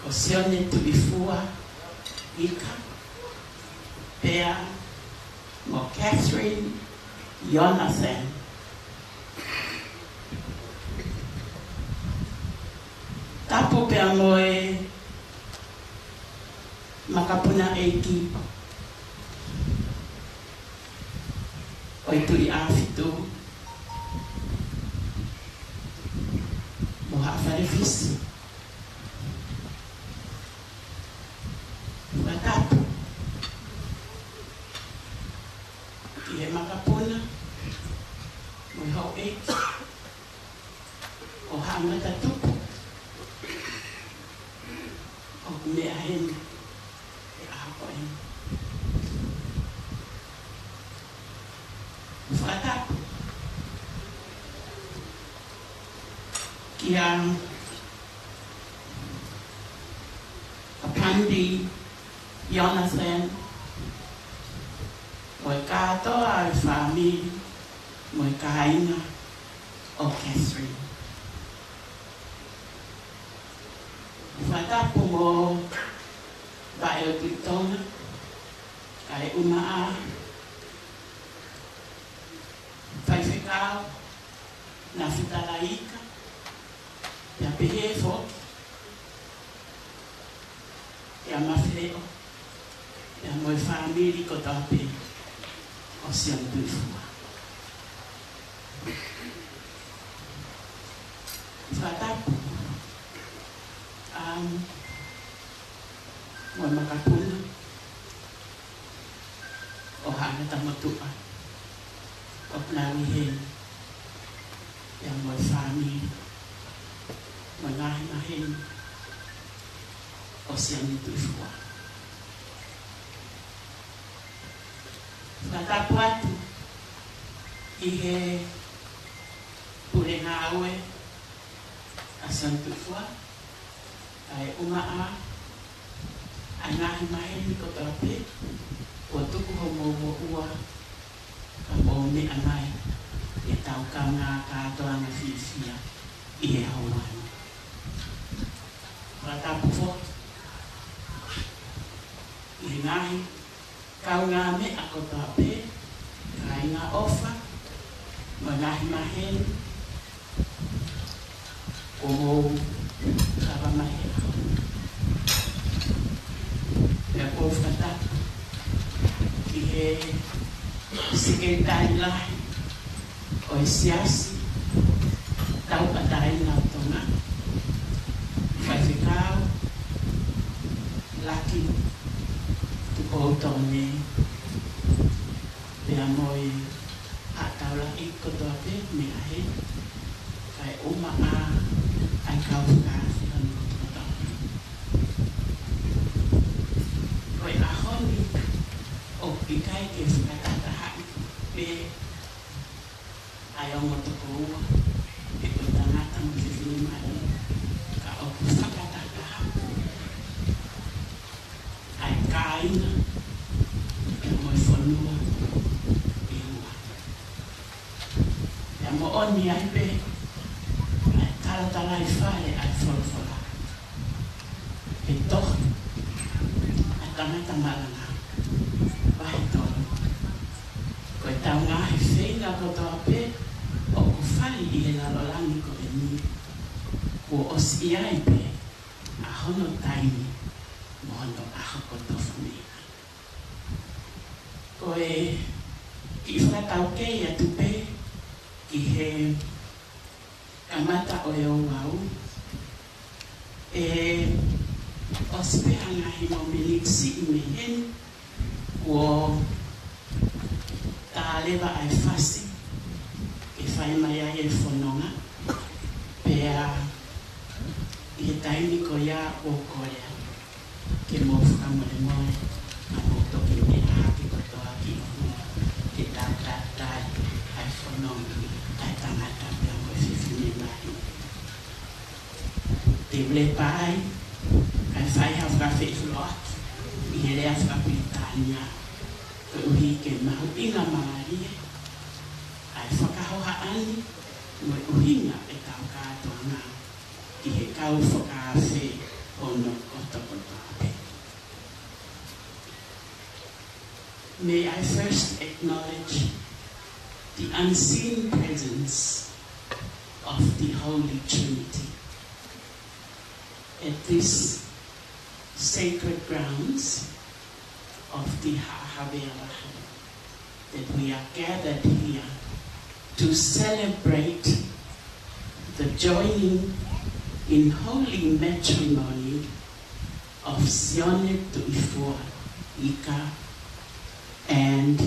o sione tulifua ika pea mo Catherine Jonathan tapo pea moe makapuna eiki o tuli afitu mo ha'awharewhisi tapo i he makapuna mo i hau eiki o ha'amata tupu o mea hene e ahako hene whakatapu ki a Pandi Jonathan mo i katoa e whamiri mo i kainga o Catherine whatapu mo vae o Titona kai umaa whaiwhekau na whitalaika ia pehefo ia mawhireo ia mo i whamiri ko tape o sian tuifua whatapu mo i makapuna o hana tamatua o plawi hen ia mo i whamiri mo ngahi mahen o sian tuifua whatapu atu i he pure ngāue a sian tuifua ai umaa ai ngahi mahen ko tape o tuku ho mo ua ka mo me anai e tau ka ngā kātoa na whiwhia i he hauani. Whatapu fo i he ngahi kau ngā me a ko tape kai ngā ofa mo ngahi mahen o mo kawa mahen e a ko whatapu ki he sekretari lahi o e siasi tau patai ngā tonga whaiwhekau laki tuko tone pea moi hatau laki kotoa pe mea he kai uma a ai kau whakasi anu kotoa koi ahoni o pikai ke whakatata hai pe ai o motoko ua e ko tangata mo te whini mai ka o whakatata hai ai kaina e mo i whanua e ua e mo oni ai pe ai talatala i whare ai wholawhala e tohi ai tangata maranga vai tonu ko tau ngahi whenga ko toa pe o ko whai i he lalolangi ko e ni ko osi ai pe a hono taimi mo hono aho ko tofu mea ko e ki whakatau kei atu pe ki he kamata o e o wau e osi pe hangahi mo miliksi i me hen ko ta leva ai fasi e whai mai ai e whanonga pea i he taimi ko ia o Korea ke mo whakamore moe a mo toki me a haki kotoa ki hua ke tātātai ai whanonga ai tangata pea mo e whiwhine mai te ule pai kai whai hawha whewhulot i he rea whakapitania ko uhi ke mahu inga maria ai whakahoha ani mo uhinga e tau kātoa ngā ki he kau whakawhe o no may I first acknowledge the unseen presence of the Holy Trinity at this sacred grounds of the Ha'havera, that we are gathered here to celebrate the joining in holy matrimony of Sione Tuifua Ika and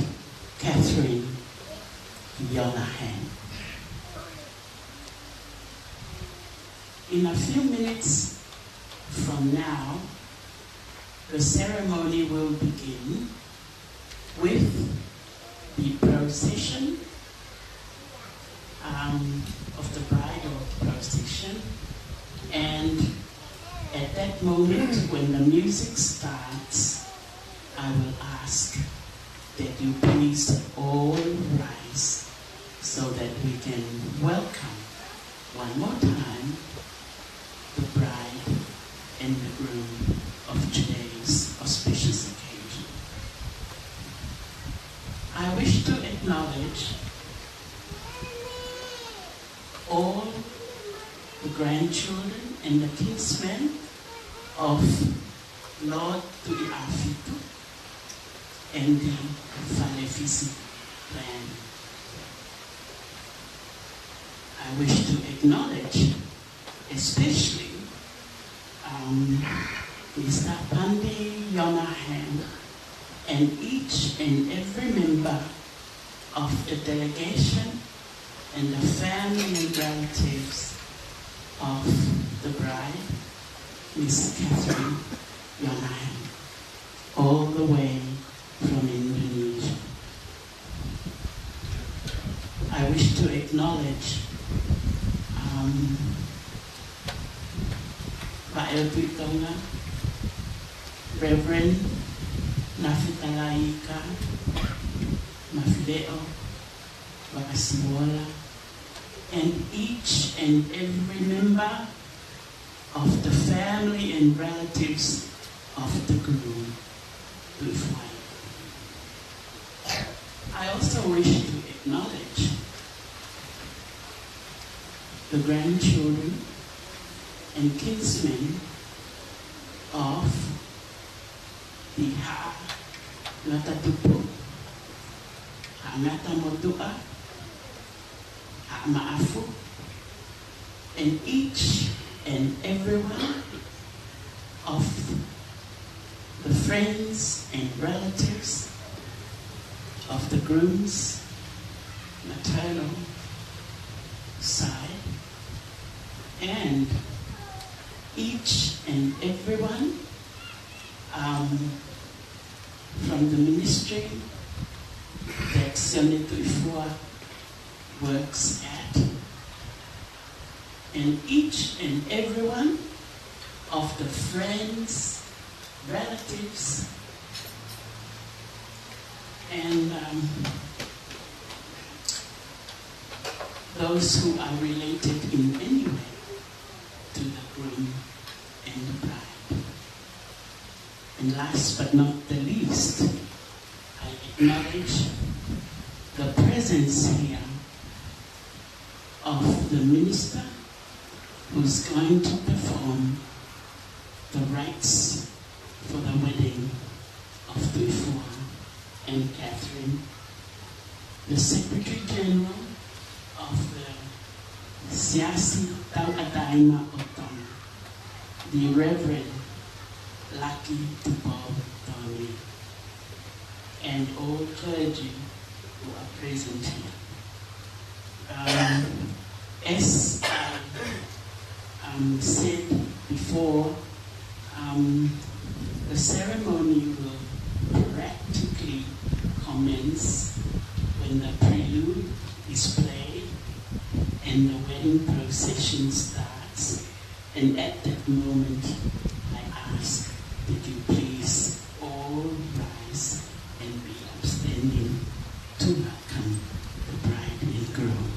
Catherine Yonahan. In a few minutes from now, the ceremony will begin with the procession of the bridal procession, and at that moment when the music starts, I will ask that you please all rise so that we can welcome one more time the bride and the groom of today's auspicious occasion. I wish to acknowledge all the grandchildren and the kinsmen of Lord Tu'iafitu and the Falefisi clan. I wish to acknowledge especially Mr. Pandi Yonahan and each and every member of the delegation and the family and relatives of the bride, Miss Catherine Yonahan, all the way from Indonesia. I wish to acknowledge Pak Elvi Tonga, Reverend Nafitalaika, Mafideo, Wakasiwola, and each and every member of the family and relatives of the groom, Tuifua. I also wish to acknowledge the grandchildren and kinsmen of the Ha'Ngatatupu, Ha'Ngatamotua, Ha'Ma'afu, and each and every one of the friends and relatives of the groom's maternal side, and each and everyone from the ministry that Sione Tuifua works at, and each and everyone of the friends, relatives, and those who are related in any way to the groom and the bride. And last but not the least, I acknowledge the presence here of the minister who's going to perform the rites for the wedding of Tuifua and Catherine, the Secretary General of the Siasi Tau'ataima Otong, the Reverend Lucky Tupou Tony, and all clergy who are present here. As I said before, the ceremony will practically commence when the prelude is played and the wedding procession starts. And at that moment, I ask that you please all rise and be upstanding to welcome the bride and groom.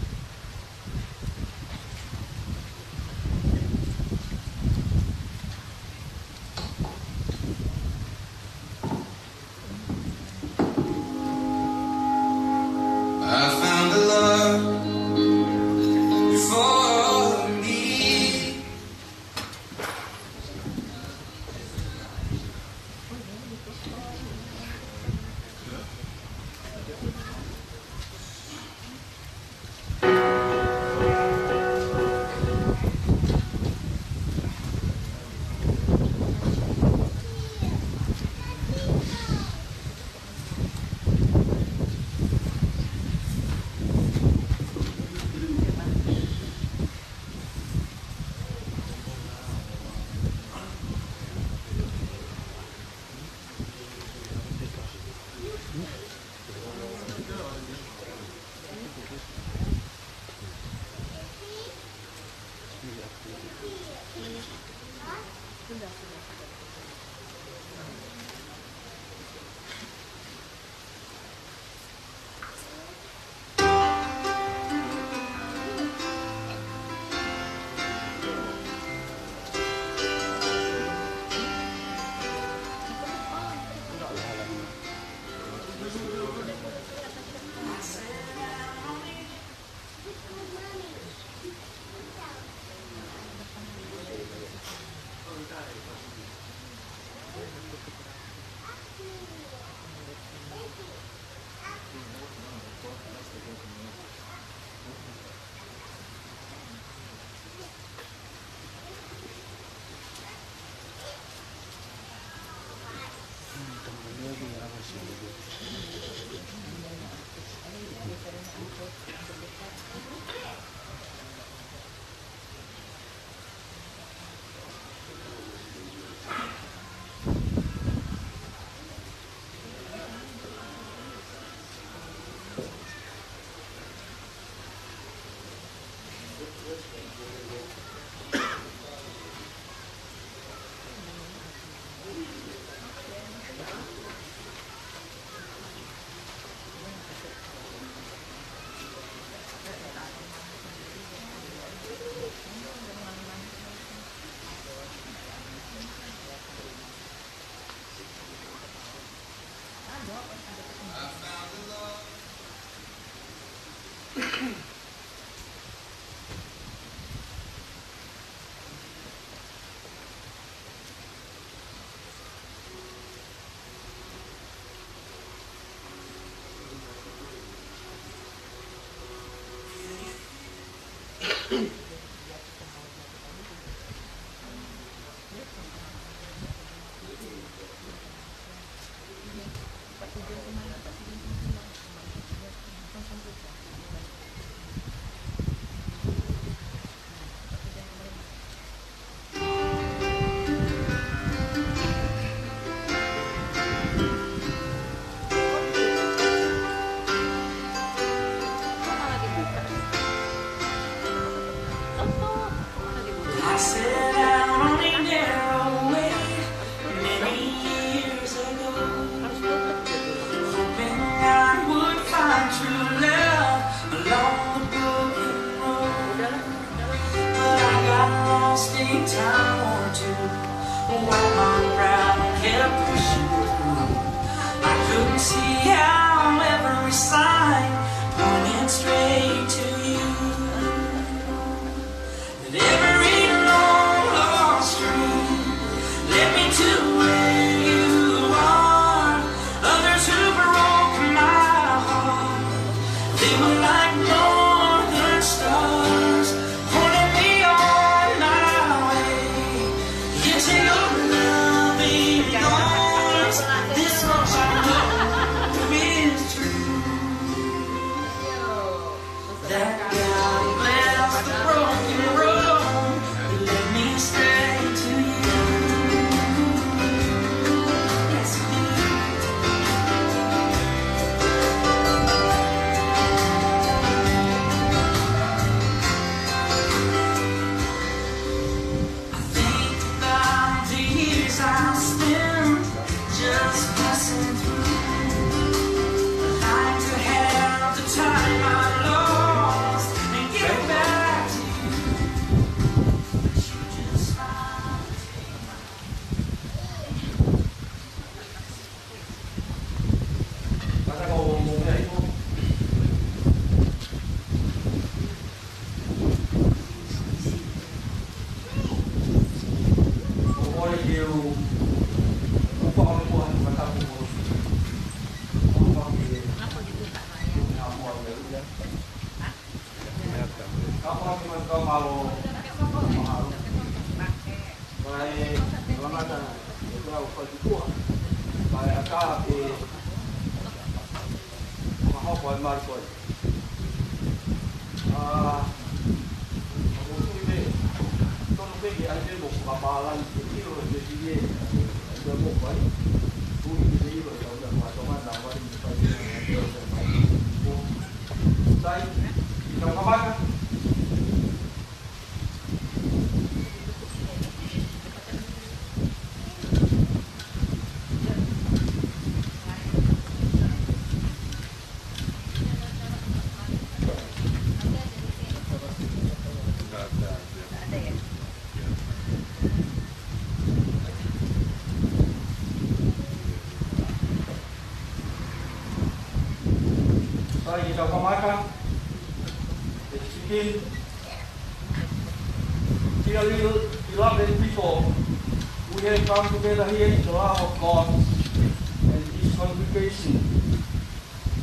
have come together here in the love of God and His congregation,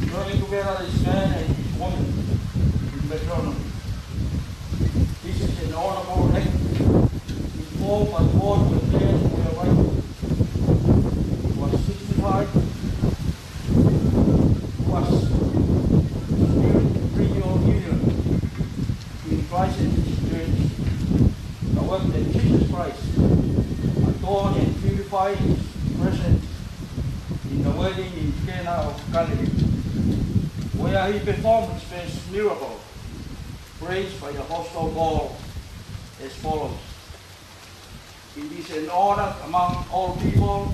joining together this man and his woman in matrimony. This is an honorable act, informed by God the man we are writing. He was 65, was spiritual union between Christ and His church. However, that Jesus Christ adorned and purified His presence in the wedding in Cana of Galilee, where He performed His first miracle, praised by the Apostle Paul as follows. It is an honor among all people.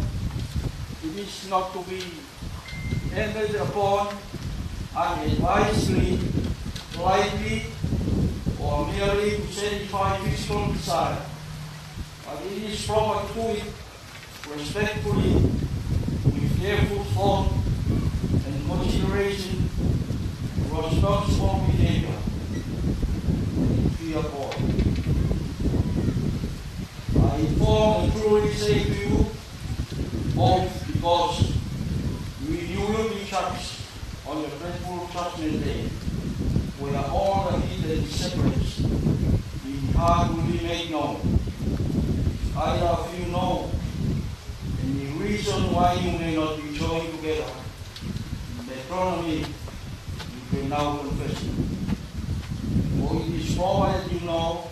It is not to be entered upon unadvisedly, lightly, or merely to satisfy physical desire, but it is proper to do it respectfully, with careful thought and consideration for responsible behavior and fear of God. I inform and truly say to you, both because you will be judged on the dreadful judgment day, where all the hidden secrets in the heart will be made known. Either of you know any reason why you may not be joined together in matrimony, you can now confess it. For it is proper that you know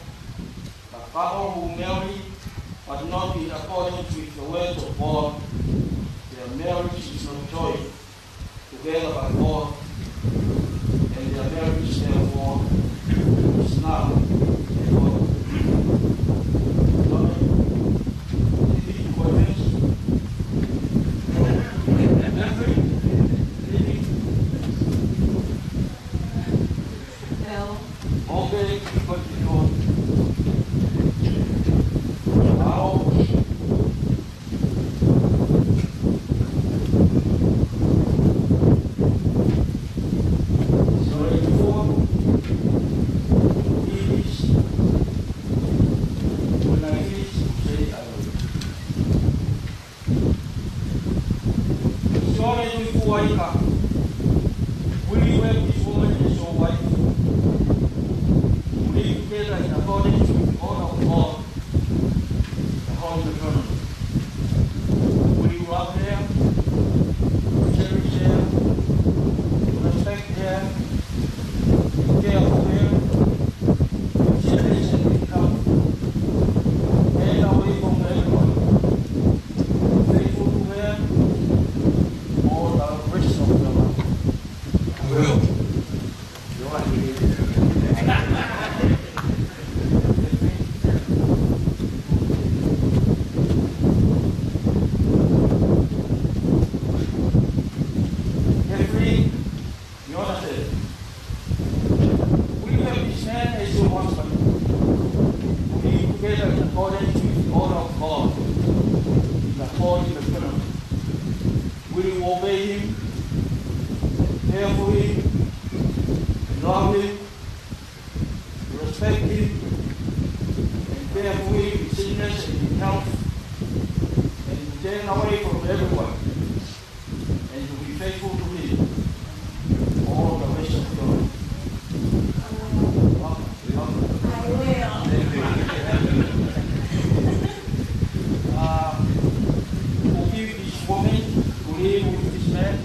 the couple who marry but not in accordance with the words of God, their marriage is not joined together by God, and their marriage therefore is null and void. Okay, continue. Now, will you have this woman as your wife? Will you together in accordance with the order of God, the Holy Trinity? Will you love her, cherish her, respect her, care for her, cherish and become, and away from everyone, faithful to her, all the rest of your life? I will. Jeffrey, Jonathan, will you have this man as your husband? Will you together in accordance with the order of God, in the Holy Trinity? Will you obey Him, care for Him, love Him, respect Him, and care for Him in sickness and in health, and turn away from everyone, and to be faithful to Him all the rest of your life? I will. Forgive this woman to live with this man.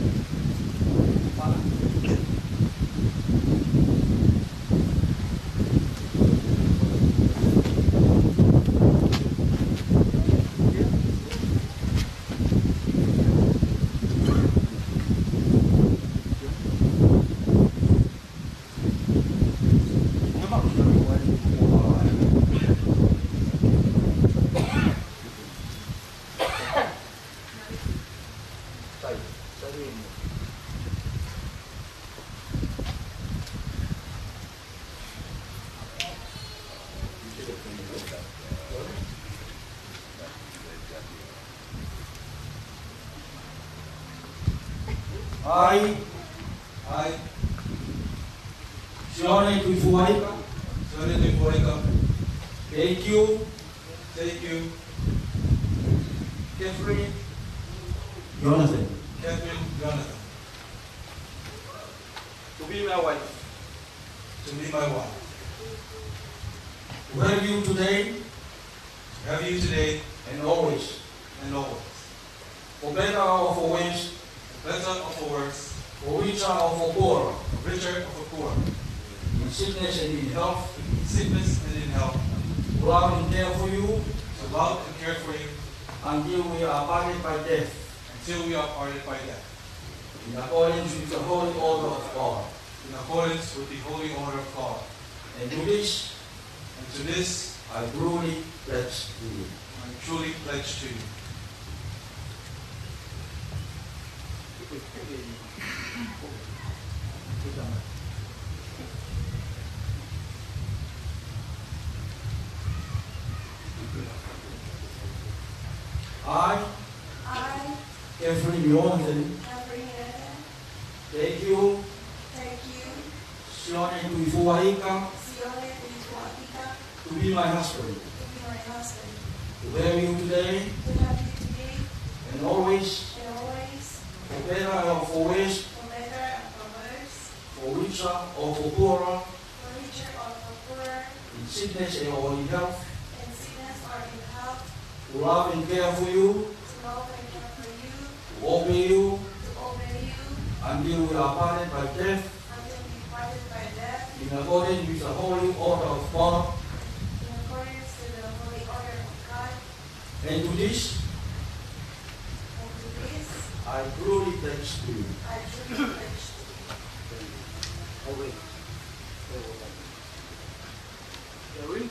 I, Sione Tuifuaika, thank you, Catherine Jonathan, Jonathan, to be my wife, to be my wife, to have you today to have you today and always, and always, for better or for worse, for better or for worse, for richer or for poorer, for richer or for poorer, in sickness and in health, in sickness and in health, to love and care for you to love and care for you until we are parted by death, until we are parted by death, in accordance with the holy order of God. in accordance with the holy order of God. And to this, And to this, I truly pledge to you. I truly pledge to you. I, I, Catherine Jonathan, Catherine Jonathan, take you, take you, Sione Tuifuaika, Sione Tuifuatika, to be my husband, to be my husband, to have you today to have you today and always, and always, for better or for worse, for better and for worse, for richer or for poorer, for richer or for poorer, in sickness or in health, in sickness or in health, to love and care for you, to love and care for you, to obey you to obey you, until we are parted by death, until we parted by death, in accordance with the holy order of God. in accordance to the holy order of God. And to this, And to this, I truly pledge to you. I truly pledge to you. away. The ring.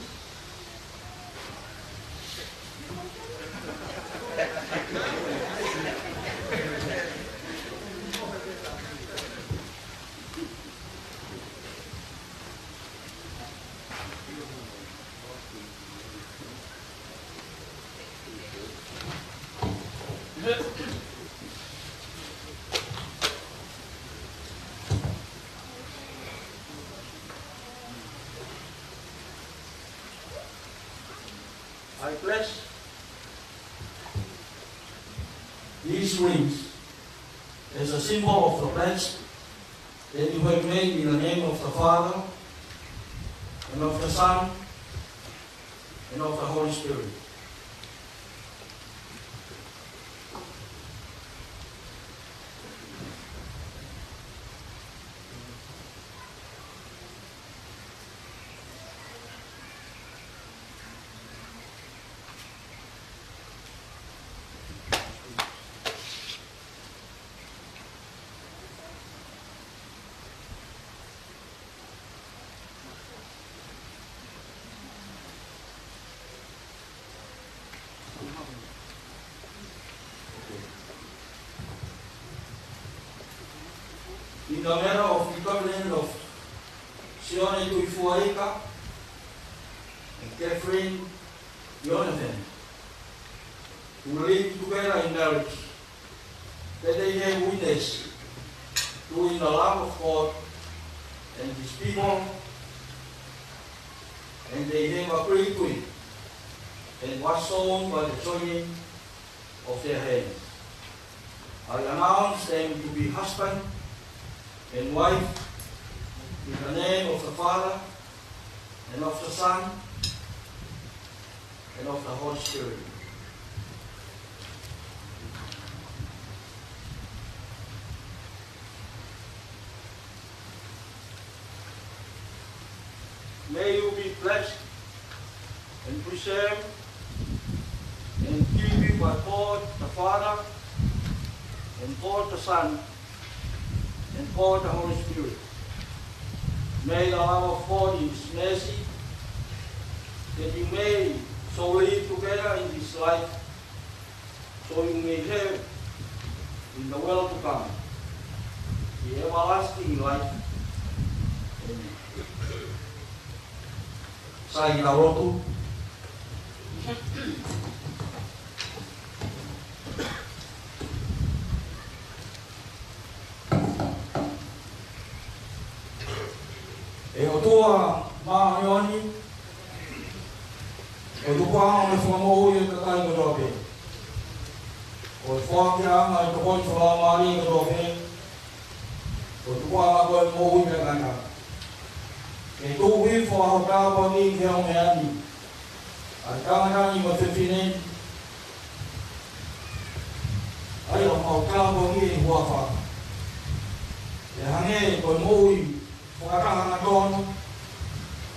I pledge these rings as a symbol of the pledge that you have made in the name of the Father, and of the Son, and of the Holy Spirit. In the matter of the covenant of Sione Tuifuaika and Catherine Jonathan, who live together in marriage, that they have witnessed to in the love of God and His people, and they have agreed to it, and was shown by the joining of their hands. I announce them to be husband and wife in the name of the Father, and of the Son, and of the Holy Spirit. May you be blessed and preserved and keep you by God the Father, and God the Son, and God the Holy Spirit. May the love of God in His mercy, that you may so live together in this life, so you may have in the world to come the everlasting life. Amen. Sa inarotu. E o toa mahioni, e o tupa o me whamau i o kakai mo rope. whākia anga i tokoi whaamari i rohe. Ko tukua ngā koe mōhui me kanga. E tōhui whāhau tāpa ni ki hau me ani. A tāngangi ma whiwhine. Ai o hau tāpa ni e huawha. E hange koe mōhui whakatahanga tōnu.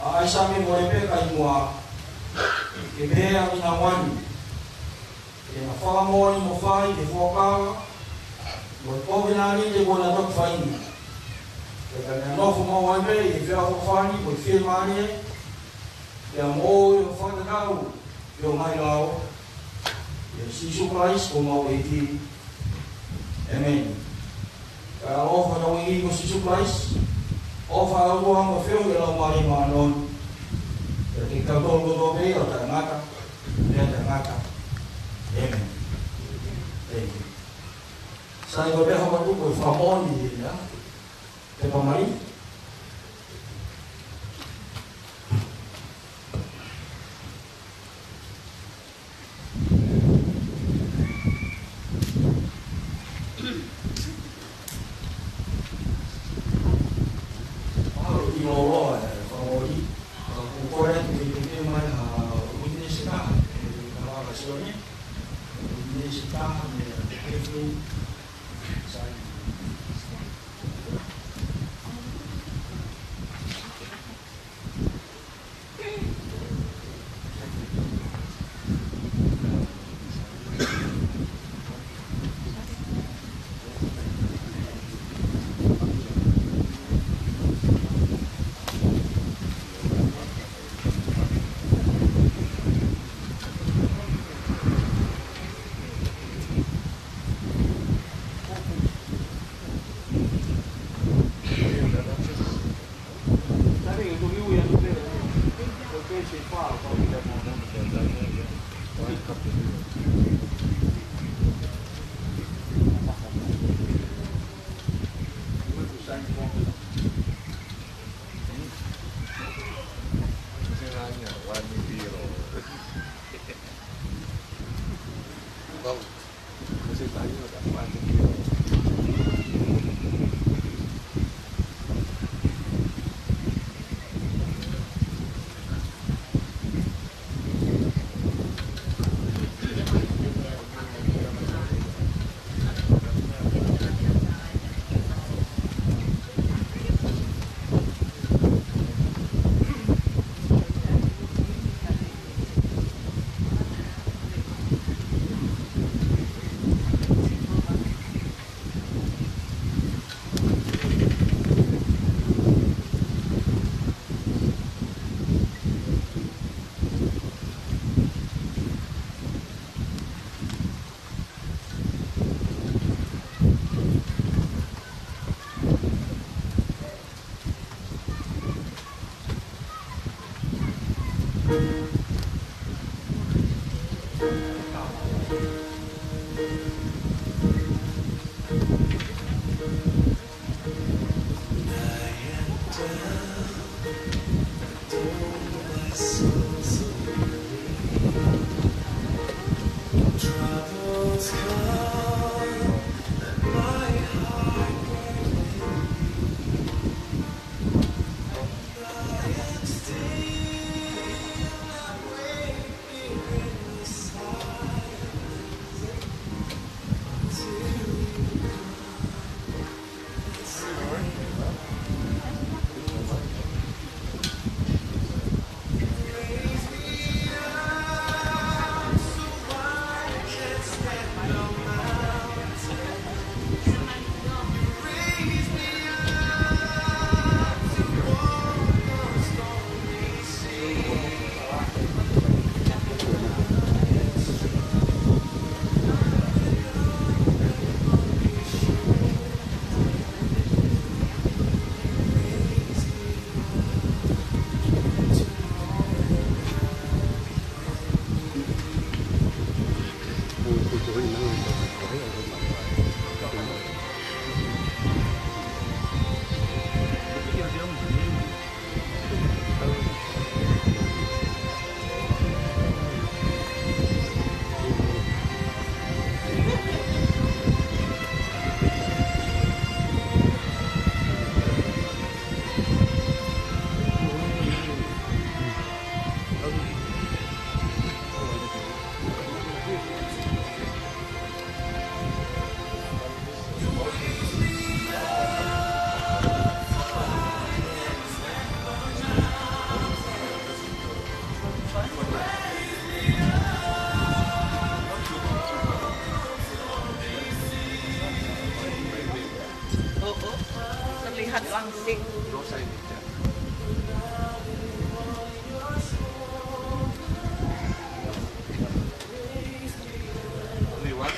A aisame mo e peka i mua. Ke pēa ki ngā wani. E na whakamori mo whai ke whakawa. Mo e pōwinani te kona tok whaini. E ka ngā nofu mo waipe e whia whakawhani mo e whiemani e. E a mō i o whakatau i o mai rao. E Sisu Christ o mau e ki. Amen. Ka ofa tau i ko Sisu Christ. Ofa aua mo whio i lau mari mānon. E te kautoro to pei o ta ngata. E ta ngata. Amen. Thank you. Sai ko peha watu ko whamoni ya. Te pamari. Only one?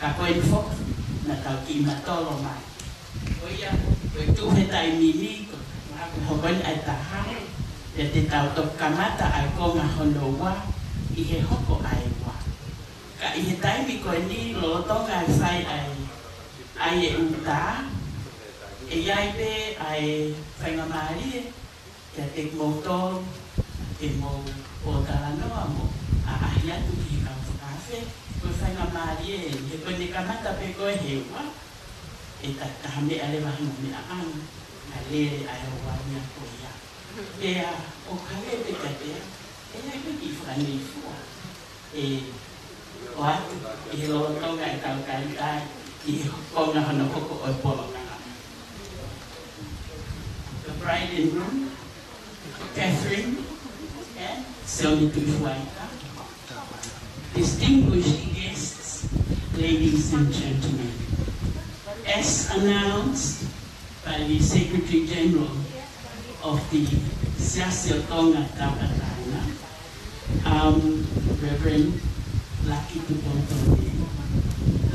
Ka koe ni fok na tau ki matolo mai. Oia, tu he tai mimi ko aku hokon ai taha e te tau to kamata ai ko nga hono wa I he hoko ai wa ka I he tai mi ko ni lo to nga fai ai e uta e ai pe ai whainga maari e te moto e mo o talanoa mo a ahia tu ki ka whakawhe ko whainga maari e he ko ni kamata pe ko he wa e ta me ale wahi mo me a anu a lere ai o wa mea ko ia e a o kare pe ka te e ai pe ki whakani fua e o atu I lo tonga e tau kai ai I konga hana hoko o polo kanga the bride and groom Catherine and Sony Tufuaika, distinguished guests, ladies and gentlemen, as announced by the Secretary General of the Siasio Tonga Taukatana, Reverend Lucky Tupontone,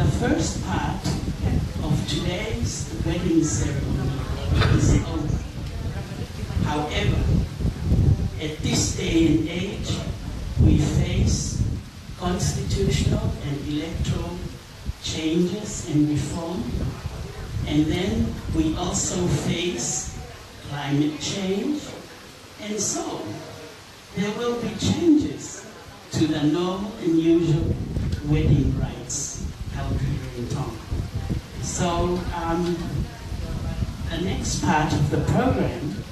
the first part of today's wedding ceremony is over. However, at this day and age, we face constitutional and electoral changes and reform, and then we also face climate change, and so there will be changes to the normal and usual wedding rites held here in Tonga. So the next part of the program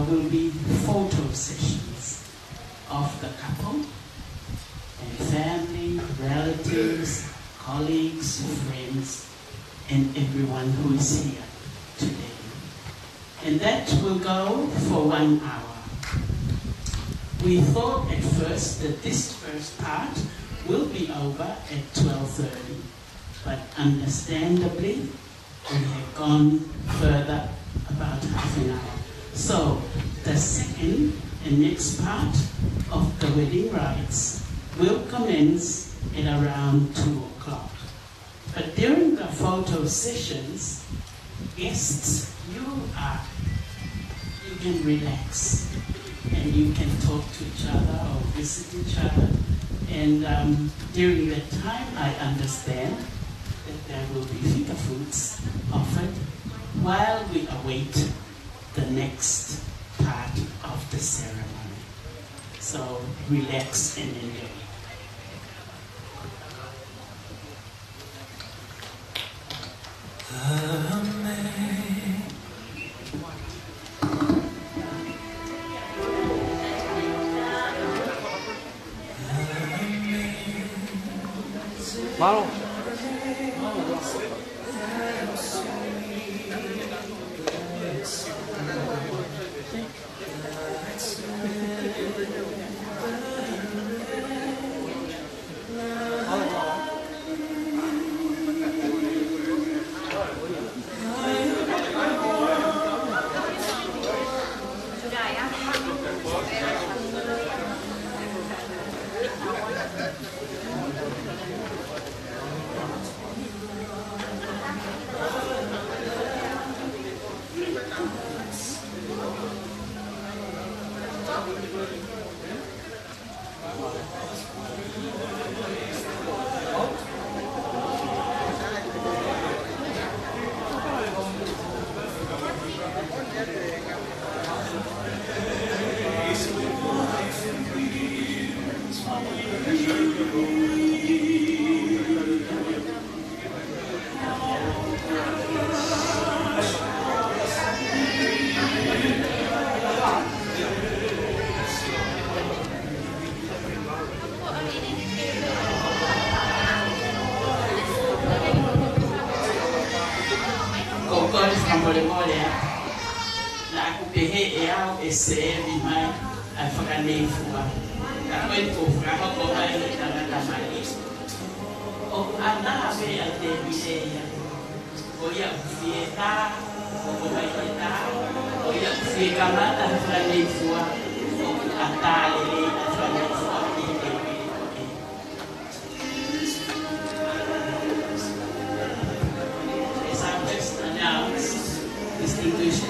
will be photo sessions of the couple and family, relatives, colleagues, friends, and everyone who is here today. And that will go for 1 hour. We thought at first that this first part will be over at 12:30, but understandably, we have gone further about half an hour. So, the second and next part of the wedding rites will commence at around 2 o'clock. But during the photo sessions, guests, you can relax and you can talk to each other or visit each other. And during that time, I understand that there will be finger foods offered while we await the next part of the ceremony. So relax and enjoy. Malo.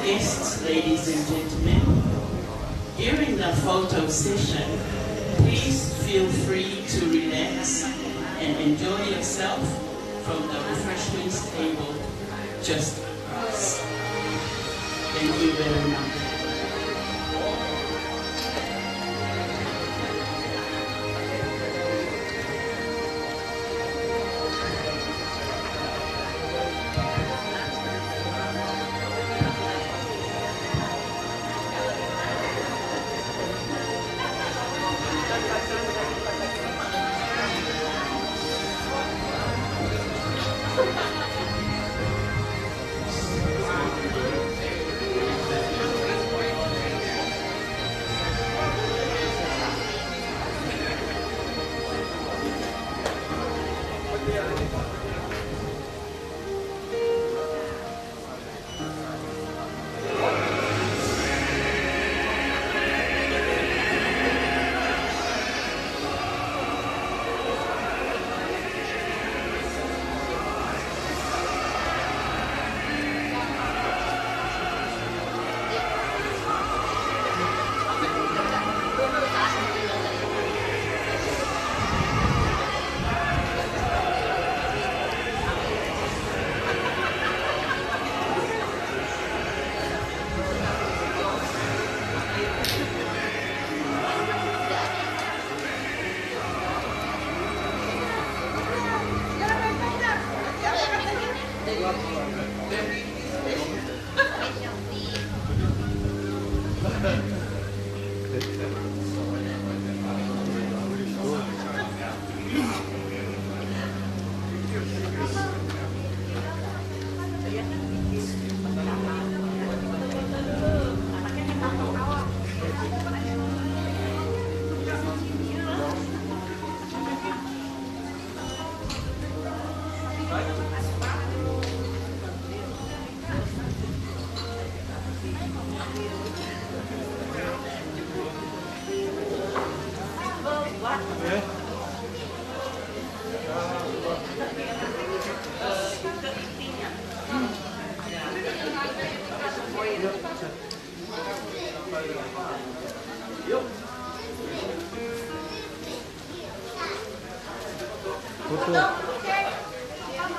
guests, ladies and gentlemen, during the photo session, please feel free to relax and enjoy yourself from the refreshments table just across. Thank you very much. Foto.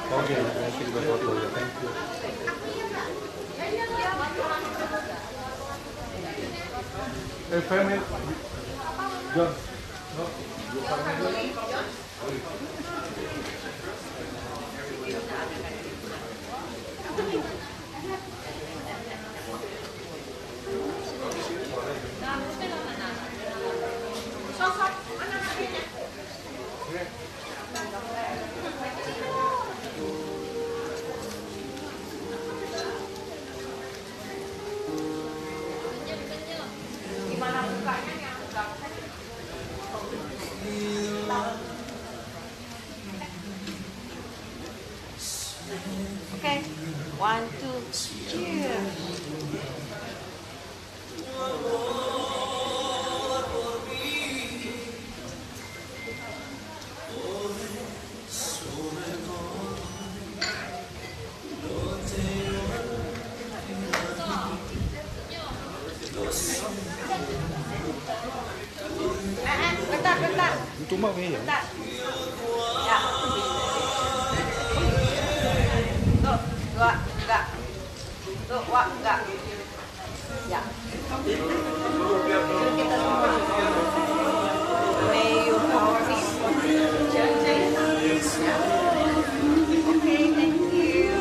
Oke, nanti juga foto ya. Thank you. Family. John. No. Okay, 1, 2, cheers. Bentar. Itu mah ya. Bentar. Ya. Tuh, dua, enggak. Tuh, wah, enggak. Ya. Kita semua. May you have peace. Okay, thank you.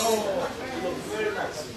You look very nice.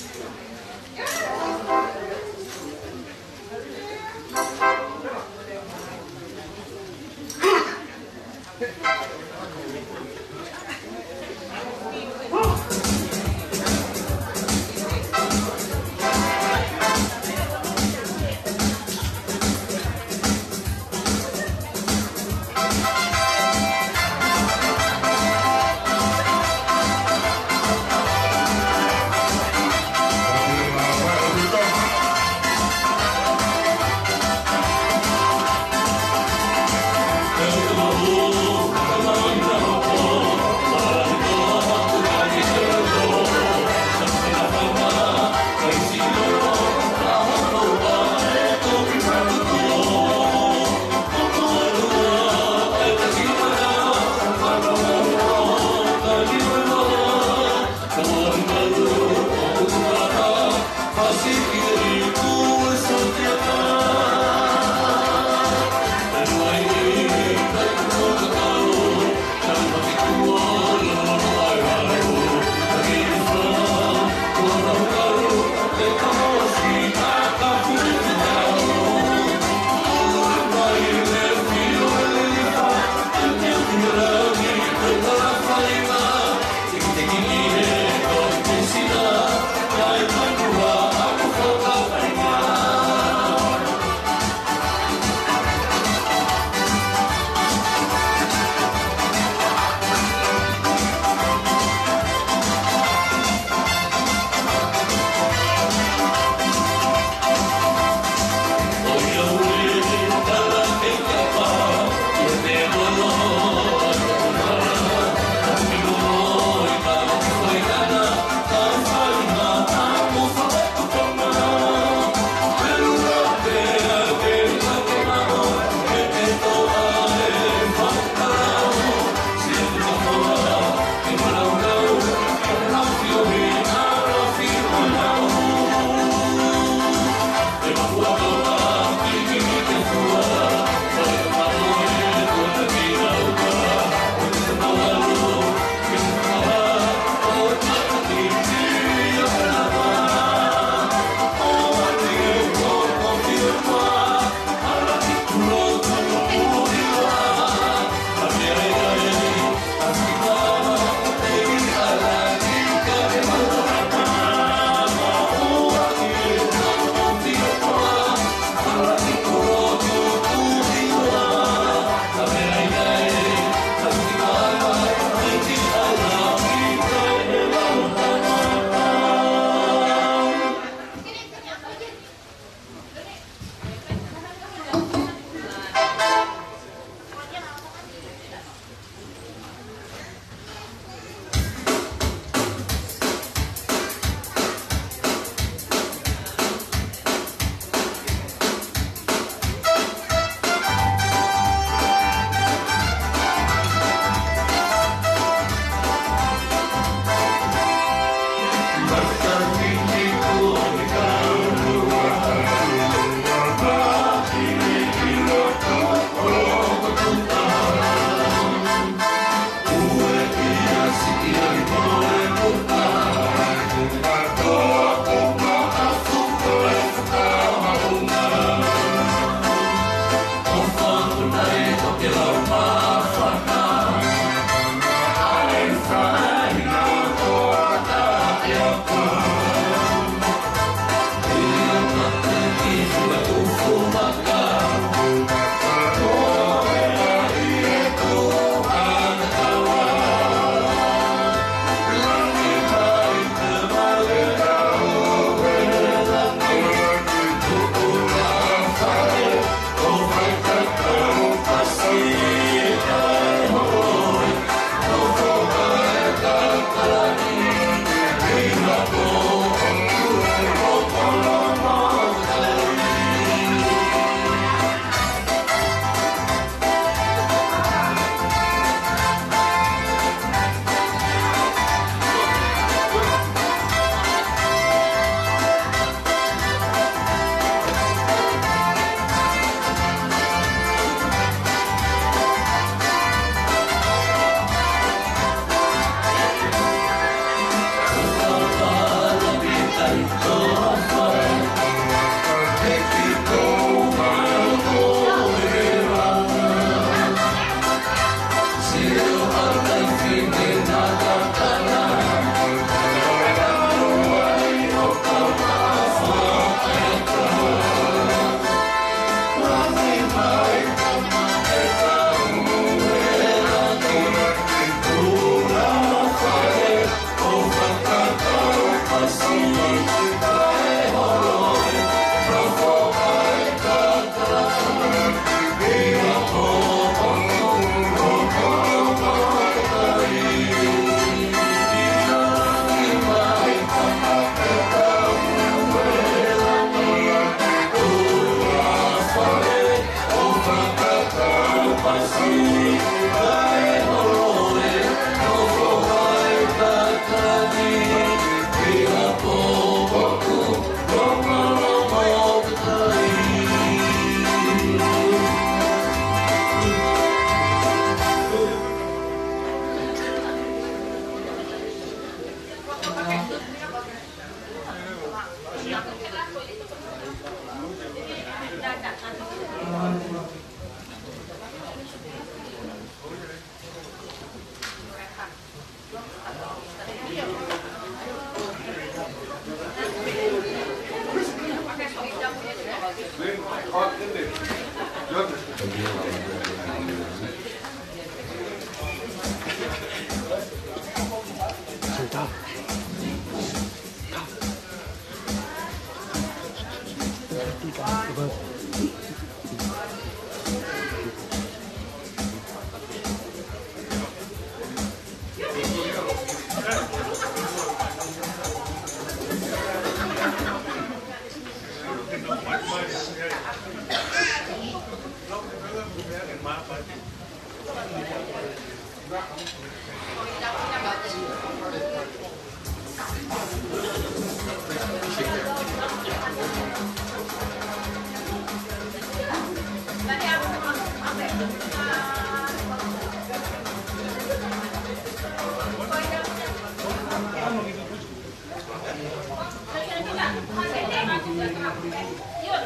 Yun,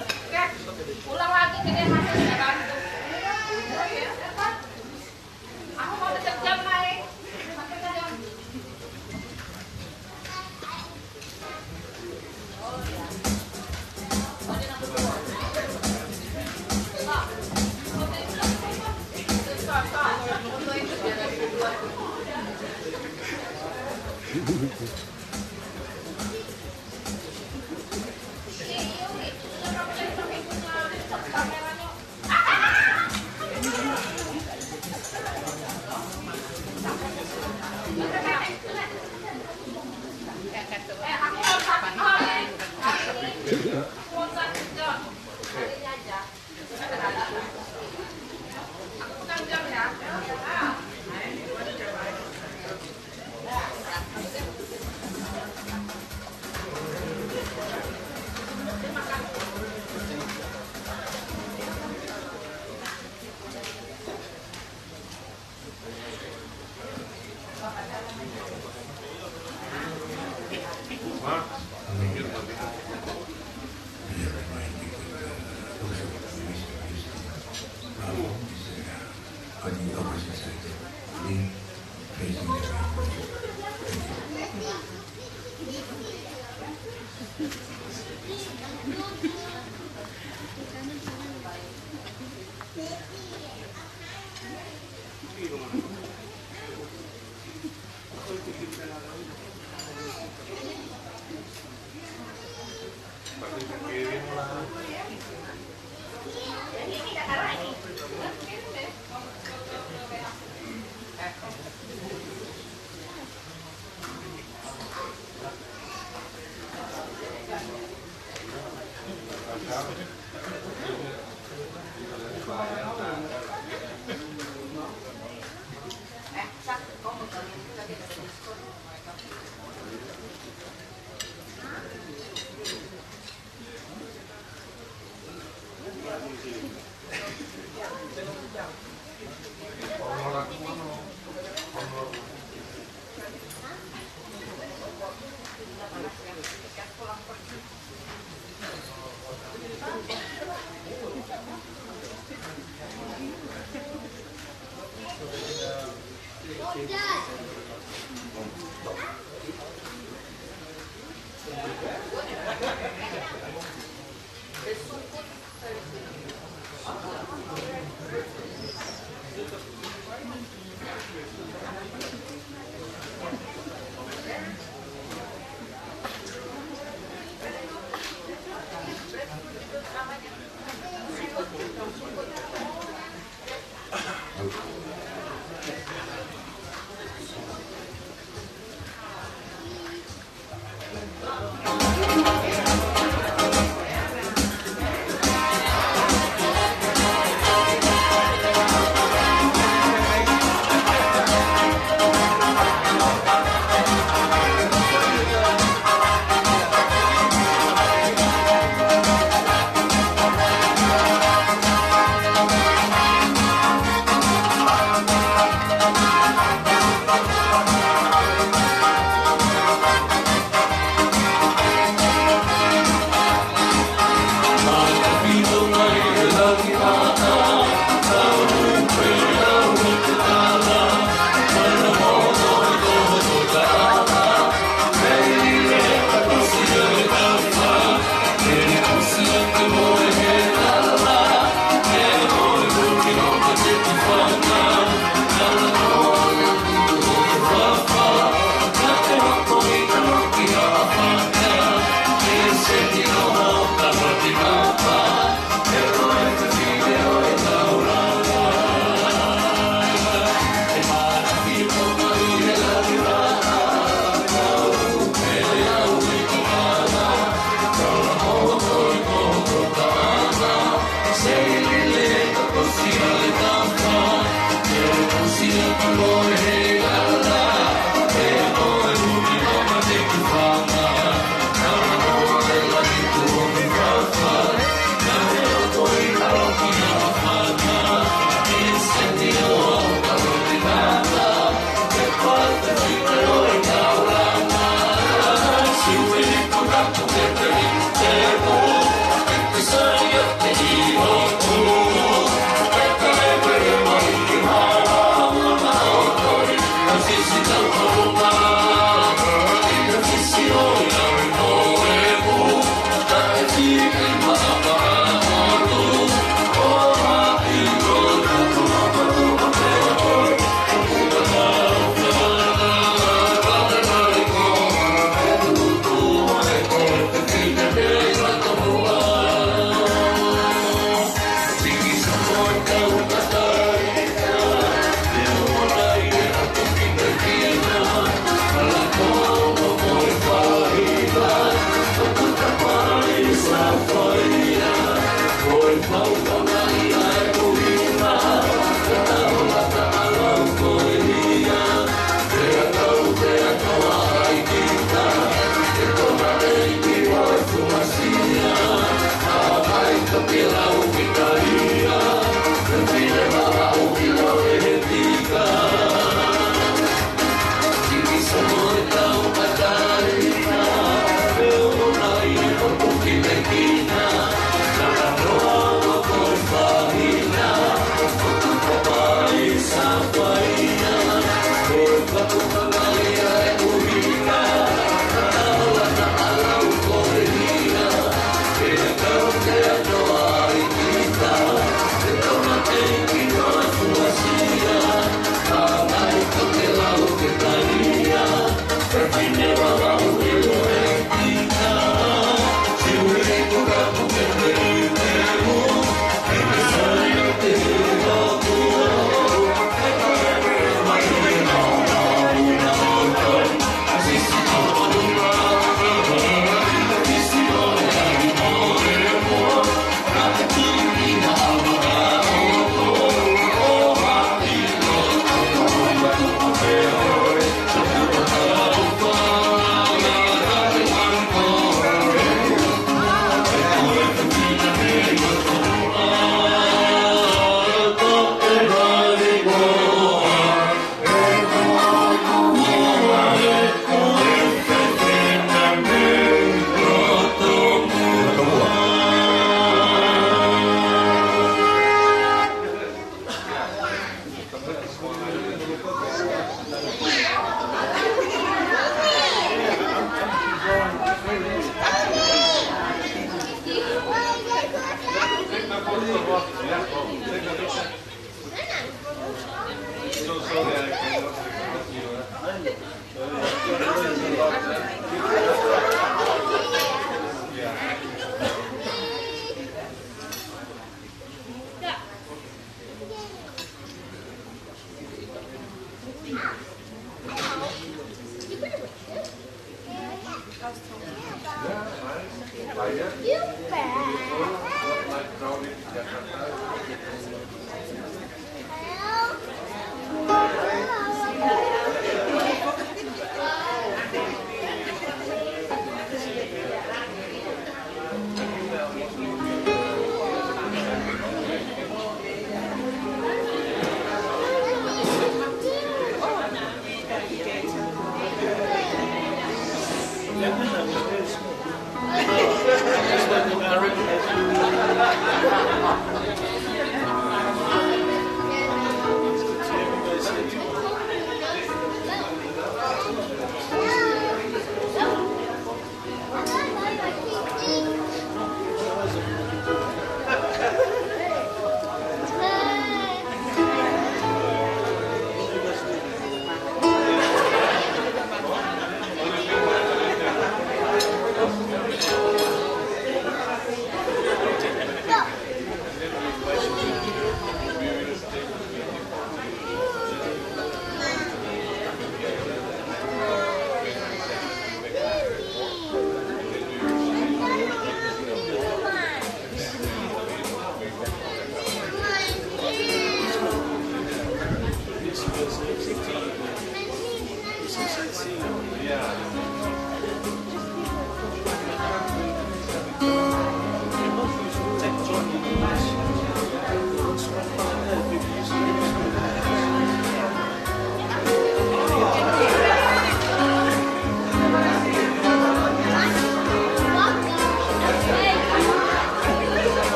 ulang lagi ke dia hasilnya kan. Aku mau deket jam naik.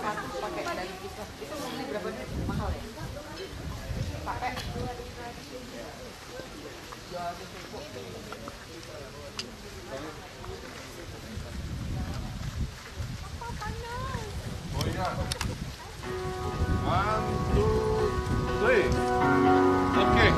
satu pakai dari itu beli berapa duit? Mahal ya? Pakai jual di Facebook. Oh yeah. 1, 2, 3. Okay.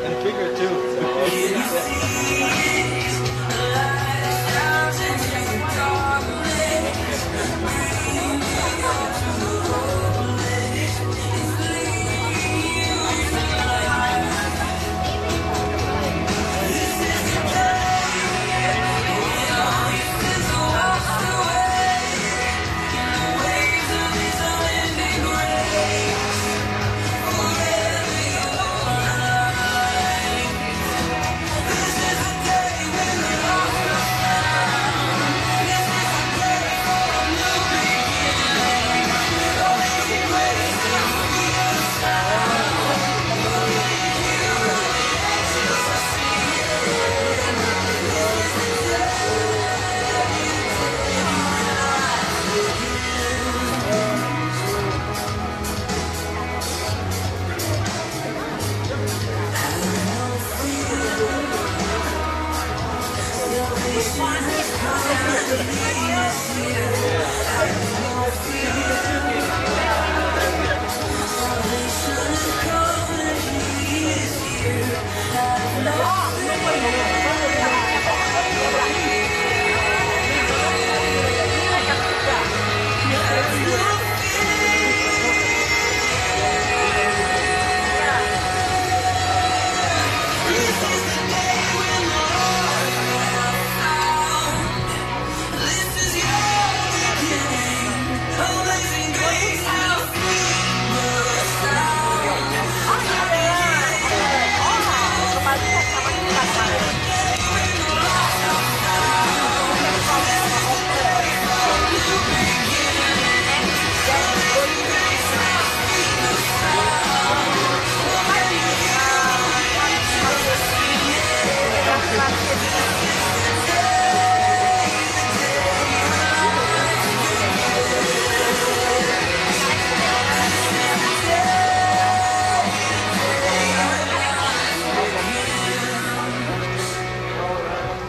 And bigger too.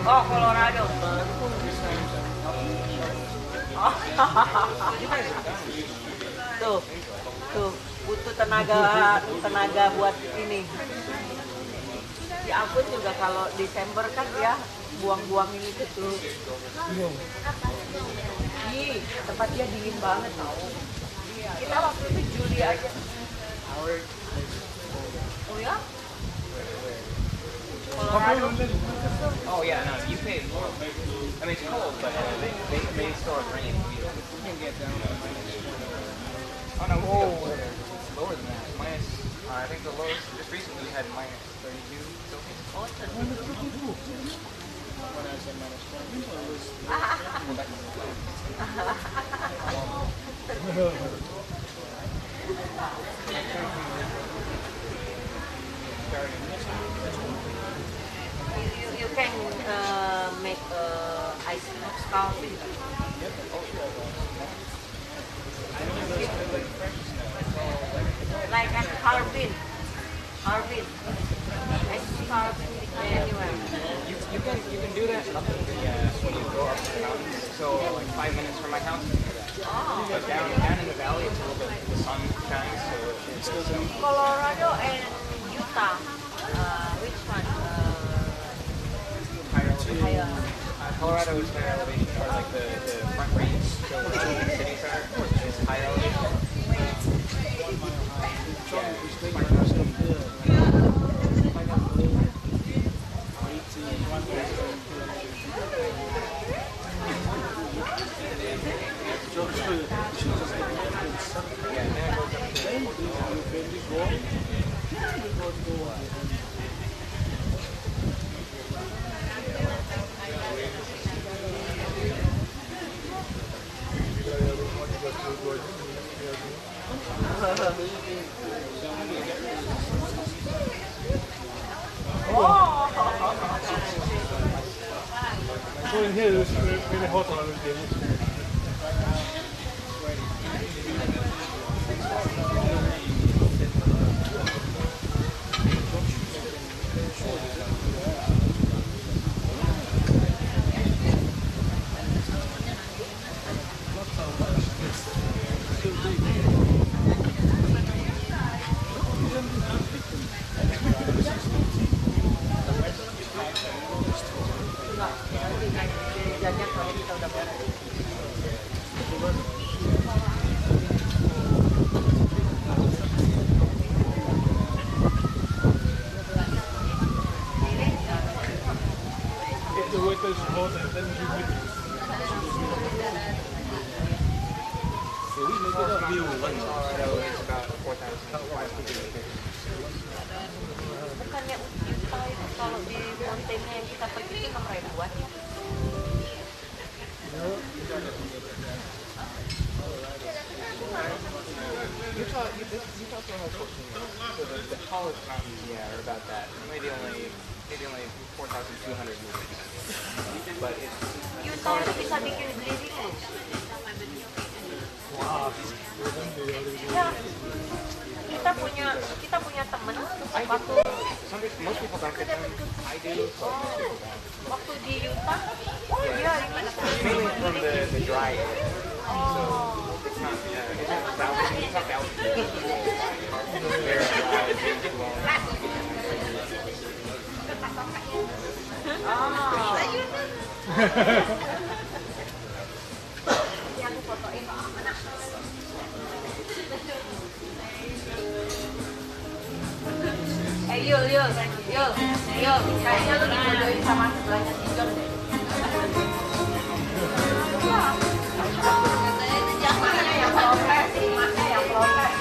Oh, Colorado. Oh. Tuh, butuh tenaga buat ini. Si Agun juga kalau Desember kan dia buang-buang ini tuh. Ih, tempat dia dingin banget tau. Kita waktu itu Juli aja. Oh ya? Colorado. Oh yeah, no, you pay more. I mean, it's cold, but they store rain. You can get down to minus. Oh no, it's lower than that. Minus. I think the lowest just recently we had minus 32 Celsius. Oh, 32. When I said minus 20, it was go back to the You can make ice coffee. Like at Harbin. Ice coffee anywhere. You can do that up in the when you go up to the mountains. So like 5 minutes from my house, you can do that. But down in the valley, it's a little bit, the sun shines, so it's Colorado and Utah. Which one? higher elevation. Higher. Colorado is higher elevation, or like the front range, so the cities are is higher elevation. Så en hus med en högtalarutdelning. Jajan kalau kita udah beres. If the weather is hot, then you will. Colorado is about 4,500. Bukannya Utah itu kalau di mountainnya yang kita pergi itu 6.000-an ya? Utah still has 14 miles. So the tallest mountains, yeah, are about that. Maybe only 4,200 meters. But it's Utah itu bisa bikin bleeding loh. Wow. Ya, kita punya temen waktu most people don't get them. I do. waktu di Utah, dia ini Mainly from the dry area. So it's not altitude. It's not altitude. Very dry. yang aku fotoin. Yul, kayaknya lu dijodohin sama sebelahnya si John deh. Maknya yang protes, maknya yang protes.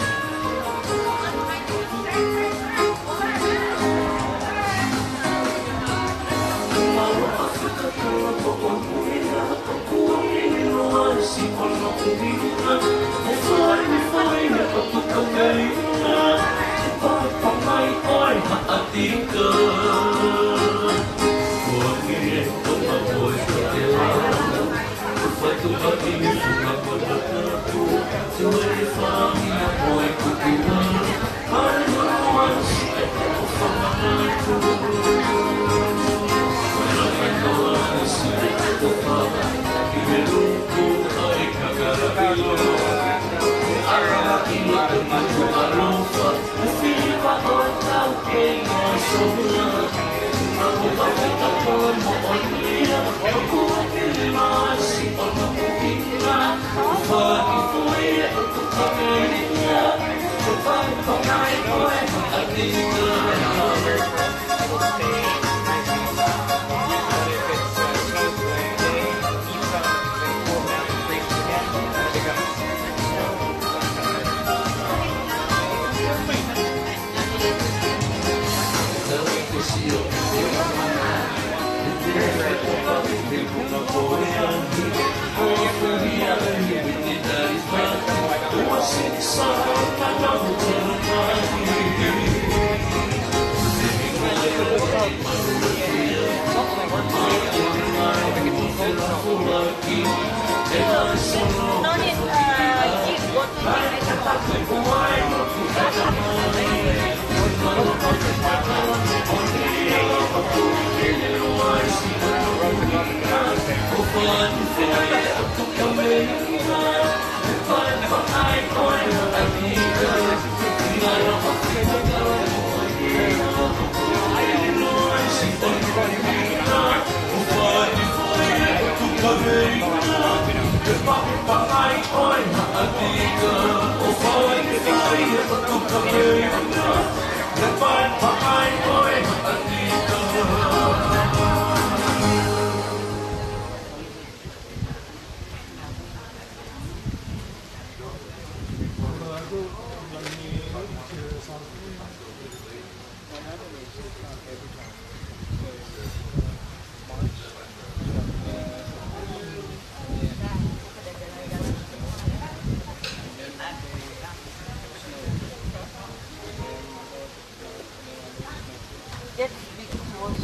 That's because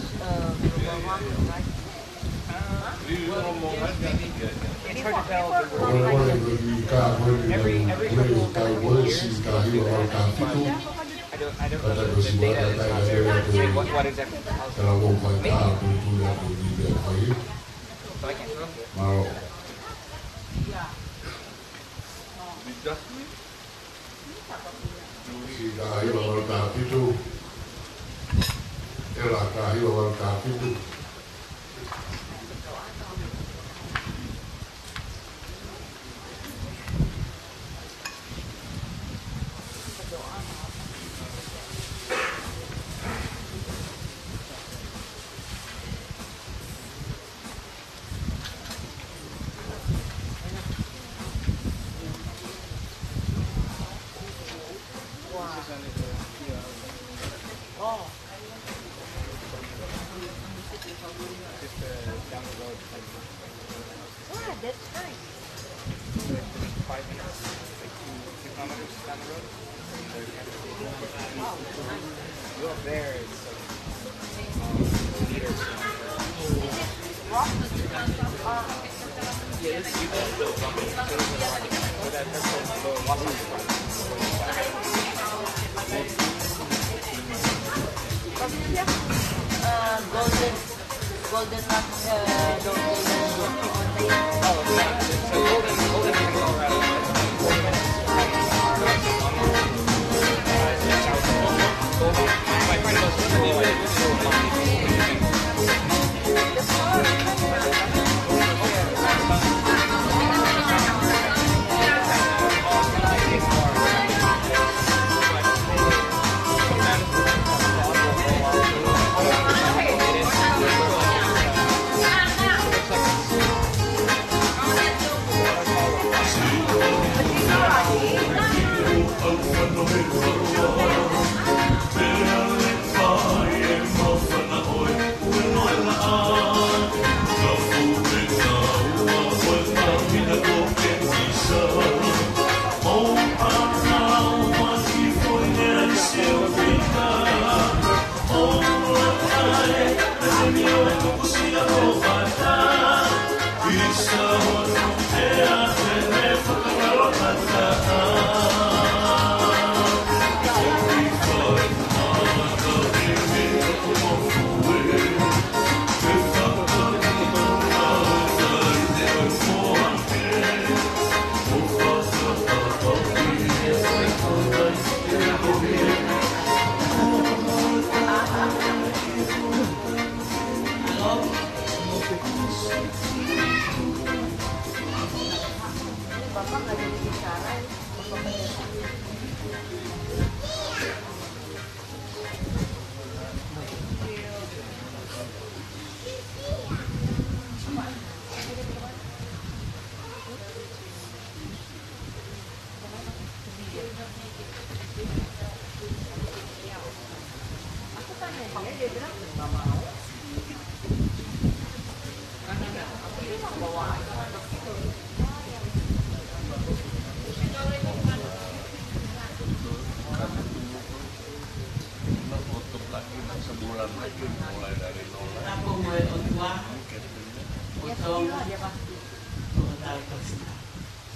global warming, right? It's hard to tell. Every couple of years, I don't know the data is not there. What exactly the house is. So I can't look it. Oh. Just down the road. Yeah, that's nice. 5 minutes, like 2 kilometers down the road. Go up there, it's like meters. Rock? Yeah, it's you can build something. So that's the walking spot. Golden nut, golden Oh, yeah. So golden in Colorado. 40 minutes. My friend goes to school at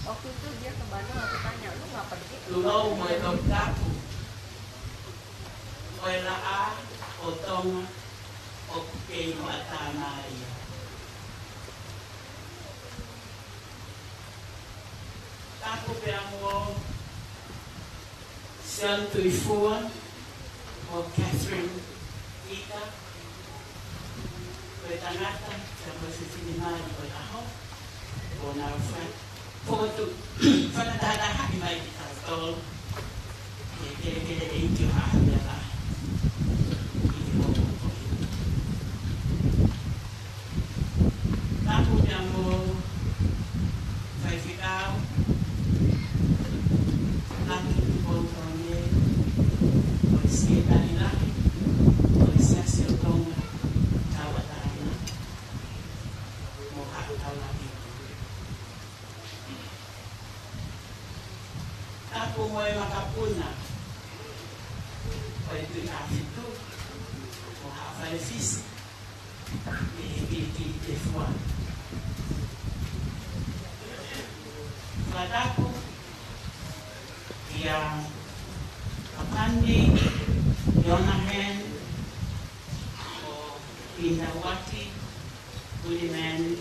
Waktu itu dia ke Bandung, aku tanya, lu nggak pergi? Lugaw mo itong tapo. Wala otong okay matanay. Tapo kaya mo siyang tuifuan o Catherine Ita. Wetangata sa posisinimali o ako. O na-friend. Foto, panadadahan ni Mike Castol. Kira-kira yung hahabla ka. Hindi mo po. Tapos niya mo, sa ikaw, natin po kami, tu itu o hafale fisi e te fua. Kataku yang Apandi, Yonahen, Indawati, Budiman,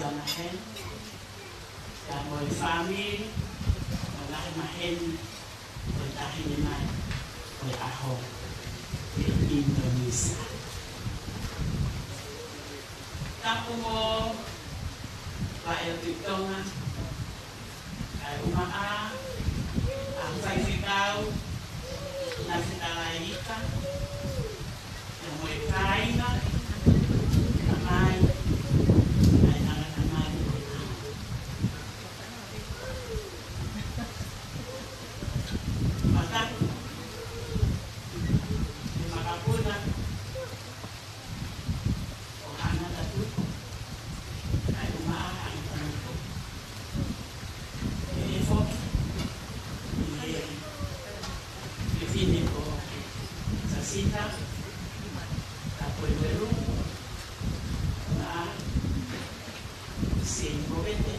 Yonahen, dan boy family, walah mahen, boy tahiniman, boy aho, di Indonesia. Tapu mo, bael titonga, ay umaa, ang paifikaw, nasikalaika, yang may kaina, kamay, ay nangatamay ko na. Matak, di makapuna, o hana tatuko, ay umaahang tanuko. Inifok, Fini ko sa sita, tapoy wero, na singko bete,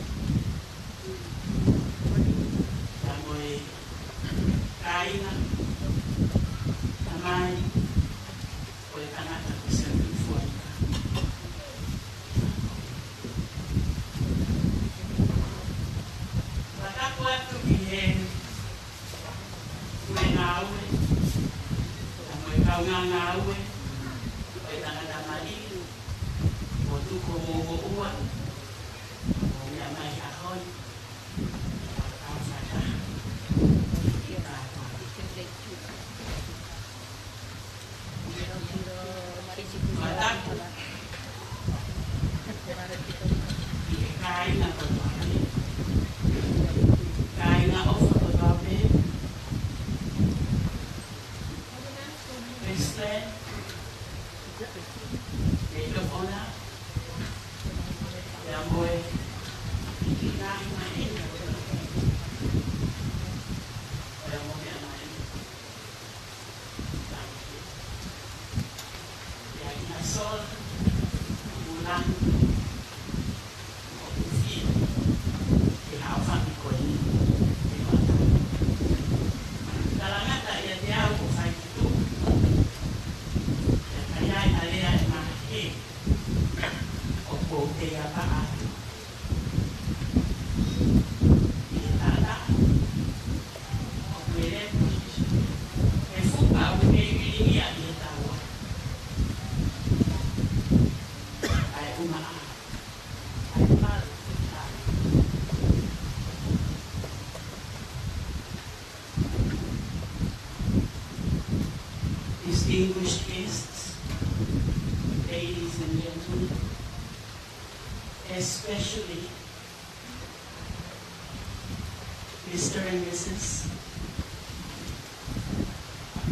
tamoy kaina, tamay, ko'y kanata ko sa tufuan ka. Matakuat ko bihen, ngawe, amoy kau ngawe, ay nangadamali, o tuko mo uwan, o may ahon, ang fata, matak, kain na pagbabi, kain na o pagbabi, Israel, Maid of Honor, yang boy, ikinahin main, yang mo kaya main, yang inasol, ulang, o ufin, ihafan ko ini, kalangan tak ia dia ko fight itu. Kaya alea mahi opo kaya paa itala opere efuka ukeili ya itawa ay umaa ay mal distinguished guests, ladies and gentlemen, especially Mr. and Mrs.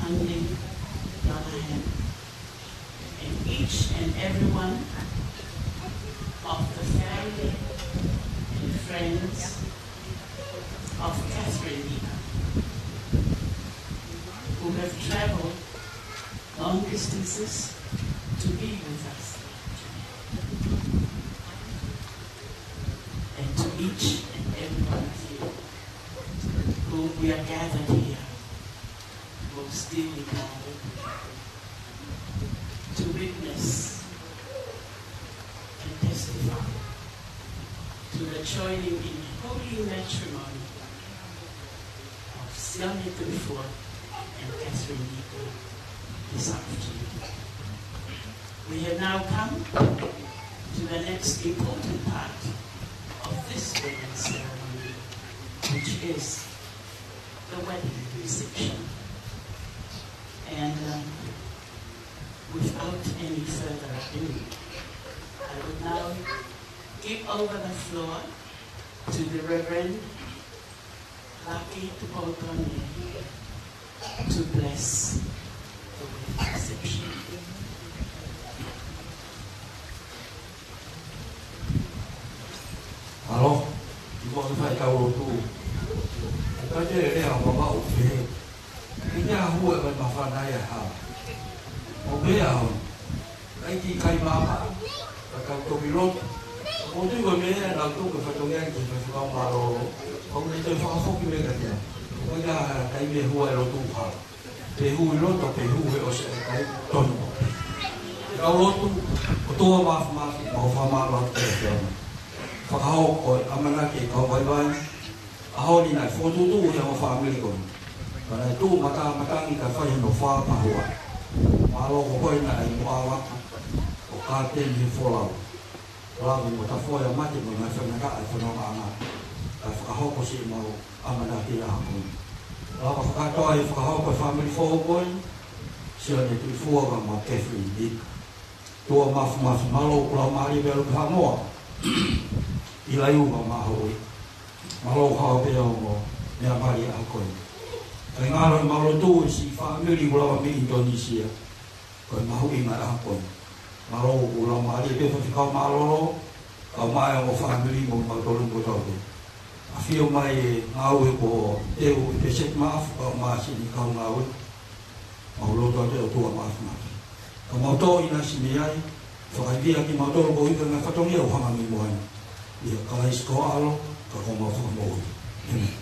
Andi Donahan, and each and every one of the family and friends of Catherine Nika, who have traveled long distances to be with us. And to each and every one of you whom we are gathered here, most dearly gathered, to witness and testify to the joining in holy matrimony of Sione Tulford and Catherine Nika this afternoon. We have now come to the next important part of this wedding ceremony, which is the wedding reception. And without any further ado, I would now give over the floor to the Reverend Lucky Tupotone to bless the wedding reception. Alo, con phải cầu tu. Cái này là mà bảo thế. Cái nhà huệ mà bảo whanai a hawa. O mea hon, kai ki kai mama, ka kau toki roto. O tui wa mea na tuka whatongia ki whakau maro, o me te whakafoki me ka tia. O ia kai me hua e roto uha. Pe hui roto, pe hui o se kai tonu. Kau roto, o toa mafi, o whamaro atu te whiana. Whakahau ko amana ki kau waiwai, aho ni nai whotutu ia o whamiri koni. Kana tu matangi ka whai no whapahua. Malo ko koe na i mo awaka, o ka teni wholau. Lagu mo ta whoia mati mo ngai whanaka ai whanonga anga. Ka whakahoko si mau amana ki a hapuni. Lagu whakatoa i whakahoko i whamiri whokoi, sila ne tui whuaga ma Catherine Dick. Tua mafu malo kula maari velu ka moa. I lai uga mahoi. Malo hao peo mo mea mari a koe. Kai ngaro i malo tu si whamiri ulawa mi Indonesia. Koe mahu inga a koe. Malo ulawa maari peo whakau maloro. Kau mai o whamiri mo mautolu mo tauke. A whio mai e ngau e ko teo i pesek maafu kau maasi ni kau ngau e. Mauloto teo tua maafu maafu. Ka mauto ina si meai. Whakaivia ki mautolo ko ika ngā whatongia o hangami moana. Ia kalais ko alo. Ka koma whakamoi. Amen.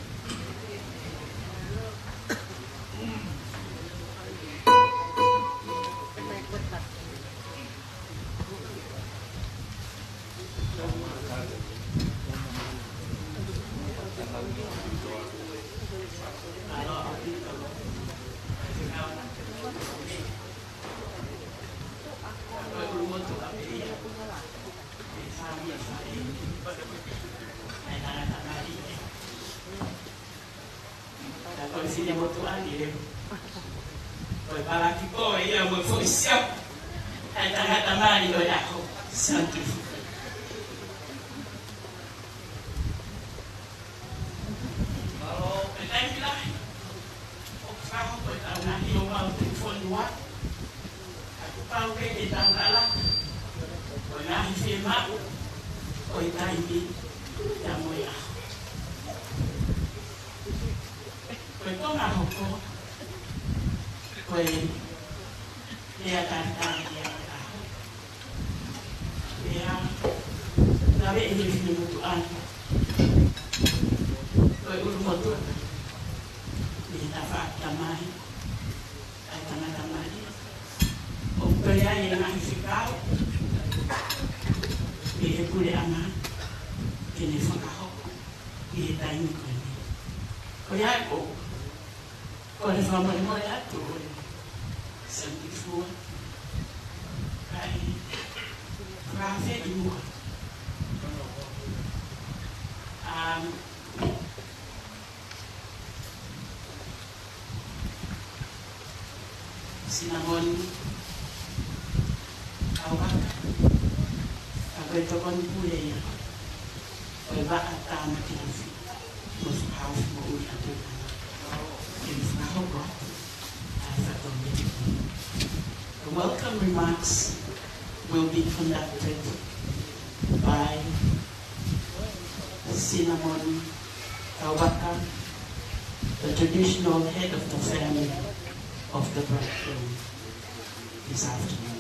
Sini motu ani leo. Oi para ki ko ia mo foi siap. Ai tanga tamani do yako. Santo. Malo petai bila. O faho ko ta na hi o mau telefone wa. Aku pau ke di tangala. O na hi firma. O tai di ya mo ya. Koe tonga hoko, koe lea tātāi lea tāho. Lea, nawe e hewhine motu ani. Koe uru motu, lea tā whaata mai, ai tangata mai. O koe ai e ngahi whikau, e he pule anga, kene whakahoko, i he taimi koe ni. Koe ai o, koe le whamare atu o le santifua. Kai, whawhe i mua. Sinamon, awaka, akoe tokon pule ia. Koe waka tāma ki hawhi, mo whakawhi mo ui atu. The welcome remarks will be conducted by Sinamon Kawaka, the traditional head of the family of the bridegroom, this afternoon.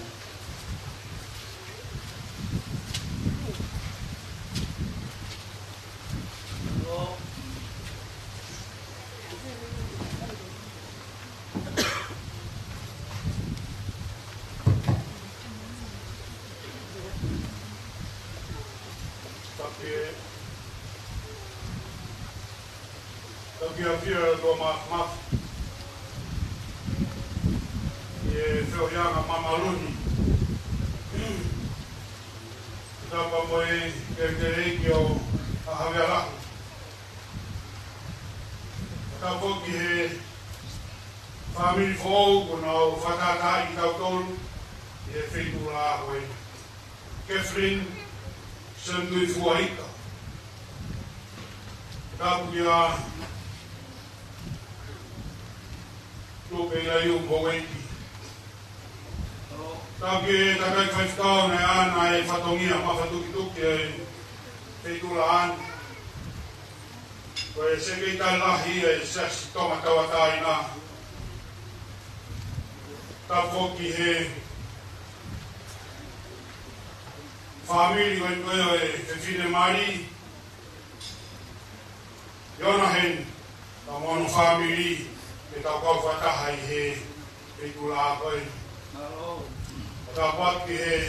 Kia do maf e whioianga mamaluni tapa moe ke reiki o ahawearahu tapa ki he whamiri whou kona o whatatai i tautolu i he whenura ahoe Catherine Sandui Fuaika tapu ia Tuke ia iu mōweiki. Tāke takai whaifkau nei ana e whatongia mawhatuki e wheitula an. Koe sekei tai lahi e sasi tonga tawatai nā. tafoki he family when we fine mari yona hen ta mono family e ta ko fata hai he e kula ko ta pat ki he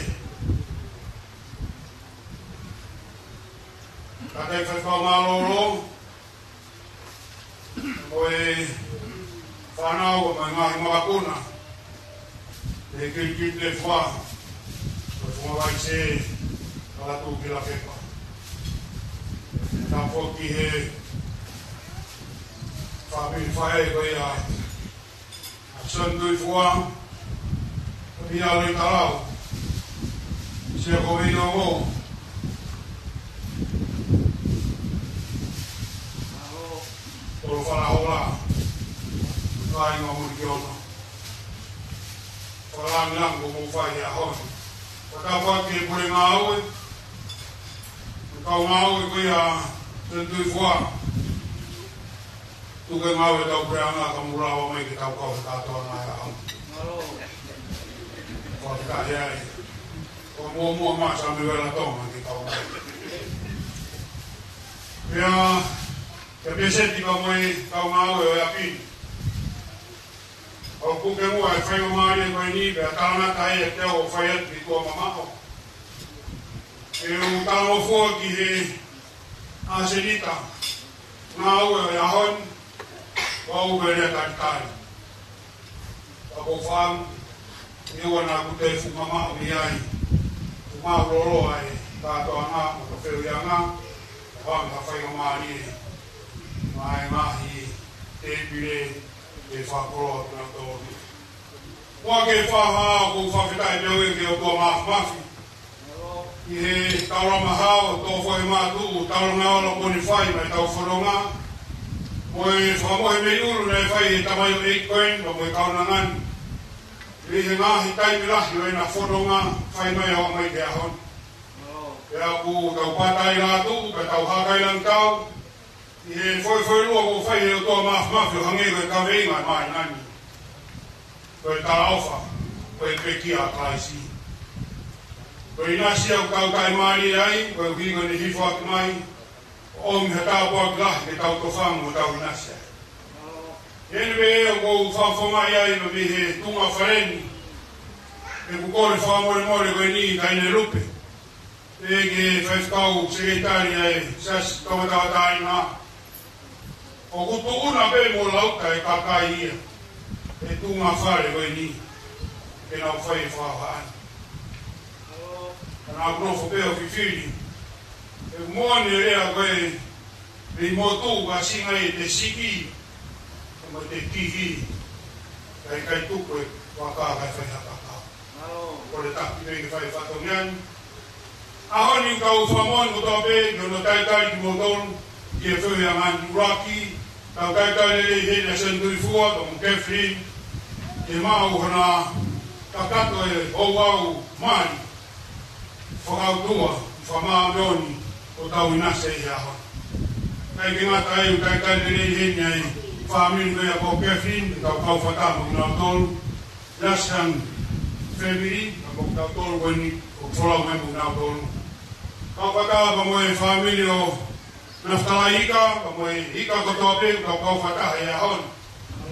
ta kai fa ko malo oi fanao ma ngai ma kuna le que des fois on va essayer la tout qui la fait pas la fois qui est famille faille quoi son deux fois bien le talao c'est comme il en por faraola vai no muriono falang lang como fai ahon pa que por ngau ko ya deux fois tu que ngau da por ana kamura mai que ta ko ta to na ya ko ta ya ko mo ma sa me vera to ma que ta ya que pensei que vai ta ngau ya pin o kuke mua e whai o maari e koe ni bea tāna kai e te o whai atu i tua mamao. E o tāna o fua ki he asenita ngā ue o ahon wa ue rea kai. Ta ko whaam i ua nā kute fu mamao ni ai tu mā roro ai tātoa ngā o ka wheu ia ngā whaam ka whai o maari e mai ngahi te pire e whakoroa tuna tōni. Mua ke whaha ko whawhetai peo e ke o kua mafi. I he taurama hao tō whahe mātu, tauranga ora koni whai mai tau wharonga. Mo e whamohe mei uru nei whai e tamai o 8 coin, mo e kaunangani. I he ngahi taimi rahi o e na wharonga, whai mai hoa mai te ahon. E a ku tau patai rātu, pe tau hakai lang tau. I he whoi lua ko whai e o tō mafi o hange koe ka veinga mai nani. Koe tā awha, koe peki a klaisi. Koe inasi au kau kai maari ai, koe uhinga ni hifo atu mai, o mi he tāpo a klahi ke tau tofang o tau inasi ai. Hene me e o kou whawhomai ai no mi he tunga whareni, e kukore whamore koe ni kaine lupe. E ke whaifkau sekretari ai, sas kamatawata ngā. O kutu una pe mo lauta e kakai ia. E tunga whare koe ni. Ke nau whai whahaan. Nā grofo peo whiwhiri. E moane rea koe me motu ka singa e te siki. E mo te kihi. Kai tuko e waka kai whai hakaka. Kore taki me ke whai whatongiani. Ahoni kau whamon ko tō pe, ki ono taitai ki motonu. Ki e whewhi a ngāni uraki. Tau kai lele i hene sendui fua, tō mo kefri, ke mau hana takato e hou au mari, whakautua, whamaa meoni, o tau inase i ahon. Kai ki ngata e kai lele i hene ai, whamini koe a kō kefri, tau kau whatamo i nā tolu, laskan whemiri, a kō tolu koe ni, o wholau memu i nā tolu. Kau whatama mo e whamini o Naftala ika, kamo e ika kotoa pe, kau whataha e ahon.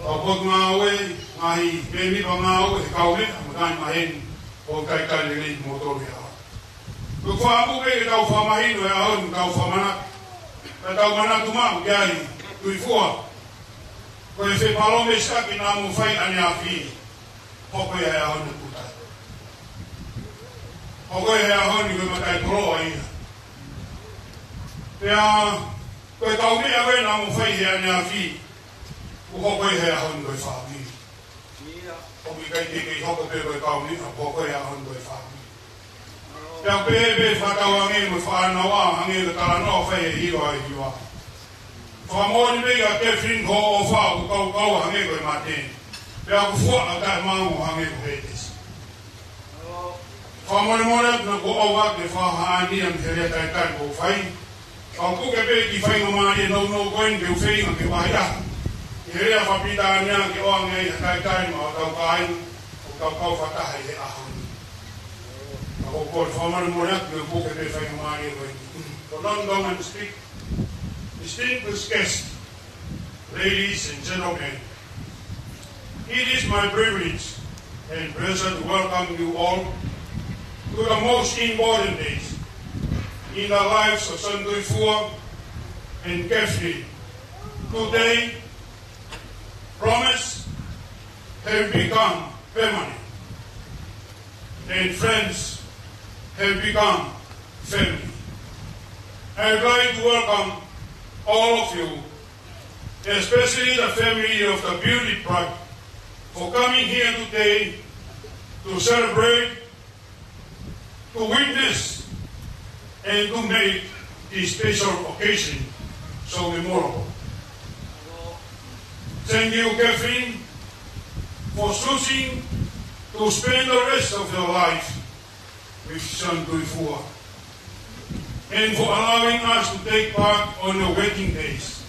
Kau pot ngā oe, ngahi pēmi pa ngā oe, kau me, amutani maheni, o kai lelei motoru e ahon. Kau whaamu pe, ke tau whamahino e ahon, kau whamanatu. Ka tau manatu mahu, ke ai, tui fua. Ko e whepalome staki nā mu whai ane a whi, hoko e ahon e putai. Hoko e ahon i koe matai koroa ia. Pea, koe kau mea koe nā mo whai hea nea whi, uho koe hea hon koe whāmi. Hoki kai teke i hoko pe koe kau mea, uho koe hea hon koe whāmi. Pea pepe whakau ange mo whaana wā, ange ka tala no whai e hiwa e hiwa. Whamoni mea te whin ho o whau, kau ange koe mateni. Pea ku fua a tai māngu ange ko heites. Whamoni mora, na ko au ake whahaani am here tai ko whai. Kau kuke pe ki whainga maari e nau koen ke uwhenga ke wahia. I herea whapita ania ke oa ngai hakai ma o tau kain, o kau whataha he ahoni. Ako kōr whamara moreak me poke me whai maari e wai. For long and speak, distinguished guests, ladies and gentlemen, it is my privilege and pleasure to welcome you all to the most important days in the lives of Santui Fua and Kefri. Today, promise have become permanent, and friends have become family. I would like to welcome all of you, especially the family of the Beauty Tribe, for coming here today to celebrate, to witness, and to make this special occasion so memorable. Thank you, Catherine, for choosing to spend the rest of your life with Santui Fua, and for allowing us to take part on your wedding days.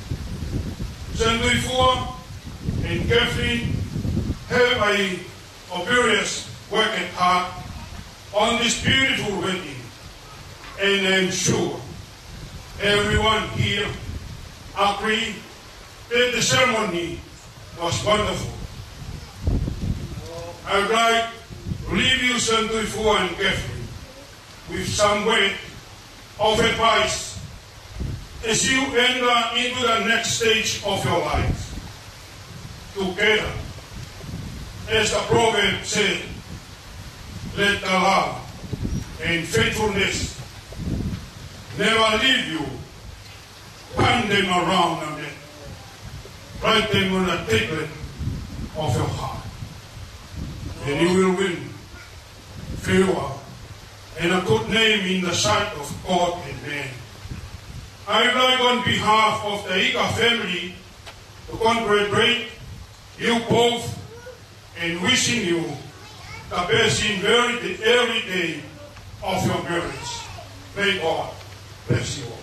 Santui Fua and Catherine have a obvious work at heart on this beautiful wedding, and I'm sure everyone here agree that the ceremony was wonderful. I would like to leave you, Santui Fua and Catherine, with some word of advice as you enter into the next stage of your life. Together, as the proverb said, let the love and faithfulness never leave you. Turn them around and then write them on a tablet of your heart. And you will win favor and a good name in the sight of God and man. I would like on behalf of the Ika family to congratulate you both and wishing you the best in every day of your marriage. May God bless you all.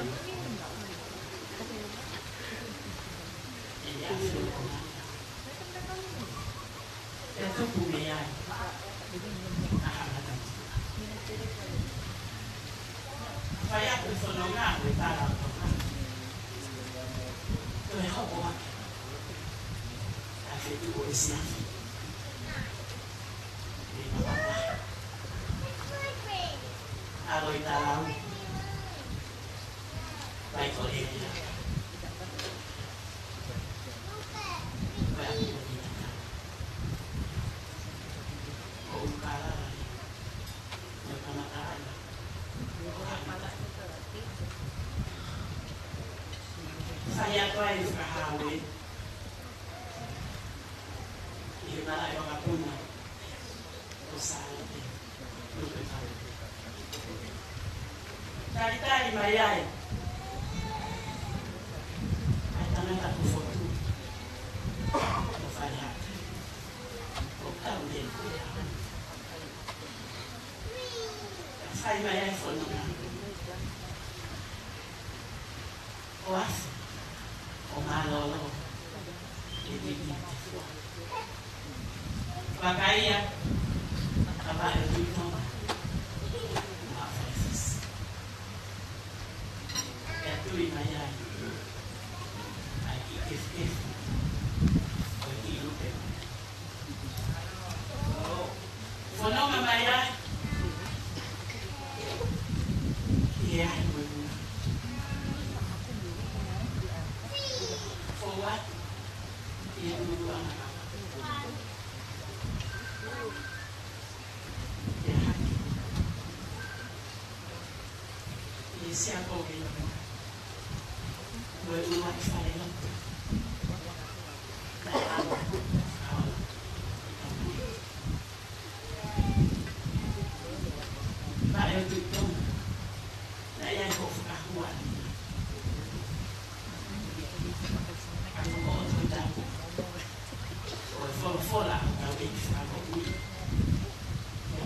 Ele achou essa comida vai a pessoa não ganha e para tôi không có mặt là phải tự ngồi xem để mà bắt lại rồi ta làm vậy có thể là vậy là gì cũng khá là nhiều cái mặt lại saya quay phải hào đến thì ta lại có gặp quân này có sai thì được cái thằng cari tadi mayai kita minta ku foto ku fanya ku tahu dia fai mayai foto na oas o malolo ini pakaiya apa itu Tuli mayai, lagi kif, lagi lupa. Fono mayai, iya ibu. For what? Iya ibu anak. Ya hati. Iya siapa orang? Với một phải lắm và yêu tự tôn đã dành khổ cả hoàn anh có thôi ta rồi phô là tao bị phá của mình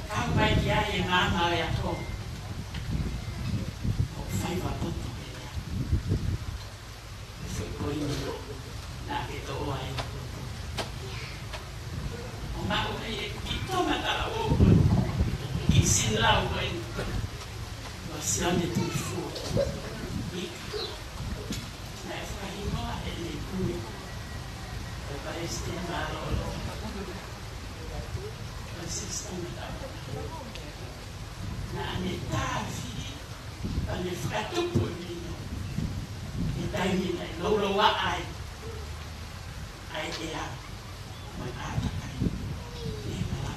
các bay kia thì má mời à thôi một phải vào tốt nak kita orang mak kita mata lawa isin lawa ini wasian itu fu nak fahim ada ni kuni lepas istimewa lo sistem tak nak ni tafi ane fratu pun kita ini lo ai dia mengatakan ini malah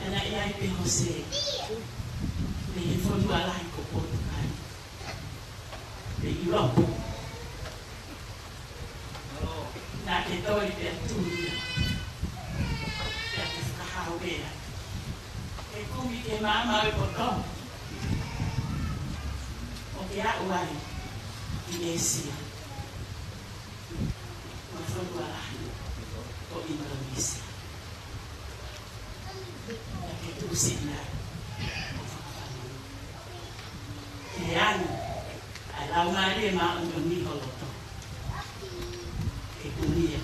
anak yang Jose ni phone dua lain ko kan di Europe na kita dia tu dia kahwe kumi ke mama potong ya uai Indonesia maafkan lah kok Indonesia yang itu sila yan alam mali ma unduni holoto ikunia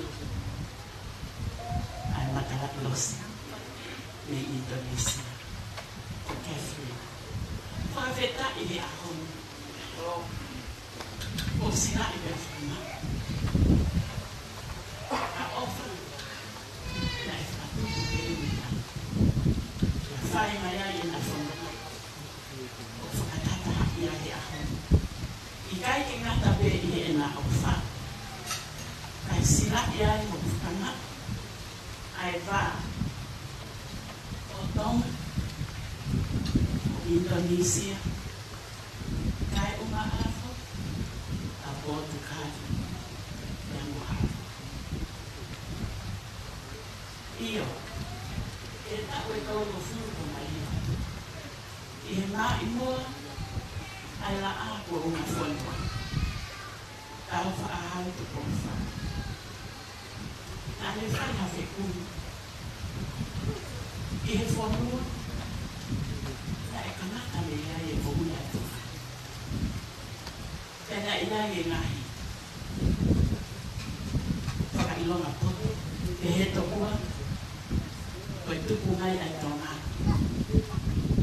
ay matalat los ni Indonesia Catherine Paveta ini ahon o sila iberfuma a offer na ifatu kuelimita fai maya ina fondo o fakatata hakia di ahon ikai kingata be ini ena ofa kai sila ya mo fukana ai va otong Indonesia kai umaafo aboto kali yang mahal iyo kita weka ufuru kumalia ima imo ala ako unafonwa alfa ahal tukonfa alifanya vekumi ihe fonua ina e ngahi. Whakailonga poto. E he tokua. Koe tuku ngai ai tonga.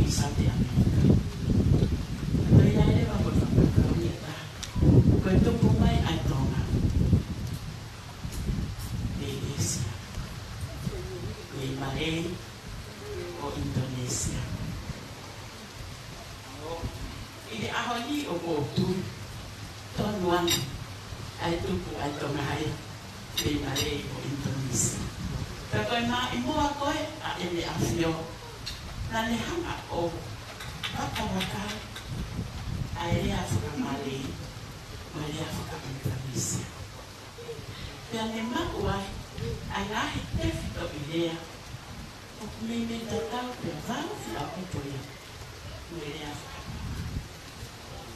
I South America. Koe ia ewa koe whakakau ni ta. Koe tuku ngai ai tonga. E Asia. E Malay. O Indonesia. Ini ahoni o kotu. Tonuan. Ai tuku ai tonga ai. E Malay o Indonesia. Pero na imua koe a ele afio. Na le hanga o waka a ele Afrika Malay. O ele Afrika Indonesia. Pea ne makuai a ngahi tefito idea. O kumeme tatau pea vau fi a kupoia. O ele Afrika.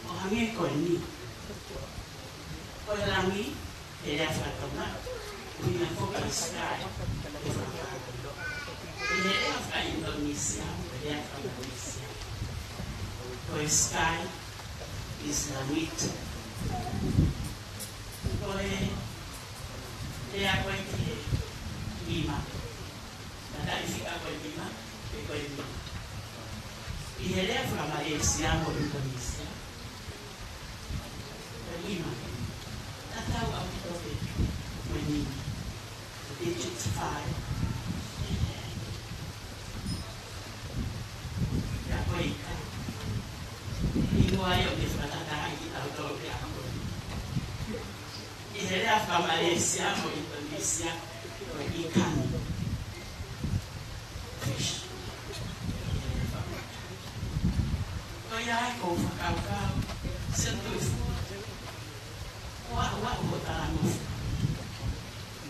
O hange koe ni. Koe rangi ele Afrika tonga. Punya fokus sky. Ini Afrika Indonesia, ini Afrika Indonesia. Koi sky is langit. Koi dia koi kiri lima. Ada Afrika koi lima, koi lima. Ini Afrika Malaysia, Indonesia. Koi lima. Tak tahu apa itu. Ini. Digits 5. Ya baik. Ini ayo kita katakan kita tahu dia apa. Ini Afrika Malaysia atau Indonesia ikan. Fish. Kau yang kau fakau sentuh. Wah botaran.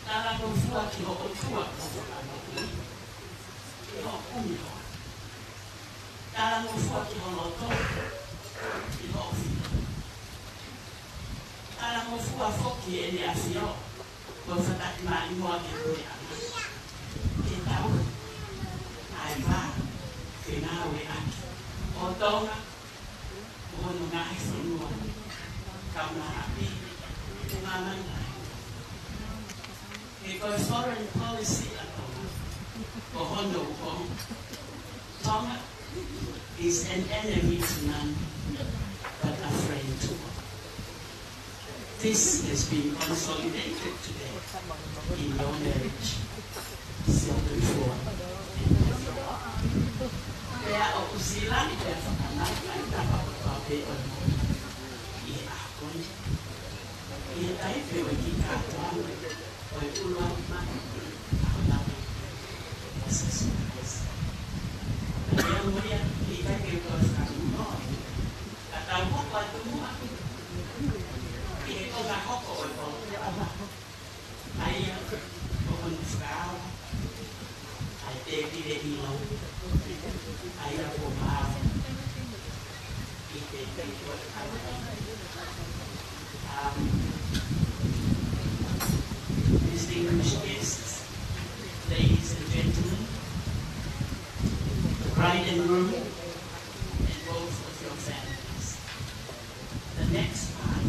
Dalam membuat kilo otua, kilo umilo. Dalam membuat kilo loto, kilo ofilo. Dalam membuat foki ini afio, berfatak mani mau kita tahu, aiba, kenawe aki, otonga, mononga semua, kamera api, mangan. Because foreign policy Tonga is an enemy to none, but a friend to all. This has been consolidated today in your marriage. Before. Kaya o sila ni kaya whakanak ay tapapapape o mo. Iakon. Iatay pero ikikatuan. Oy ulang man ako namin sa surprise. Kaya mo yan, kita kayo sa mo. Katawa ko at tumuha. Ito na ako ko ito. Ay, pumunta ay tepide ilaw. Ay ako maaw. Distinguished guests, ladies and gentlemen, the bride and groom, and both of your families. The next part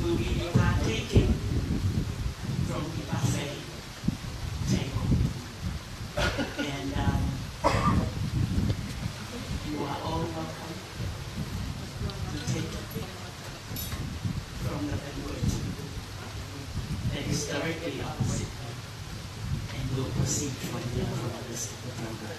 will be partaking from the buffet table. And you are all welcome to take from the banquet that is directly opposite, and we'll proceed from there for the rest of the program.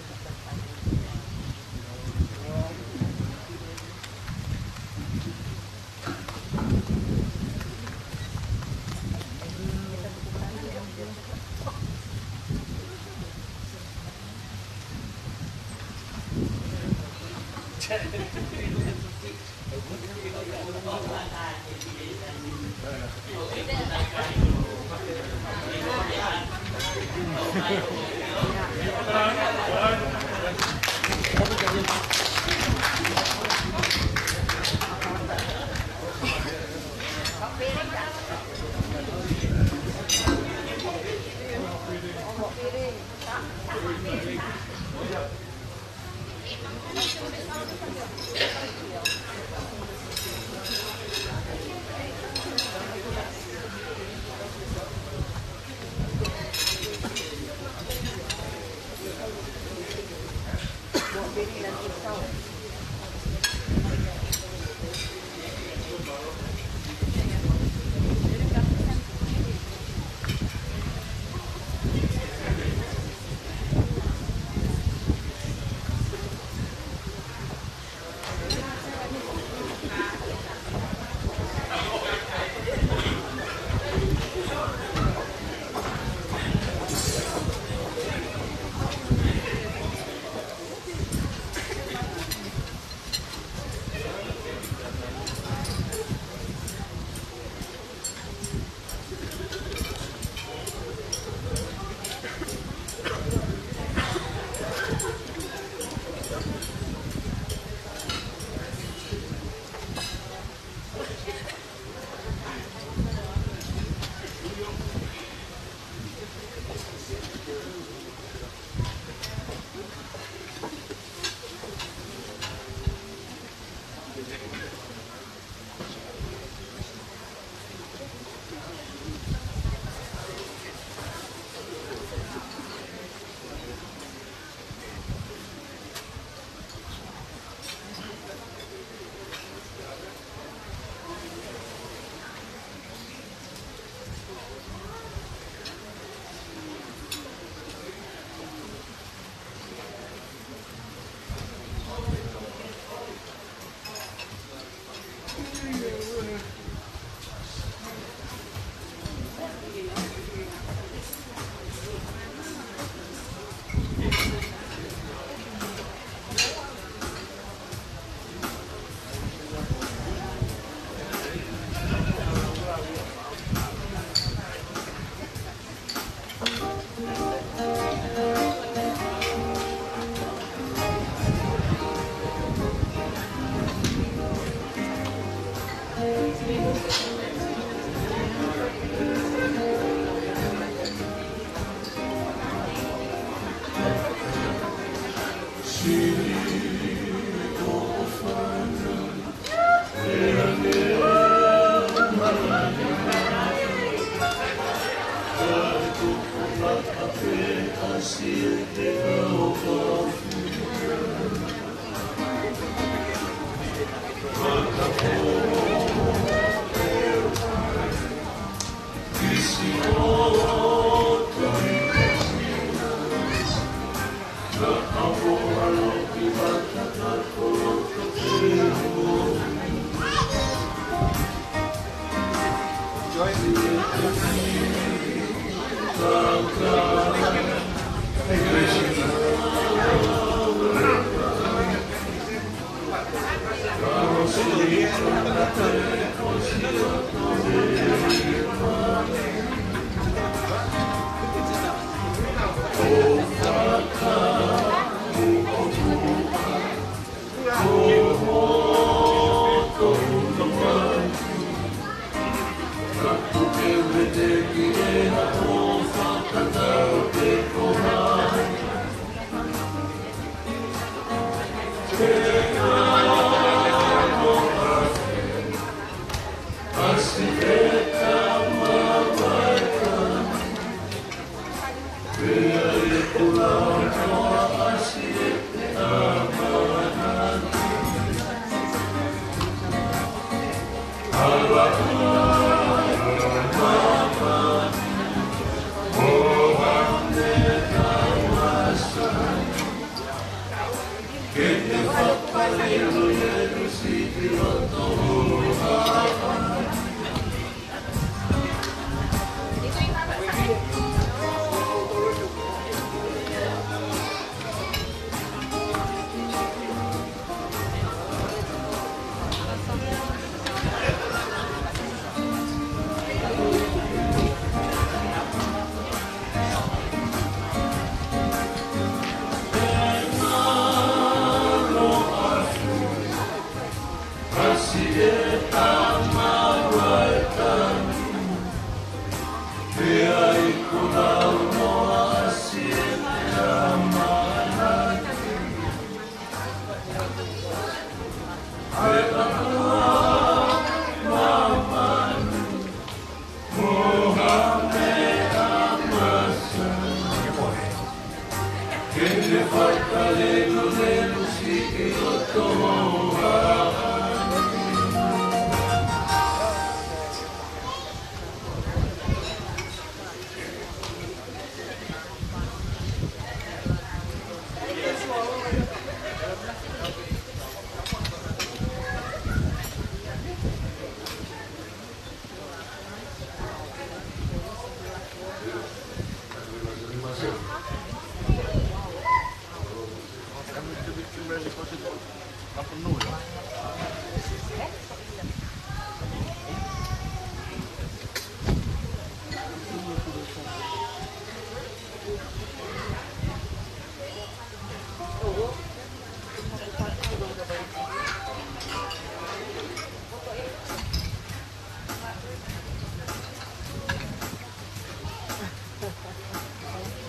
Che ne fa calendo nello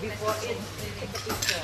Before it, take a picture.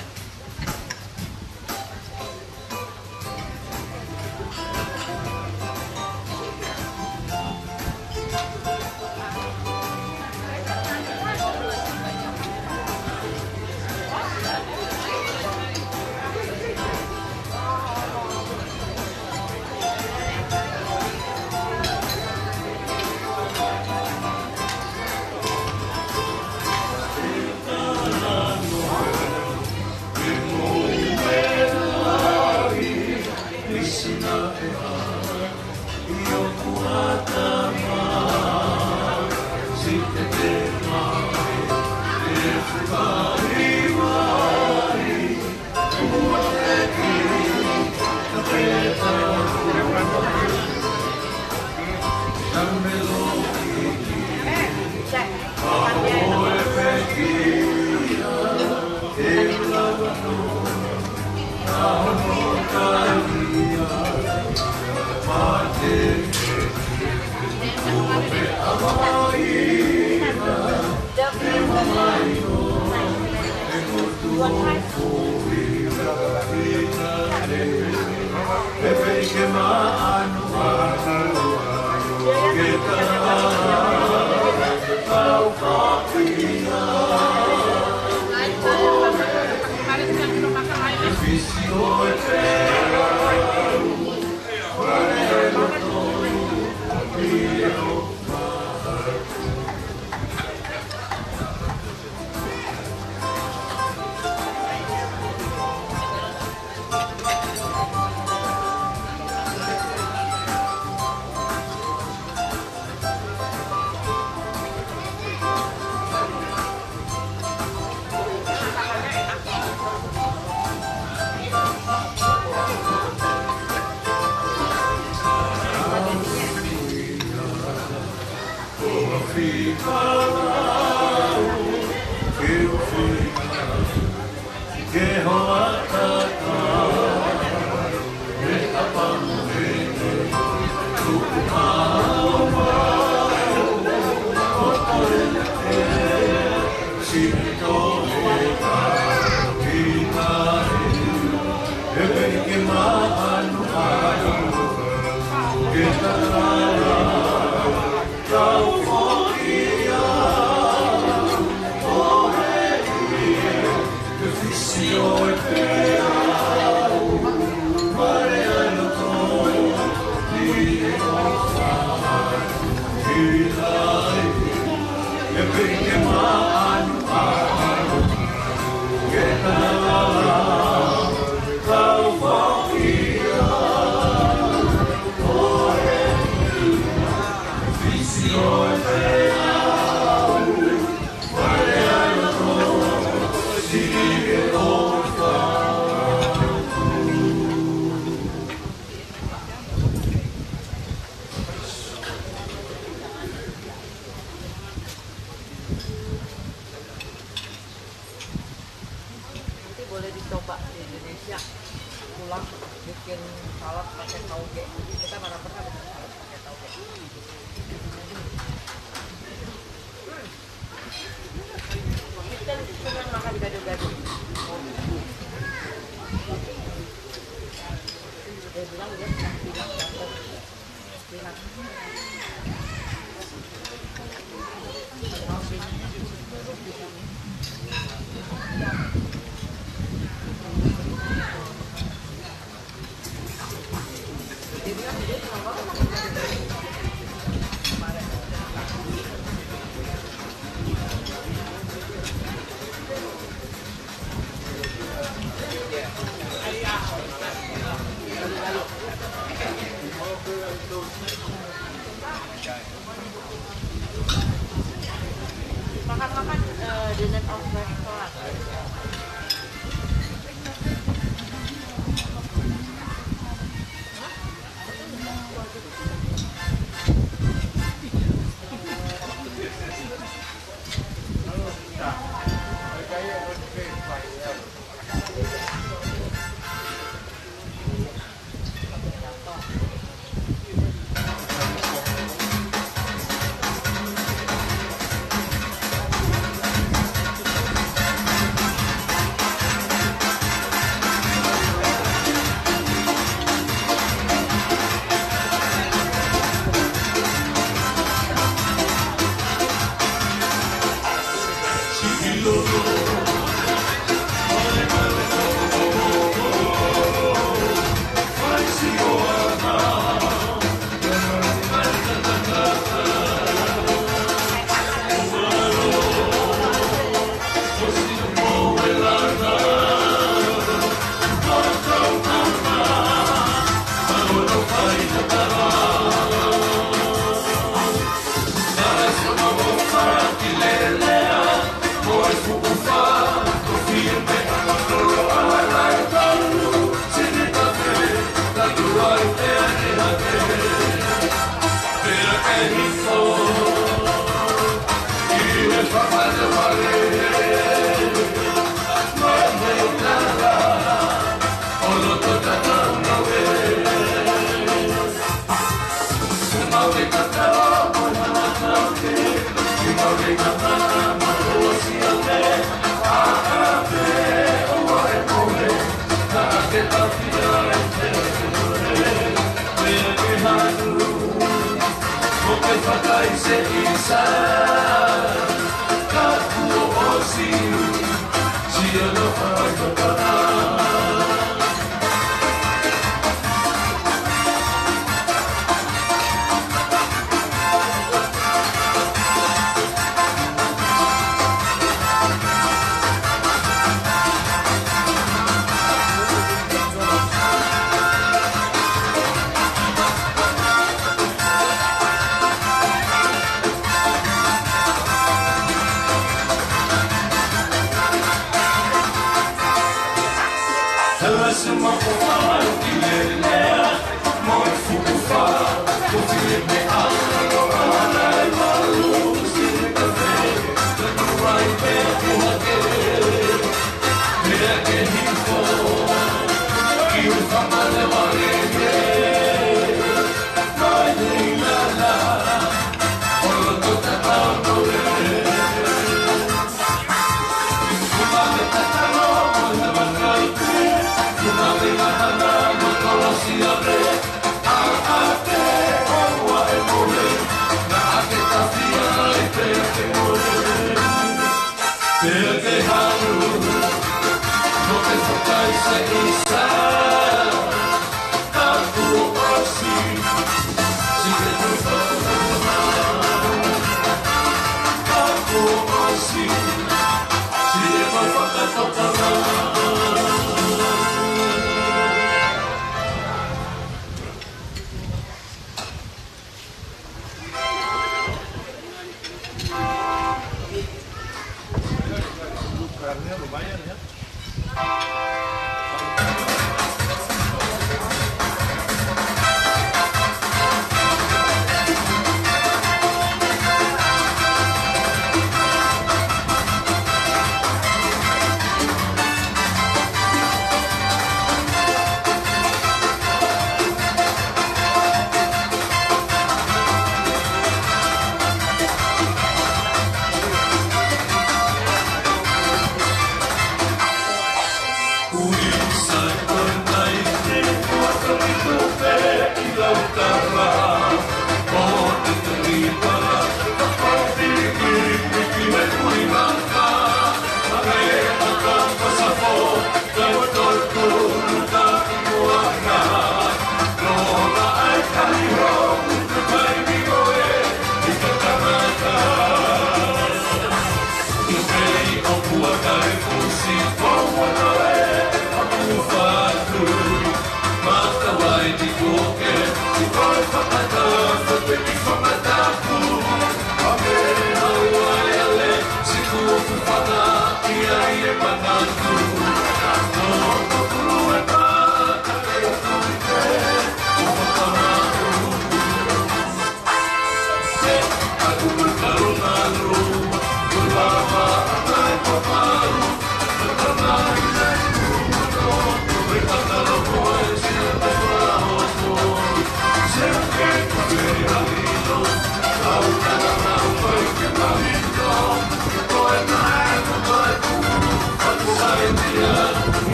Boleh dicoba di Indonesia, pulang bikin salad pakai tauge. Kita mana pernah bikin salad pakai tauge. Kita cuma makan gado-gado. Dia bilang bilang Makan-makan dengan restoran.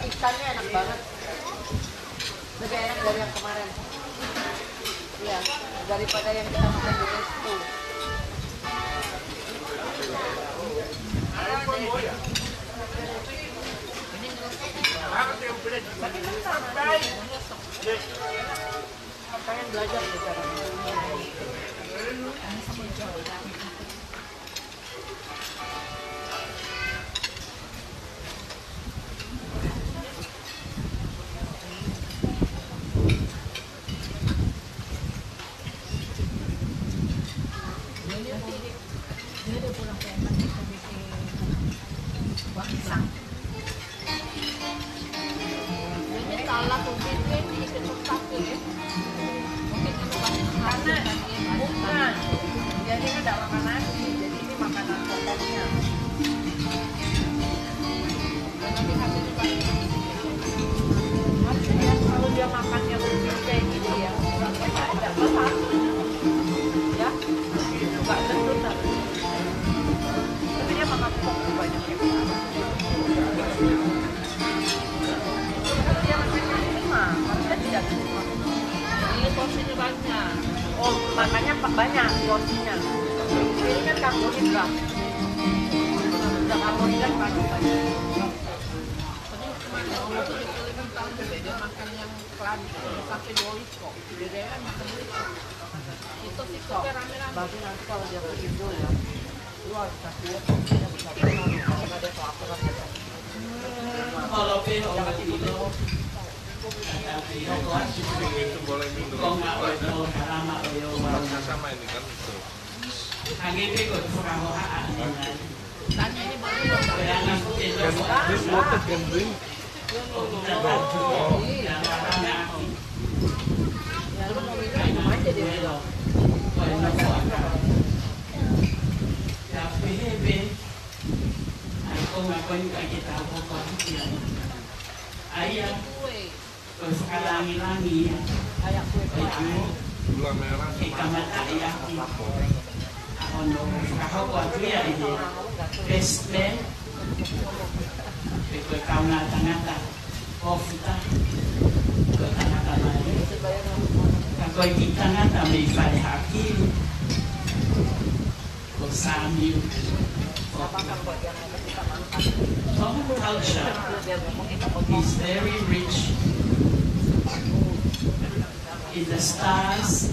Ikannya enak banget, lebih enak dari yang kemarin. Iya, daripada yang kita makan di resto. Pengen belajar deh caranya. Makanya banyak porsinya. Ini kan karbohidrat. Udah karbohidrat banyak. Dia makan yang keladi, pakai bolis kok. Dia kan makan bolis. Itu sih kok. Bagus nanti kalau dia pergi dulu ya. Lu harus kasih lihat dia bisa karena ada kelaparan. Kalau pihak itu Itu boleh minum. Sama ini kan. This water can drink. Ayah langi-langi Gula merah ikan mata ayah ono kahau tu ya ini best man itu kau ngata-ngata ofta ke ngata lain kau kita ngata mifai hakil Sami Tom culture is very rich in the stars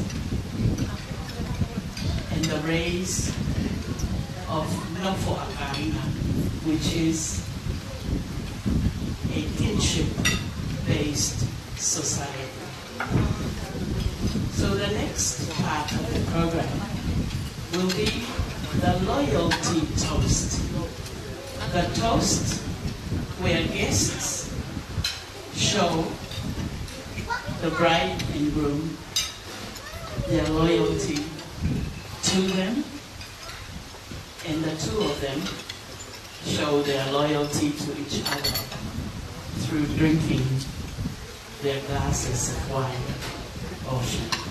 and the rays of Nofo Akarina, which is a kinship-based society. So the next part of the program will be the loyalty toast. The toast where guests show the bride and groom their loyalty to them, and the two of them show their loyalty to each other through drinking their glasses of wine or champagne.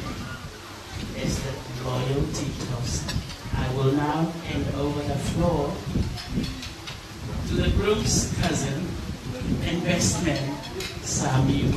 It's the loyalty toast. I will now hand over the floor to the groom's cousin and best man, Sami.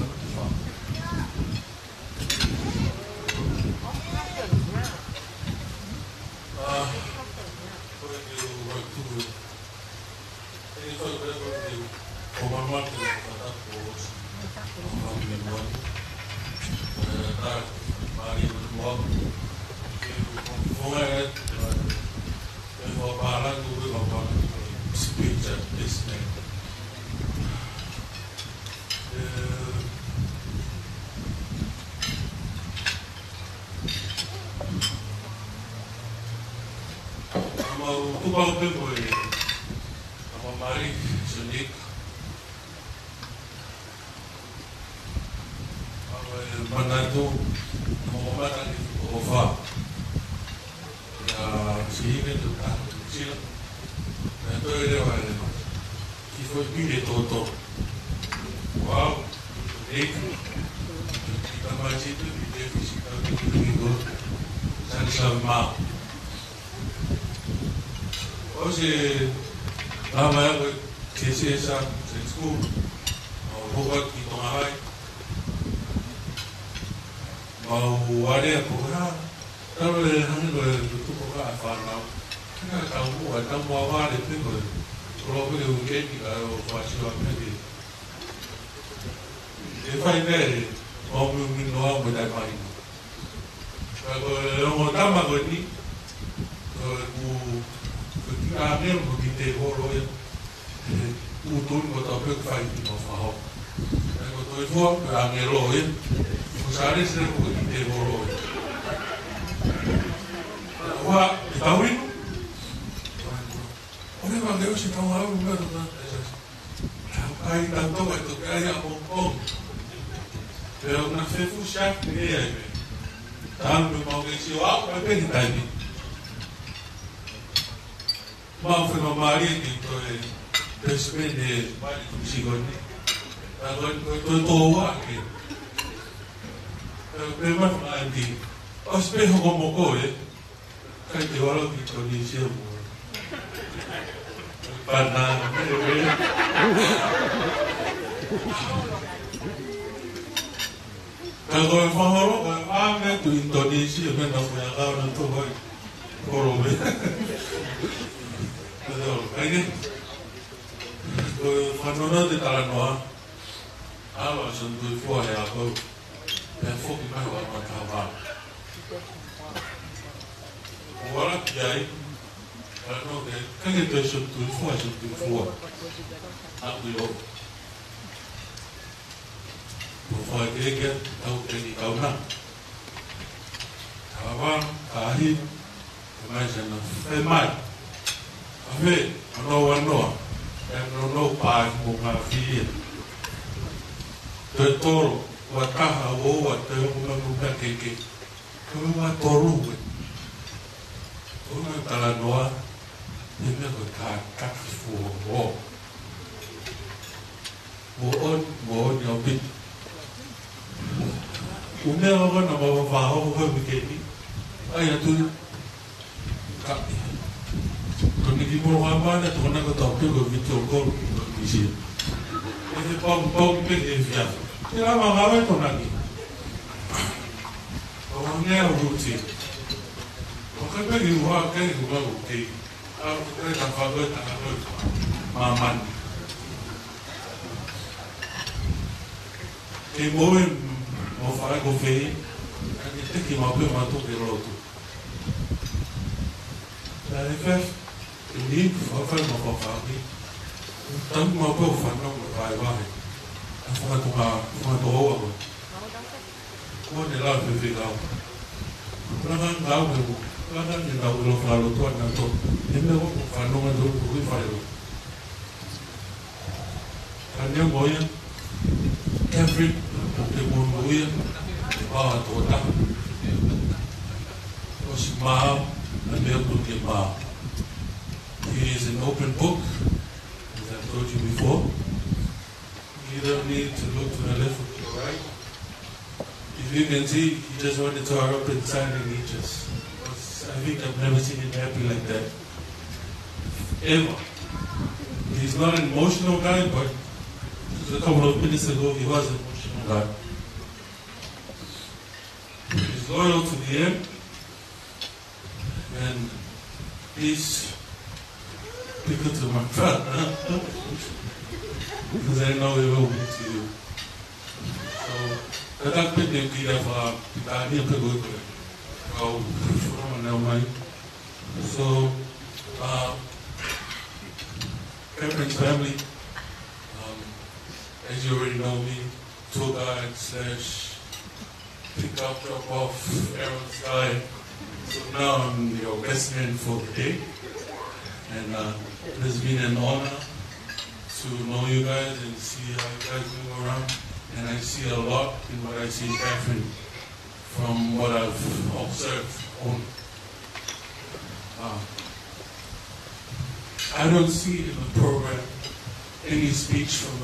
pau pe ko e a mari sonik a manatu mo mata ni o fa ya sigue tu ta sila na to ele wa ki foi bile toto wow ek kita masih tu di defisit itu sama Oye, lama ya que se esa se school o boga ki tongai mau wale ko ha talo le han ko tu ko ka fa na kana ka mu wa ta mo wa le pe ko ro pe u ke ki ka o fa chi wa pe ki e fa ne o mu mi no mo da pa ni ka ko lo ta ma ko ni ko a mesmo que tem horror o turno botar para que faz de novo a roupa eu estou em volta a minha loja os ares é o que tem horror agora está bem olha mas Deus está lá no meio da aí tanto vai tocar a bom eu não sei puxar nem aí tá no meu que se eu vai perguntar ma foi mamari que to espende vai consigoni agora to toa que prima andi ospejo como coe que te valo que condicio para agora falo ame tu Indonesia que não foi agora não tô vai corobe Aini, whanona te tala noa, awa san tui fua he ako, e whoki mai wa matawa. O wala ki ai, wano ke, kake tui san tui fua, aku yo. O whai keke, tau teni kauna. Tawa, kahi, mai sana, e mai. Ave, ano, no pai mo nga filha. Te toro, wa taha o wa te mga keke. Kau wa toru we. Una tala noa, ni me ko ka fu o. Mo on yo bit. Una wa na ba fa ho ho mi ke ni. Ai tu ka Kau ni mo apa na tu nak tahu tu kau video call isi. Ini pom pe dia. Kira mama tu nak ni. Orang ni orang tu. Kau kan ni buat okey. Aku tak faham tak apa. Maman. Mo fara ko fe. Kita kita mau tu kero tu. Dari first ini apa mau pakai? Tapi mau apa fana mau pakai? Fana tu apa? Kau ni lah lebih kau. Kadang kau tu, kadang ni kau belum kalau tu ada tu. Ini aku fana mau tu bukan fana. Kerana boleh every pun boleh tu tak. Terus maaf, ambil tu dia maaf. He is an open book, as I've told you before. You don't need to look to the left or to the right. If you can see, he just wanted to hurry up inside and he just, I think I've never seen him happy like that. Ever. He's not an emotional guy, but just a couple of minutes ago, he was an emotional guy. He's loyal to the end, and he's equal to my brother, because I know he will be to you. So, kadang pwede kita pa pitani ang pagod ko. Kau naman. So, Cameron's family, as you already know me, tour guide / pick up, drop off, Aaron's guy. So now I'm your best man for the day. And it has been an honor to know you guys and see how you guys move around. And I see a lot in what I see in Catherine from what I've observed. I don't see in the program any speech from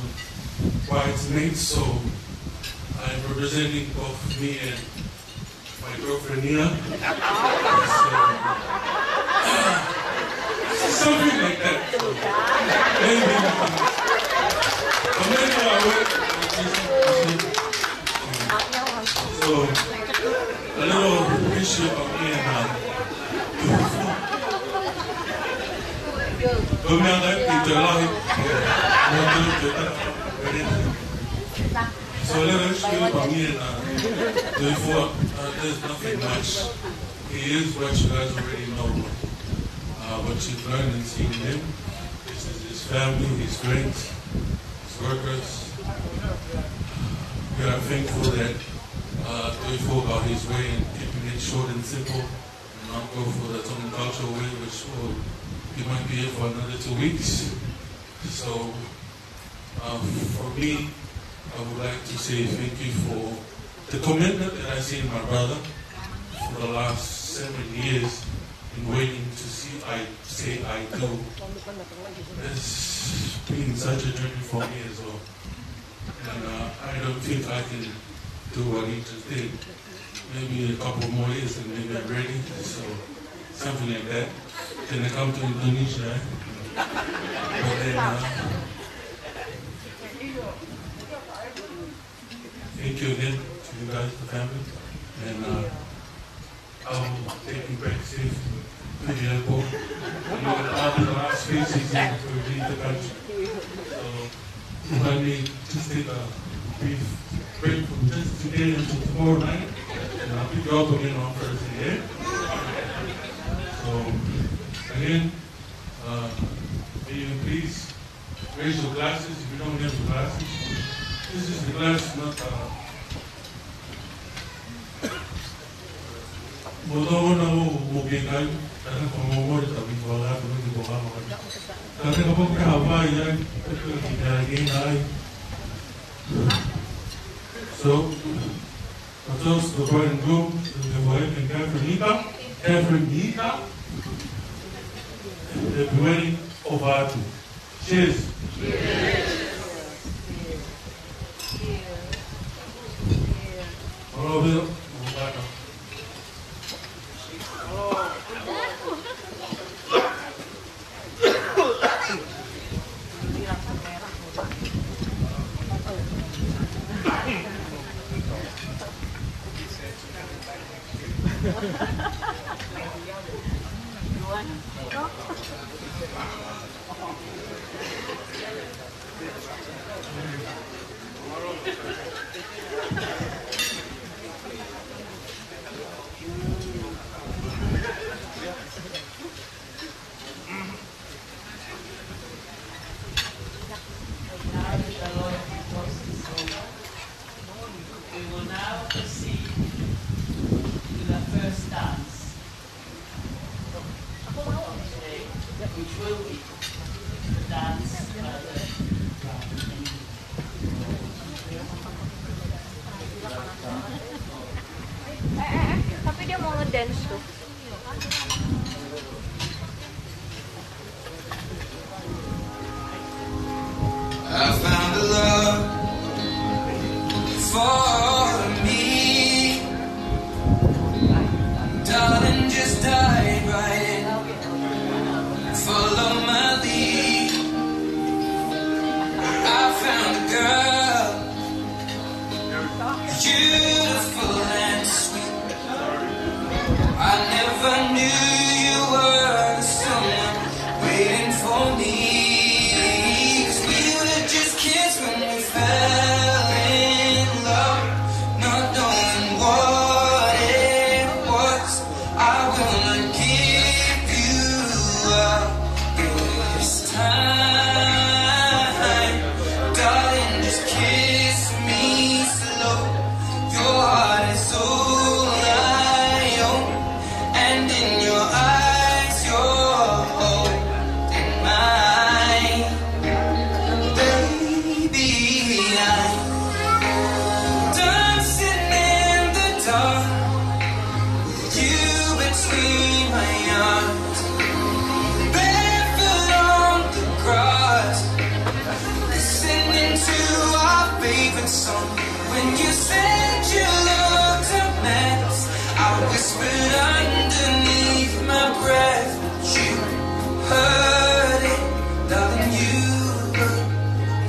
why it's made, so I'm representing both me and my girlfriend here. So, something like that. So, a little issue about me and so a little issue about me and there's nothing much. He is what you guys already know. What you've learned and seen him. This is his family, his friends, his workers. We are thankful that Toifo got his way and keeping it short and simple and not go for the Tongan culture way, which he might be here for another 2 weeks. So for me, I would like to say thank you for the commitment that I see in my brother for the last 7 years in waiting to see I say I do. It's been such a journey for me as well. And I don't think I can do what he just did. Maybe a couple more years and maybe I'm ready. So something like that. Then I come to Indonesia. But then thank you again to you guys, the family. And I'll take you back safe to the airport. I'll be the last few seasons to leave the country. So if I may just take a brief break from just today until tomorrow night, and I'll pick you up again on Thursday. So again, may you please raise your glasses if you don't have the glasses. This is the glass, not Motoona mo gengai kana komo tapi wala ko ni boha mo kana ko ka hawa yan gengai so todos the bride and groom the wife and Catherine Nika the wedding of Atu. Cheers. Hello, Tapi dia mau ngedance tuh. I found a love for me, darling, just dive right in, follow my lead. I found a girl, beautiful and sweet. I never knew you were the someone waiting for me. Your heart is all I own, and in your song. When you said you looked a mess, I whispered underneath my breath, but you heard it, darling. You look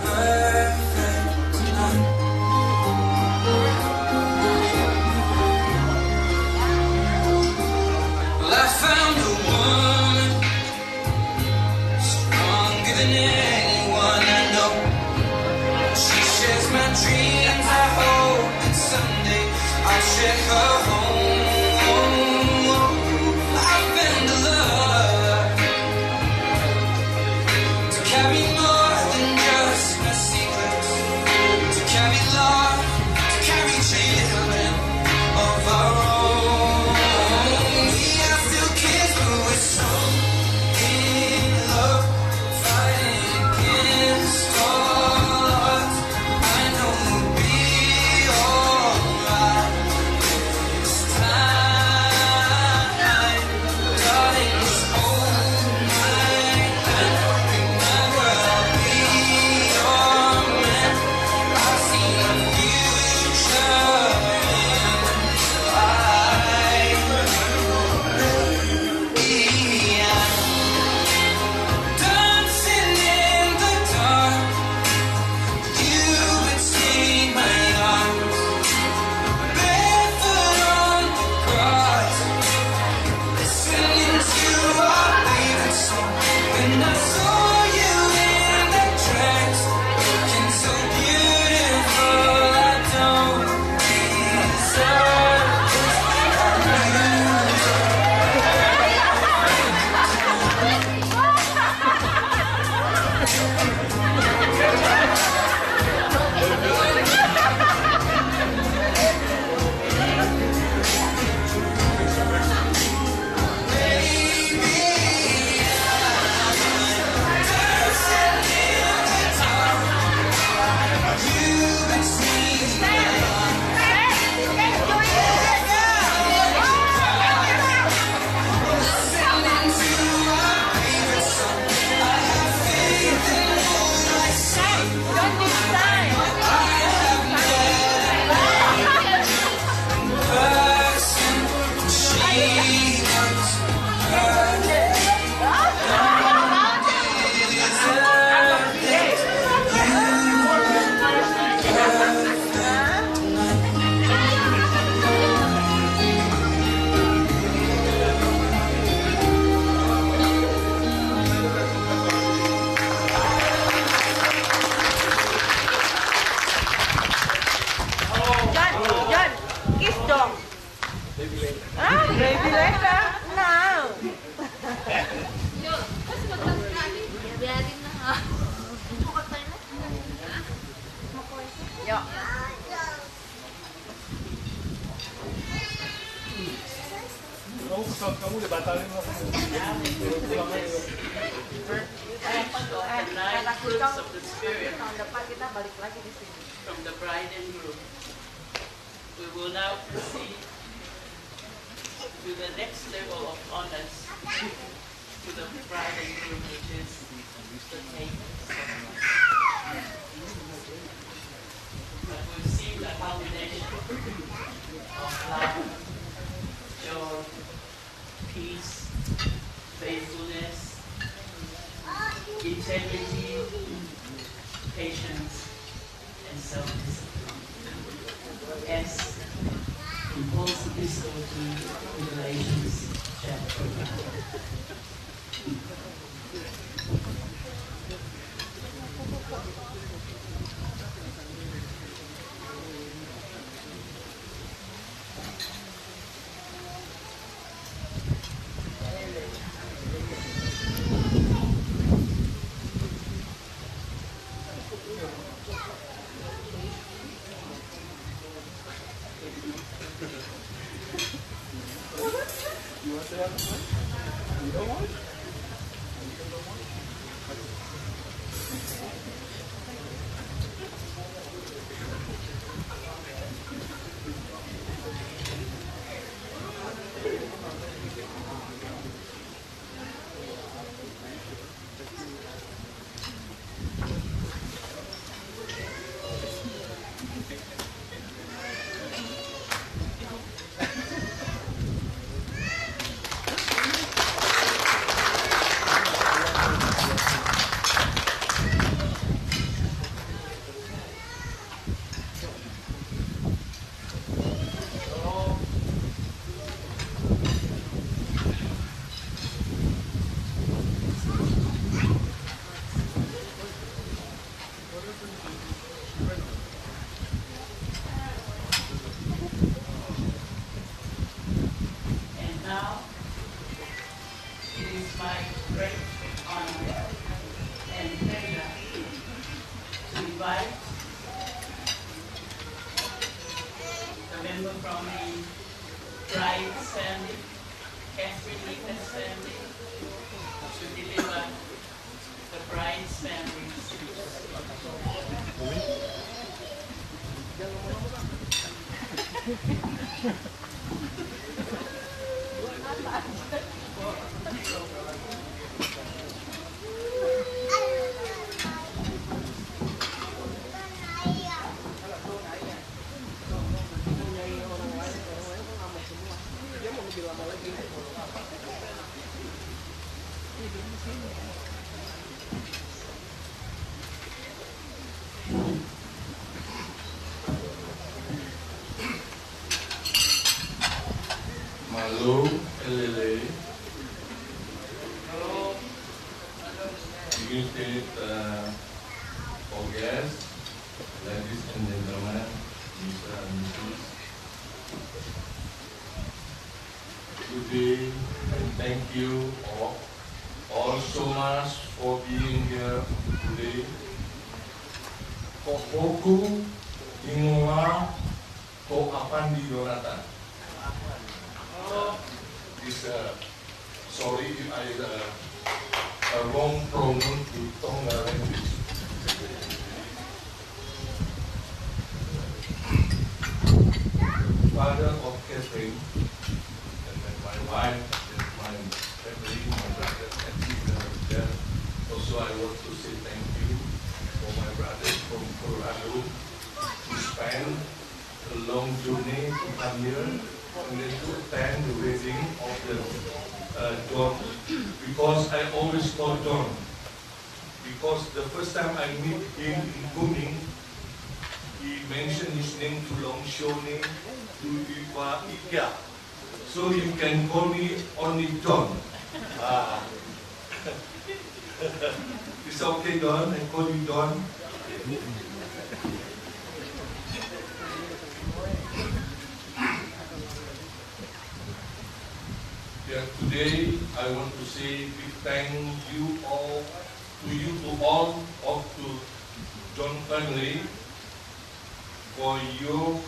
perfect tonight. Well, I found a woman stronger than anyone I know. She shares my dreams. I hope that someday I'll share her home. I found a love to carry more than just my secrets, to carry love, to carry children of our own. Yeah, I still kiss, but we're so in love, fighting against all odds. I know we'll be alright this time. Darling, just hold my hand. Remember, I'll be your man. I see the future in dancing in the dark, you between my arms, barefoot on the grass, listening to our favorite song. When I saw you in that dress, looking so beautiful, I don't deserve this. John, kiss dong. Ah, baby Leka. Now. Yun, kasi magtangkali. Biyarin na ha. Yo. Kamu udah batalin lah. Fruits of the Spirit Tahun depan kita balik lagi di sini. from the bride and groom. We will now proceed to the next level of honors to the bride and groom, which is the cake. But we've seen a combination of love, joy, peace, faithfulness, integrity, patience, and self-discipline. As Paul's epistle to Galatians chapter 1. member from the bride's family, Catherine Nicholas family, to deliver the bride's family. Malu, Elele. You state for guests, ladies and gentlemen, Mr. and Mrs. Today, and thank you all so much for being here today. Kokoku, Ingoa, Ko Apandi Jonathan. Sorry if I wrong pronounce to Tonga language. Father of Catherine, and then my wife, and my family, my brother and sister there. Also, I want to say thank you for my brothers from Colorado who spent a long journey to come here and then to attend the wedding of the John, because I always call John, because the first time I meet him in Kuning, he mentioned his name to Longshone, to Iwa Ika, so you can call me only John. It's okay, John, I call you John. Yeah, today I want to say big thank you all of John family for your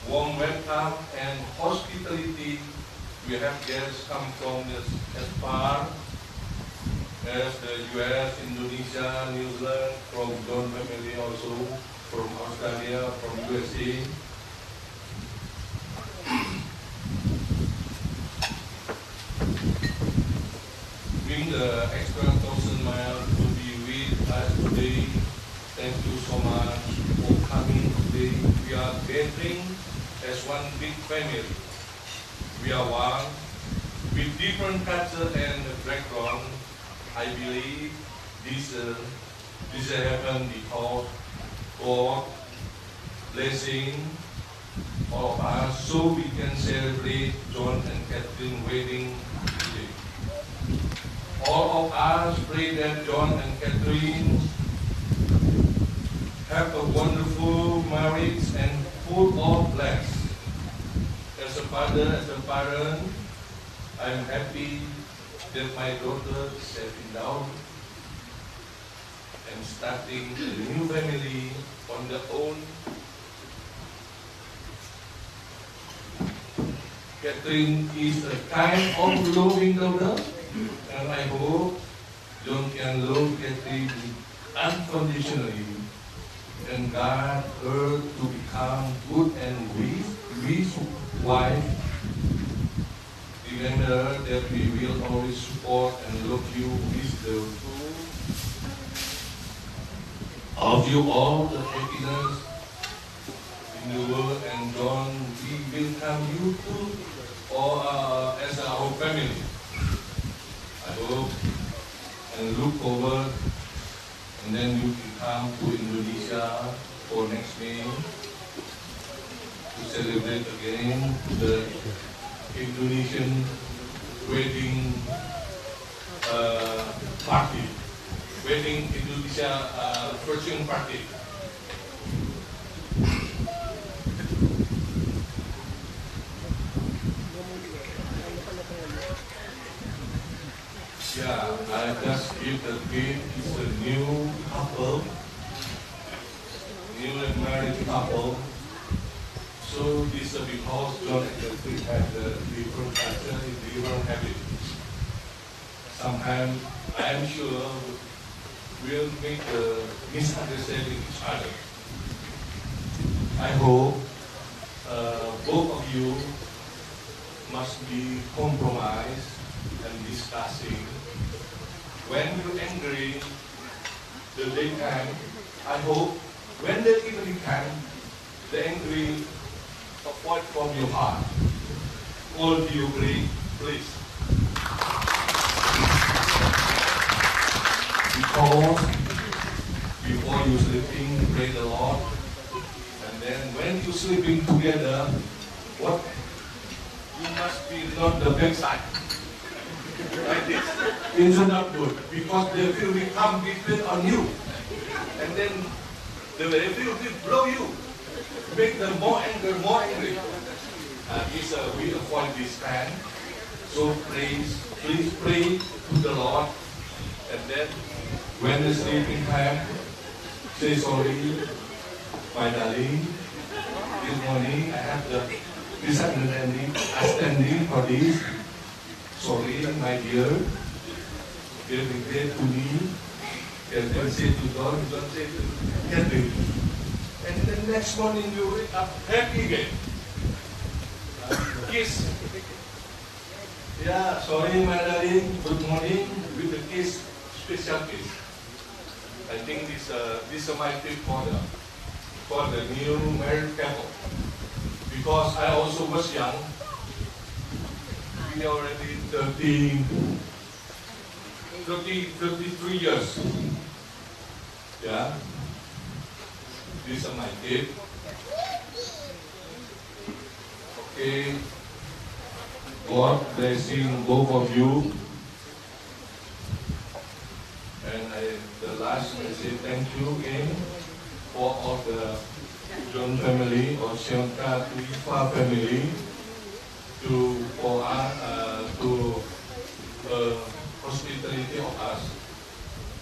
warm welcome and hospitality. We have guests come from as far as the US, Indonesia, New Zealand, from John family also, from Australia, from USA. Bring the extra 1,000 miles to be with us today. Thank you so much for coming today. We are gathering as one big family. We are one with different culture and background. I believe this happened because God blessing all of us so we can celebrate John and Catherine wedding today. All of us pray that John and Catherine have a wonderful marriage and full of blessings. As a father, as a parent, I am happy that my daughter is settling down and starting a new family on their own. Catherine is a kind of loving daughter, and I hope John can love Catherine unconditionally and guide her to become good and wise wife. Remember that we will always support and love you with the of you all the happiness in the world, and John, we welcome you too, or as our family. I hope and look forward, and then you can come to Indonesia for next May to celebrate again the Indonesian wedding party, wedding Indonesia virgin party. Yeah, I just give the gift. It's a new couple, newly married couple. So this because John actually had the different culture in different habits. Sometimes I am sure we'll make the misunderstanding each other. I hope both of you must be compromised and discussing. When you're angry, the daytime, I hope when the evening time, the angry avoid from your heart. All do you agree, please? Because before you sleeping, pray the Lord. And then when you sleeping together, what? You must be not the backside. Like this. It's not good. Because the devil will come between on you. And then the devil will blow you. Make them more angry, more angry. We avoid this kind. So please pray to the Lord. And then when the sleeping time, say sorry, my darling. This morning I have the misunderstanding for this. Sorry, my dear. They regret to me. They don't say to God, don't say to Henry. And the next morning you wake up happy again. Kiss. Yeah, sorry my darling, good morning with the kiss, special kiss. I think this is my tip for the new married couple. Because I also was young. We already 33 years. Yeah. This is my tip. Okay. God blessing both of you. And the last, I say thank you again for all the John family or Shanka Tuifa family for hospitality of us.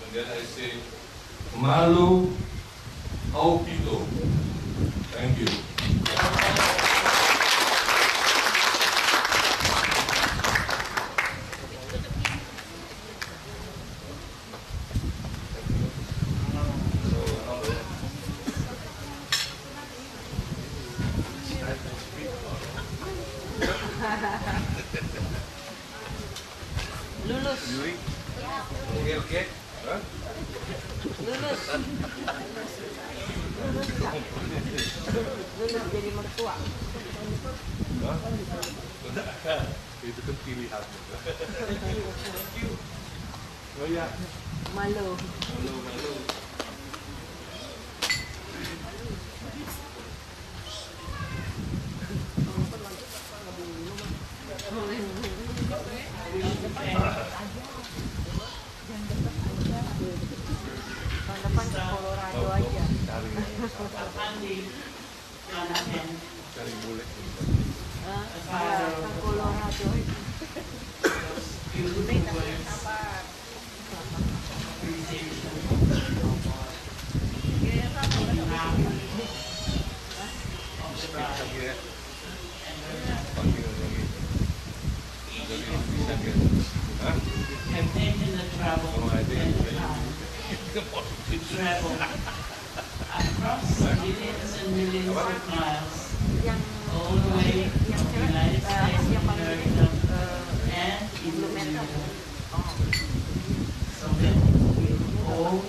And then I say, Malu Aupito. Thank you. Lulus. Okay. Huh? Lulus. Lulus jadi mertua. Itu kan pilihan. Oh ya. Malu. Malu. Tahun depan ke Colorado aja. Cari bule. Ke Colorado. Have taken the trouble and the time to travel across millions and millions of miles all the way from the United States of America and Indonesia. So that we all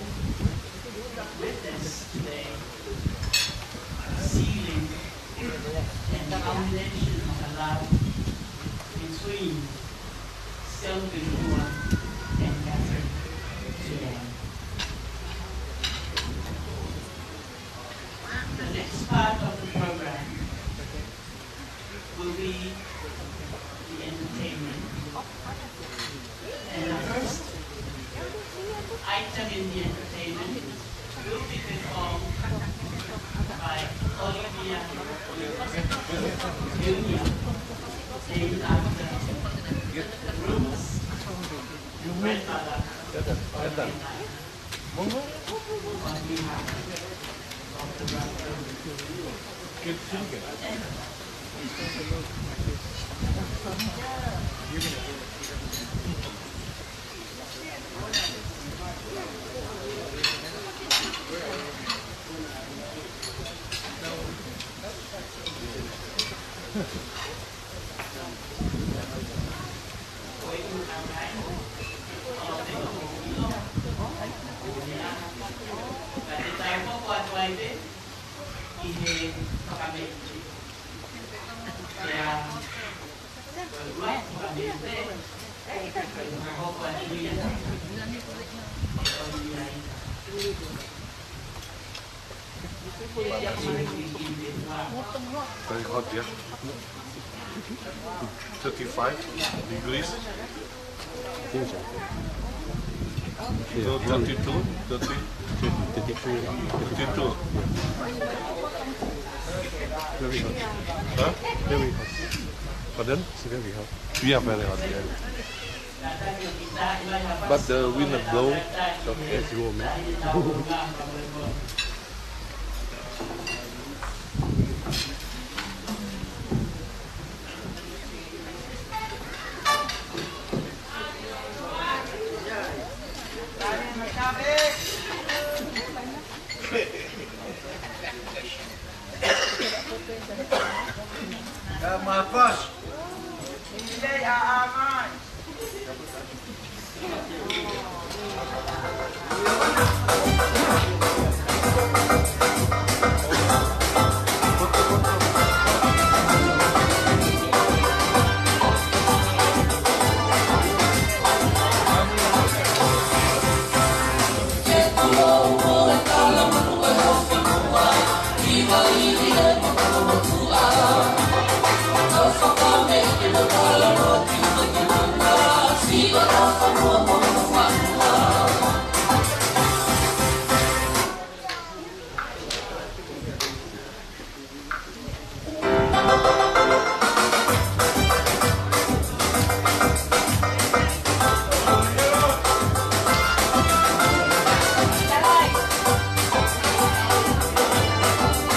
witness today sealing and the combination of a love between Sylvie Juan and Catherine today. The next part of the program will be the entertainment. And the first item in the entertainment will be performed by Olivia Junior, named after Ruth's grandmother on behalf of the brother. Very hot, yeah. 35 degrees. No, 32, 32. Very hot. Huh? Very hot. Pardon? It's very hot. Yeah, very hot, yeah. But the wind blow, so it's warm. Maafas. Hindi aaman.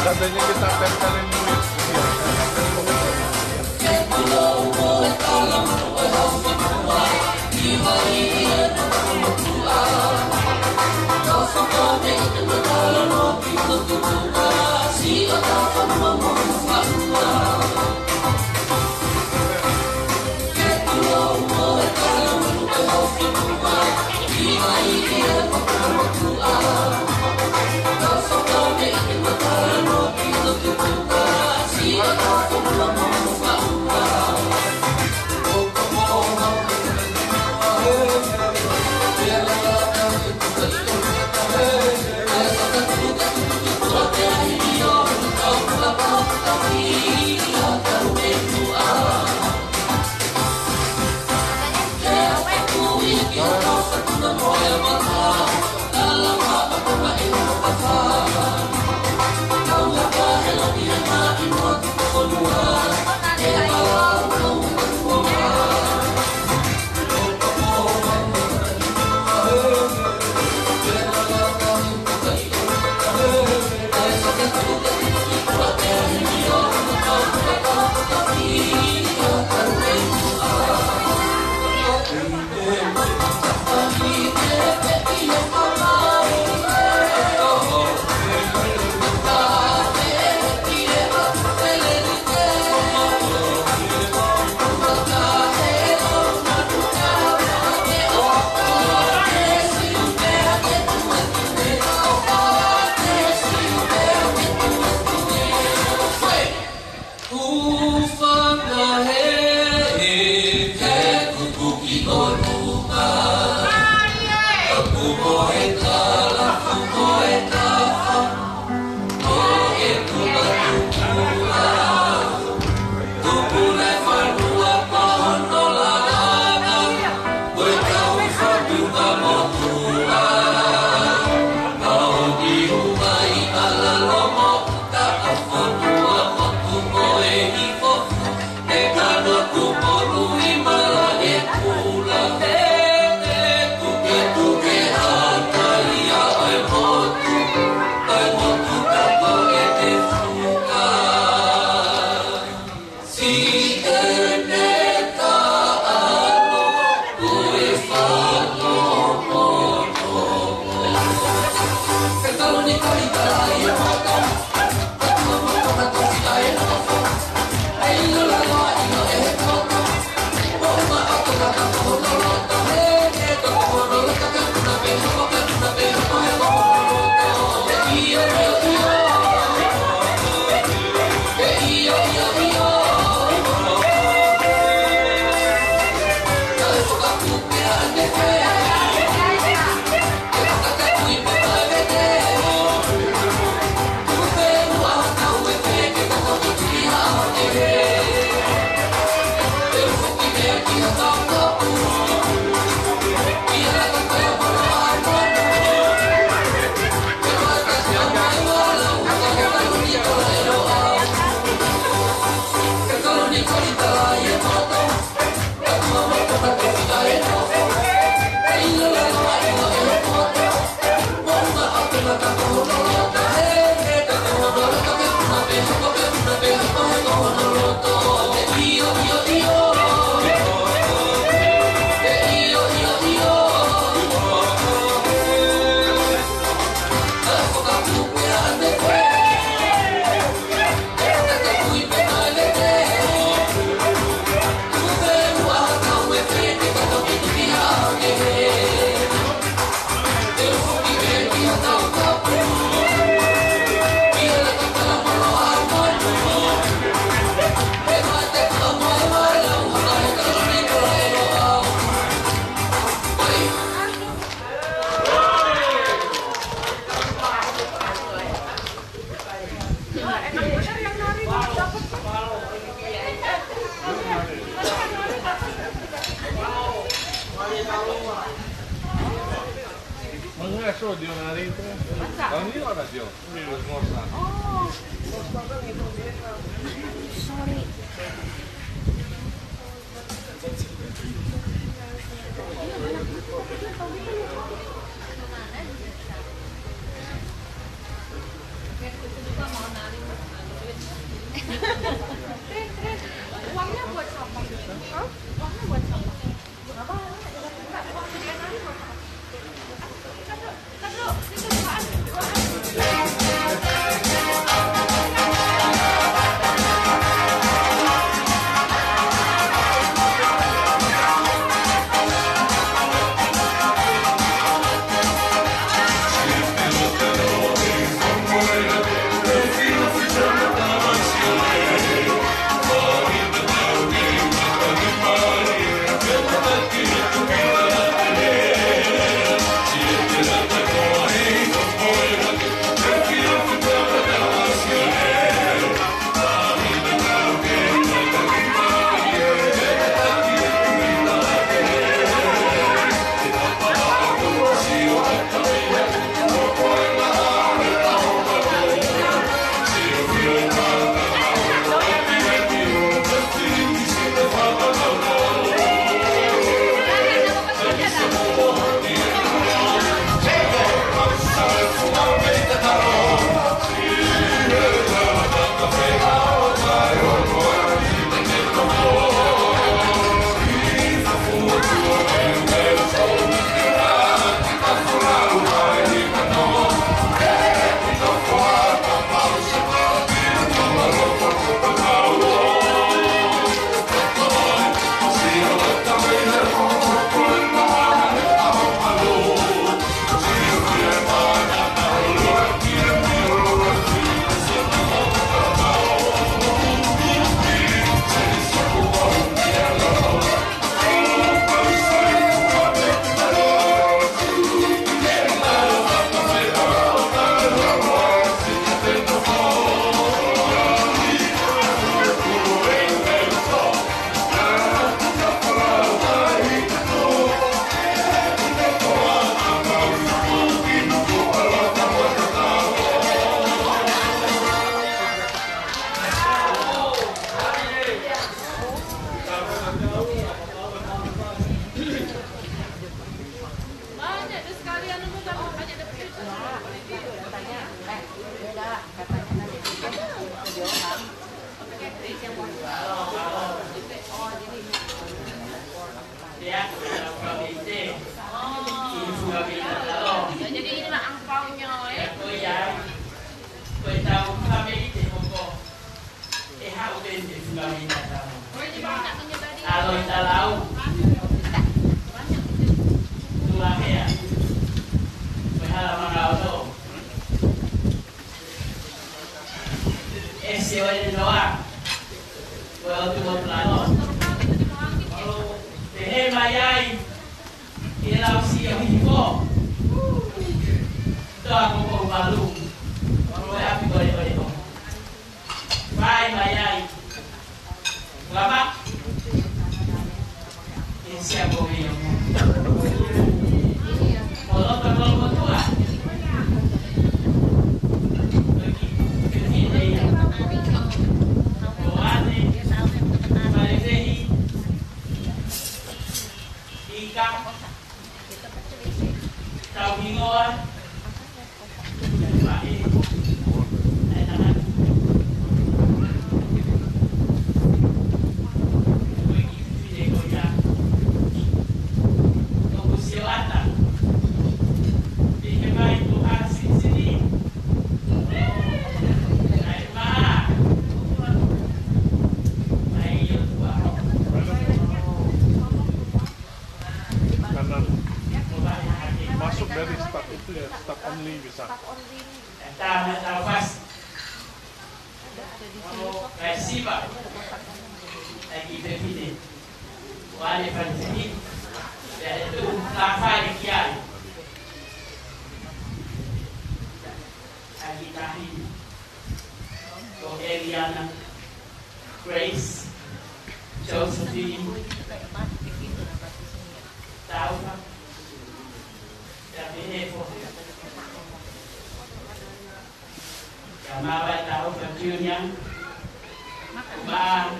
Katanya kita tempelin duit. Kau Adesso Dio nella rete. Non io ora Dio, mi lo smorza. Oh. Sorry. Uangnya buat siapa? Uangnya buat siapa? Berapa? Jadi inilah angpaunya ya. Kalau kita tahu, tulang ya, berhalaman auto, SEO ini doang. tua plano. Tehe mayai ilau si hipo. Itu aku mau balu. Baru api boleh kok. Bye mayai. Lama. Ini siapa yang kalau terlalu tua. Tahu hingoan, masuk dari staff itu ya, staff only bisa. Tahu pas. Kasih pak. Lagi begini. Wali panjang. Ya itu lafaz kiai. Lagi tahi. So Eliana, Grace, Josephine. Tahu pak. Kamawa tahu berjunya, ma,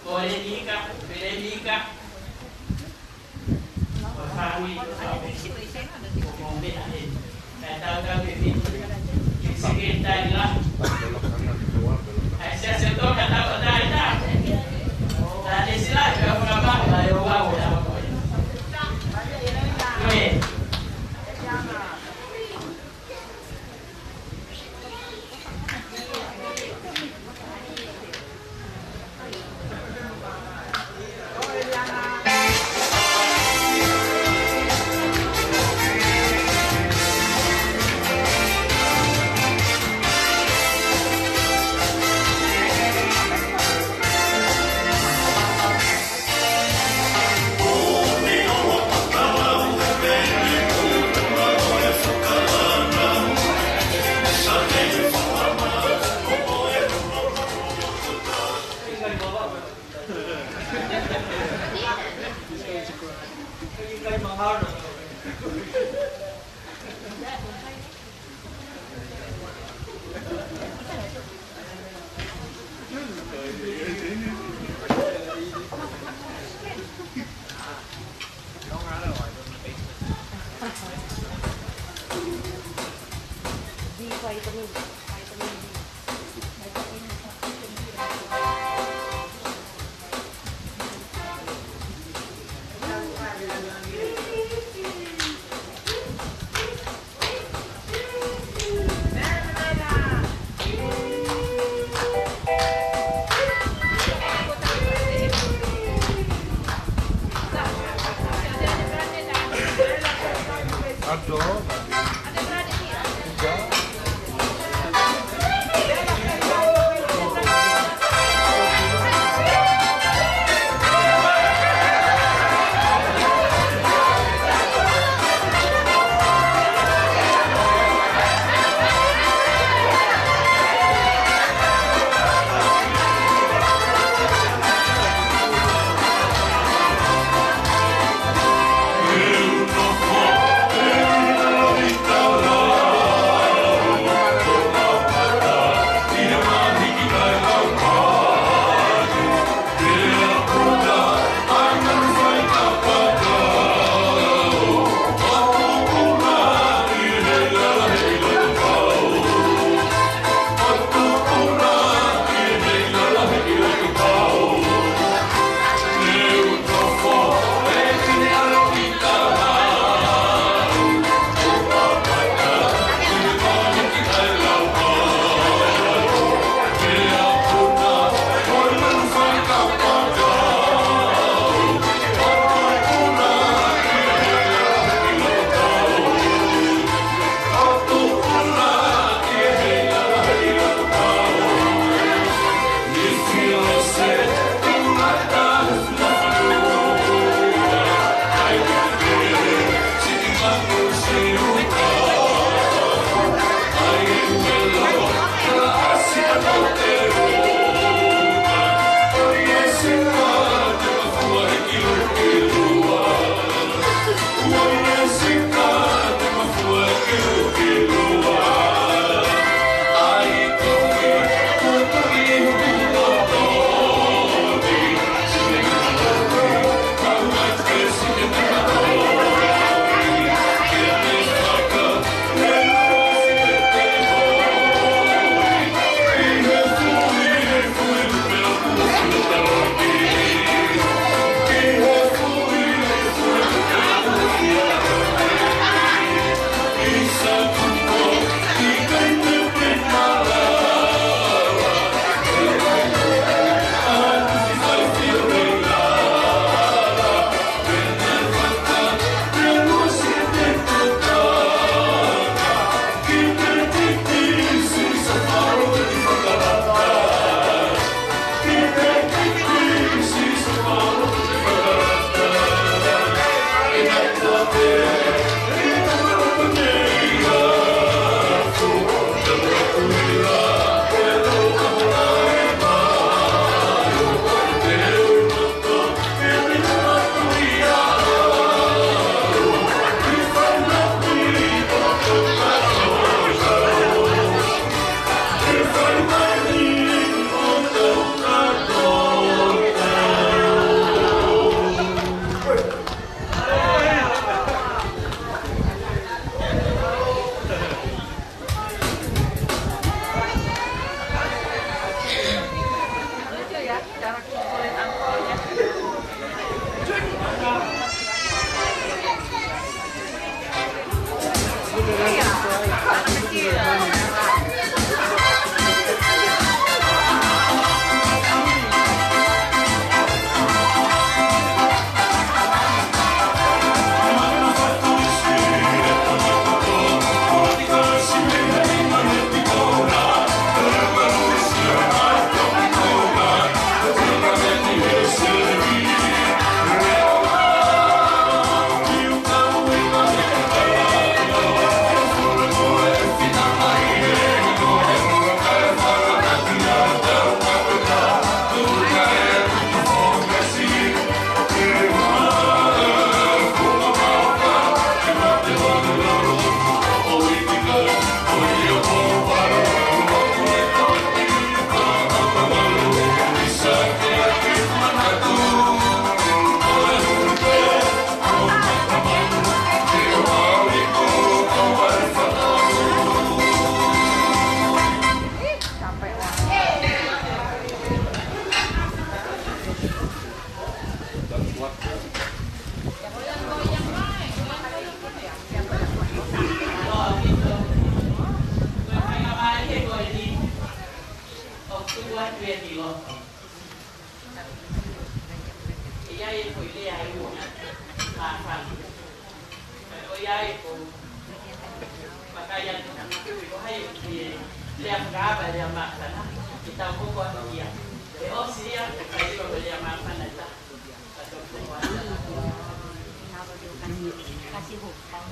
boleh nikah, berfahami, ngomong betul. Tahu begini, sekitar lah. Saya sentuh kata dah. Tadi silah berapa bayar uang dah. ai foi le ai mo ma fa o ai ko makaya ko hai le afgaba le makana kita ko ko dia e o sia kai ko le makana ta kasih hutang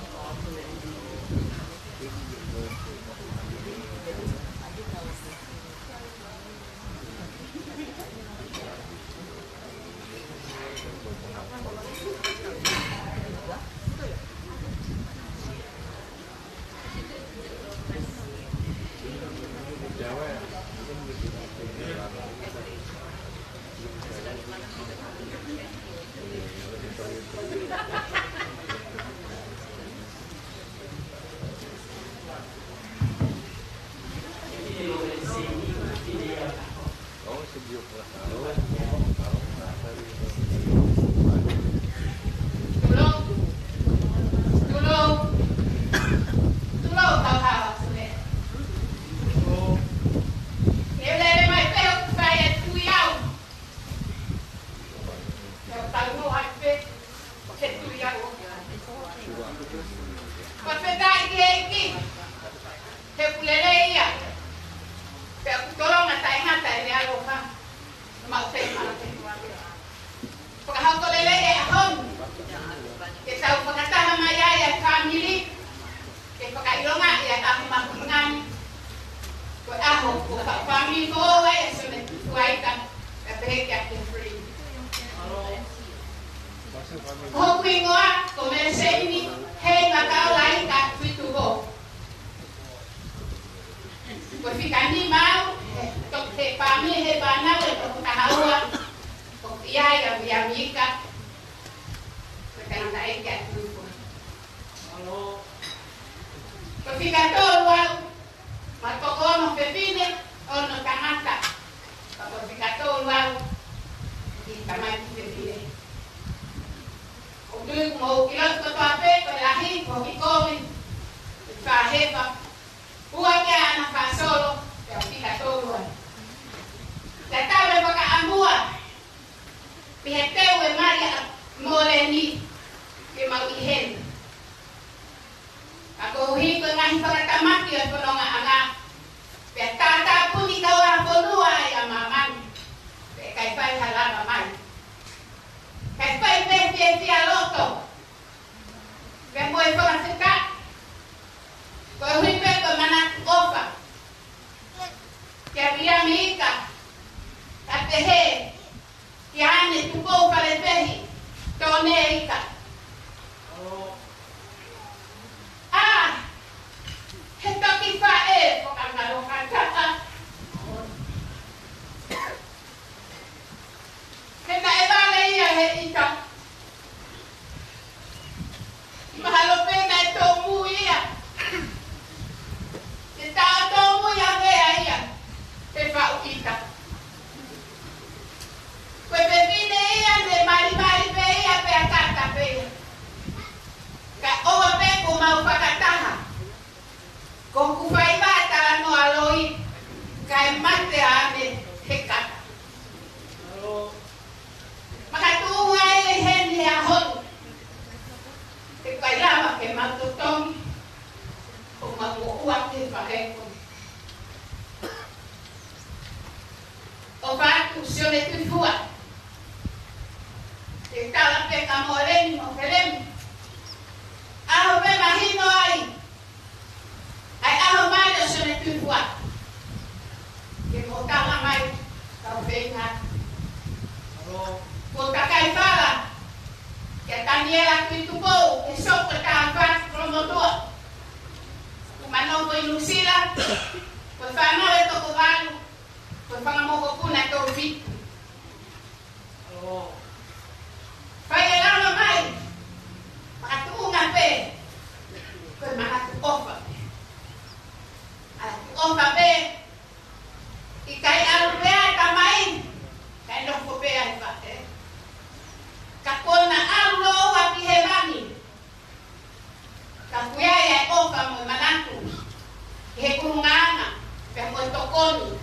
He kurungana, pe mo tokoni,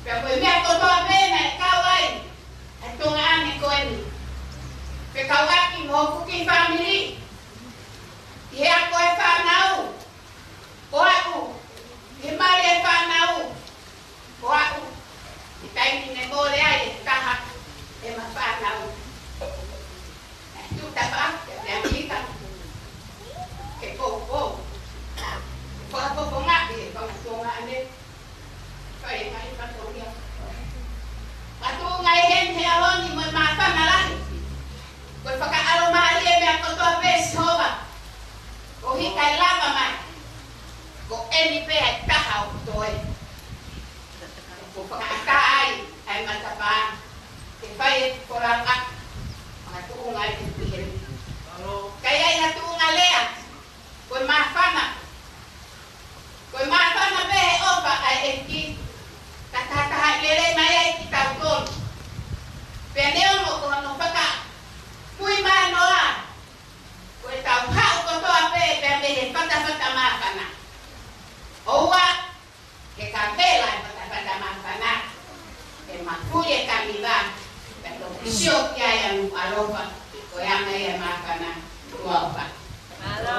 pe mo me to to bene hine mole ai kaha e mawhanau. Tu tapa, te amika. Ke popo. Popo ngaki, popo ngane. Kai mai patoria. Patu ngai hen he aloni mo mawhana lahi. Koe whakaaro maari e mea kotoa pēs hova. Ko hikai lava mai. Ko eni pēa e taha o toe. Ko whakaata ai, ai matapaa. Ke whai e koranga. Mga tuunga e te pihere. Kai ai na tuunga lea. Koe mawhana. Koe mawhana pehe opa ai e ki. Katataha lere mai ai ki tau tonu. Pea neono ko hano whaka. Kui mai noa. Koe tau hau kotoa pehe pea mehe whata mawhana. Oua. Ke ka pela e whata mawhana. Ke makui e ka miwa. Pea to kisio kia ia nu aropa. Koe ame e mawhana. Tuaupa. Alo.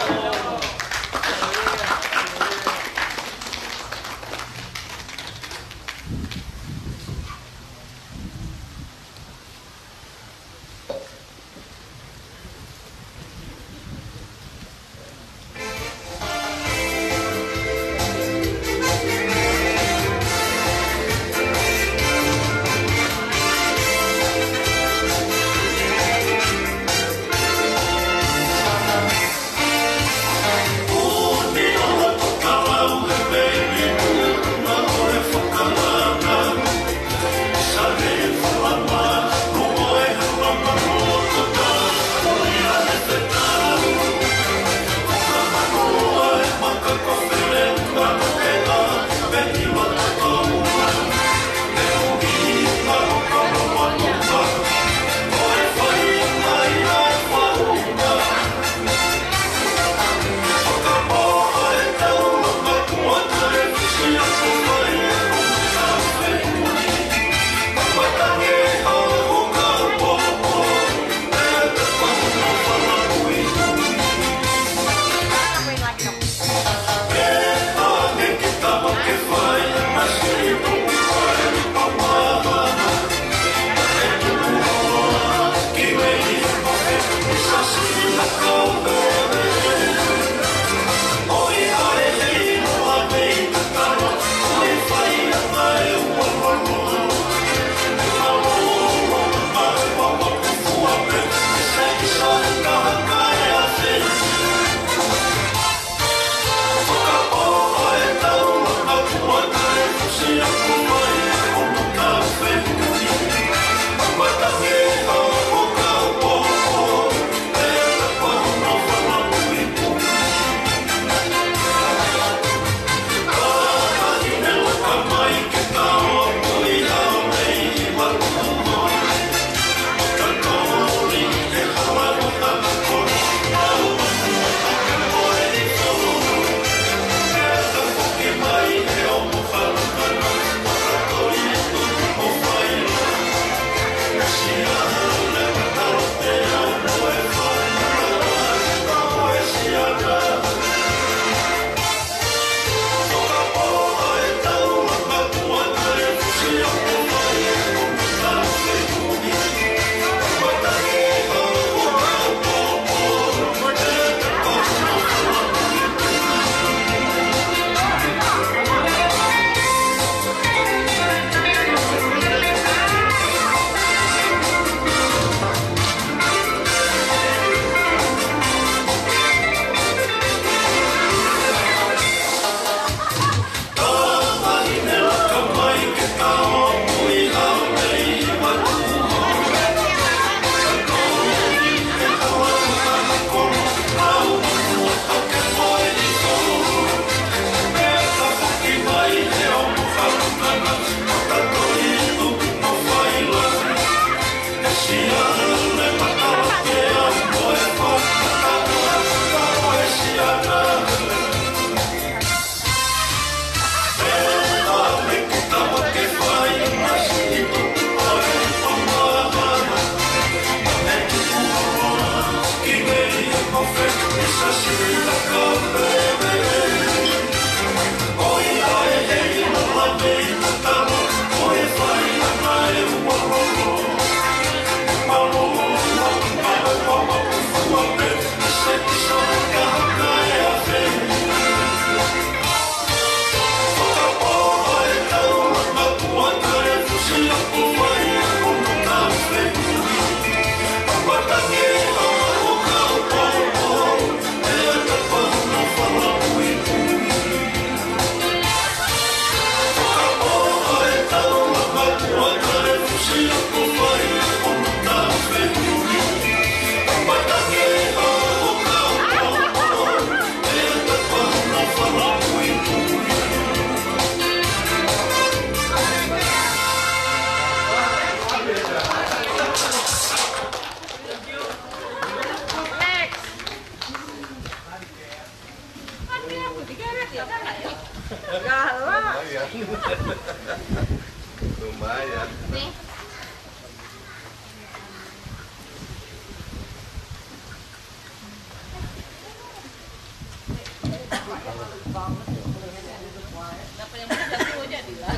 Dapat yang mana jatuh aja Dila.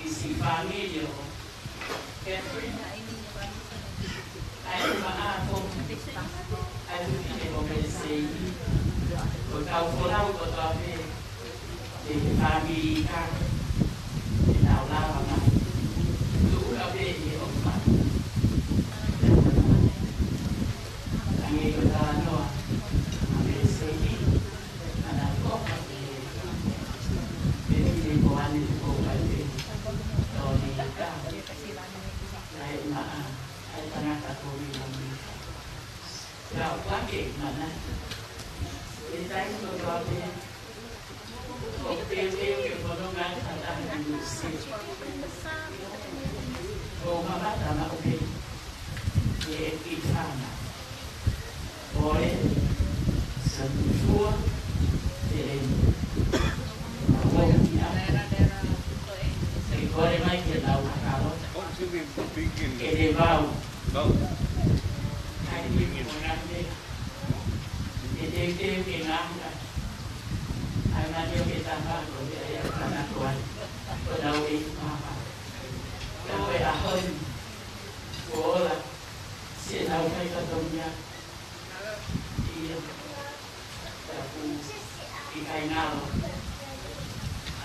Isi família, aí eu comecei a falar o que de família, de não lá, tudo a ver de opa, aí eu estava no comecei a copa de boa de boa de ay tengah katuri lagi. Kalau lagi mana? Kita itu berarti optimis kemudian ada industri. Oh mama sama oke. Ye kita boleh semua jadi. Boleh mai kita kalau ele vai aí ele que nada aí na dia que tá lá quando ele tá na tua quando ele papa então é a home bola se não vai para domia e e cai nada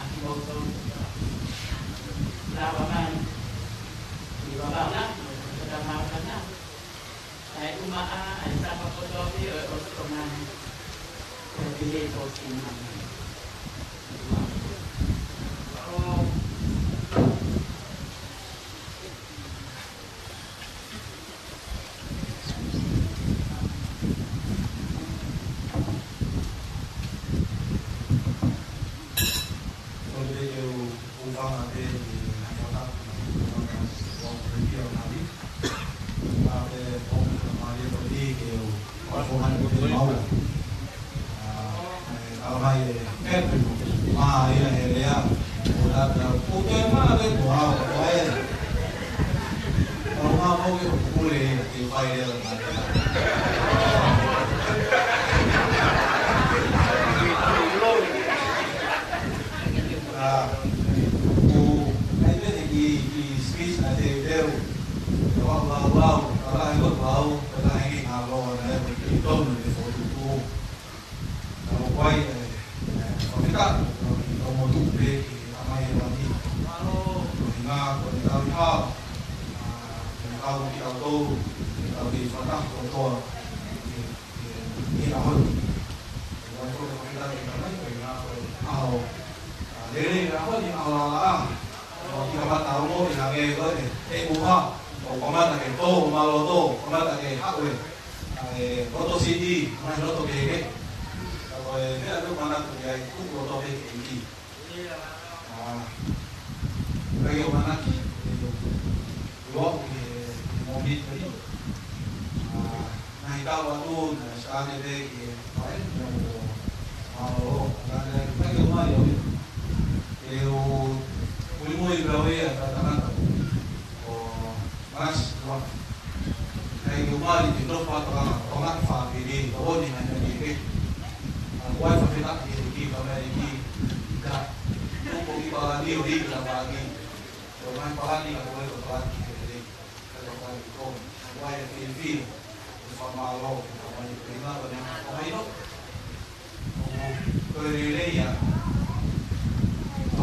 aqui voltou lá vai di bawah lah, sudah makan lah. Saya cuma ada apa fotografi untuk kemana? Jadi postingan. Oh.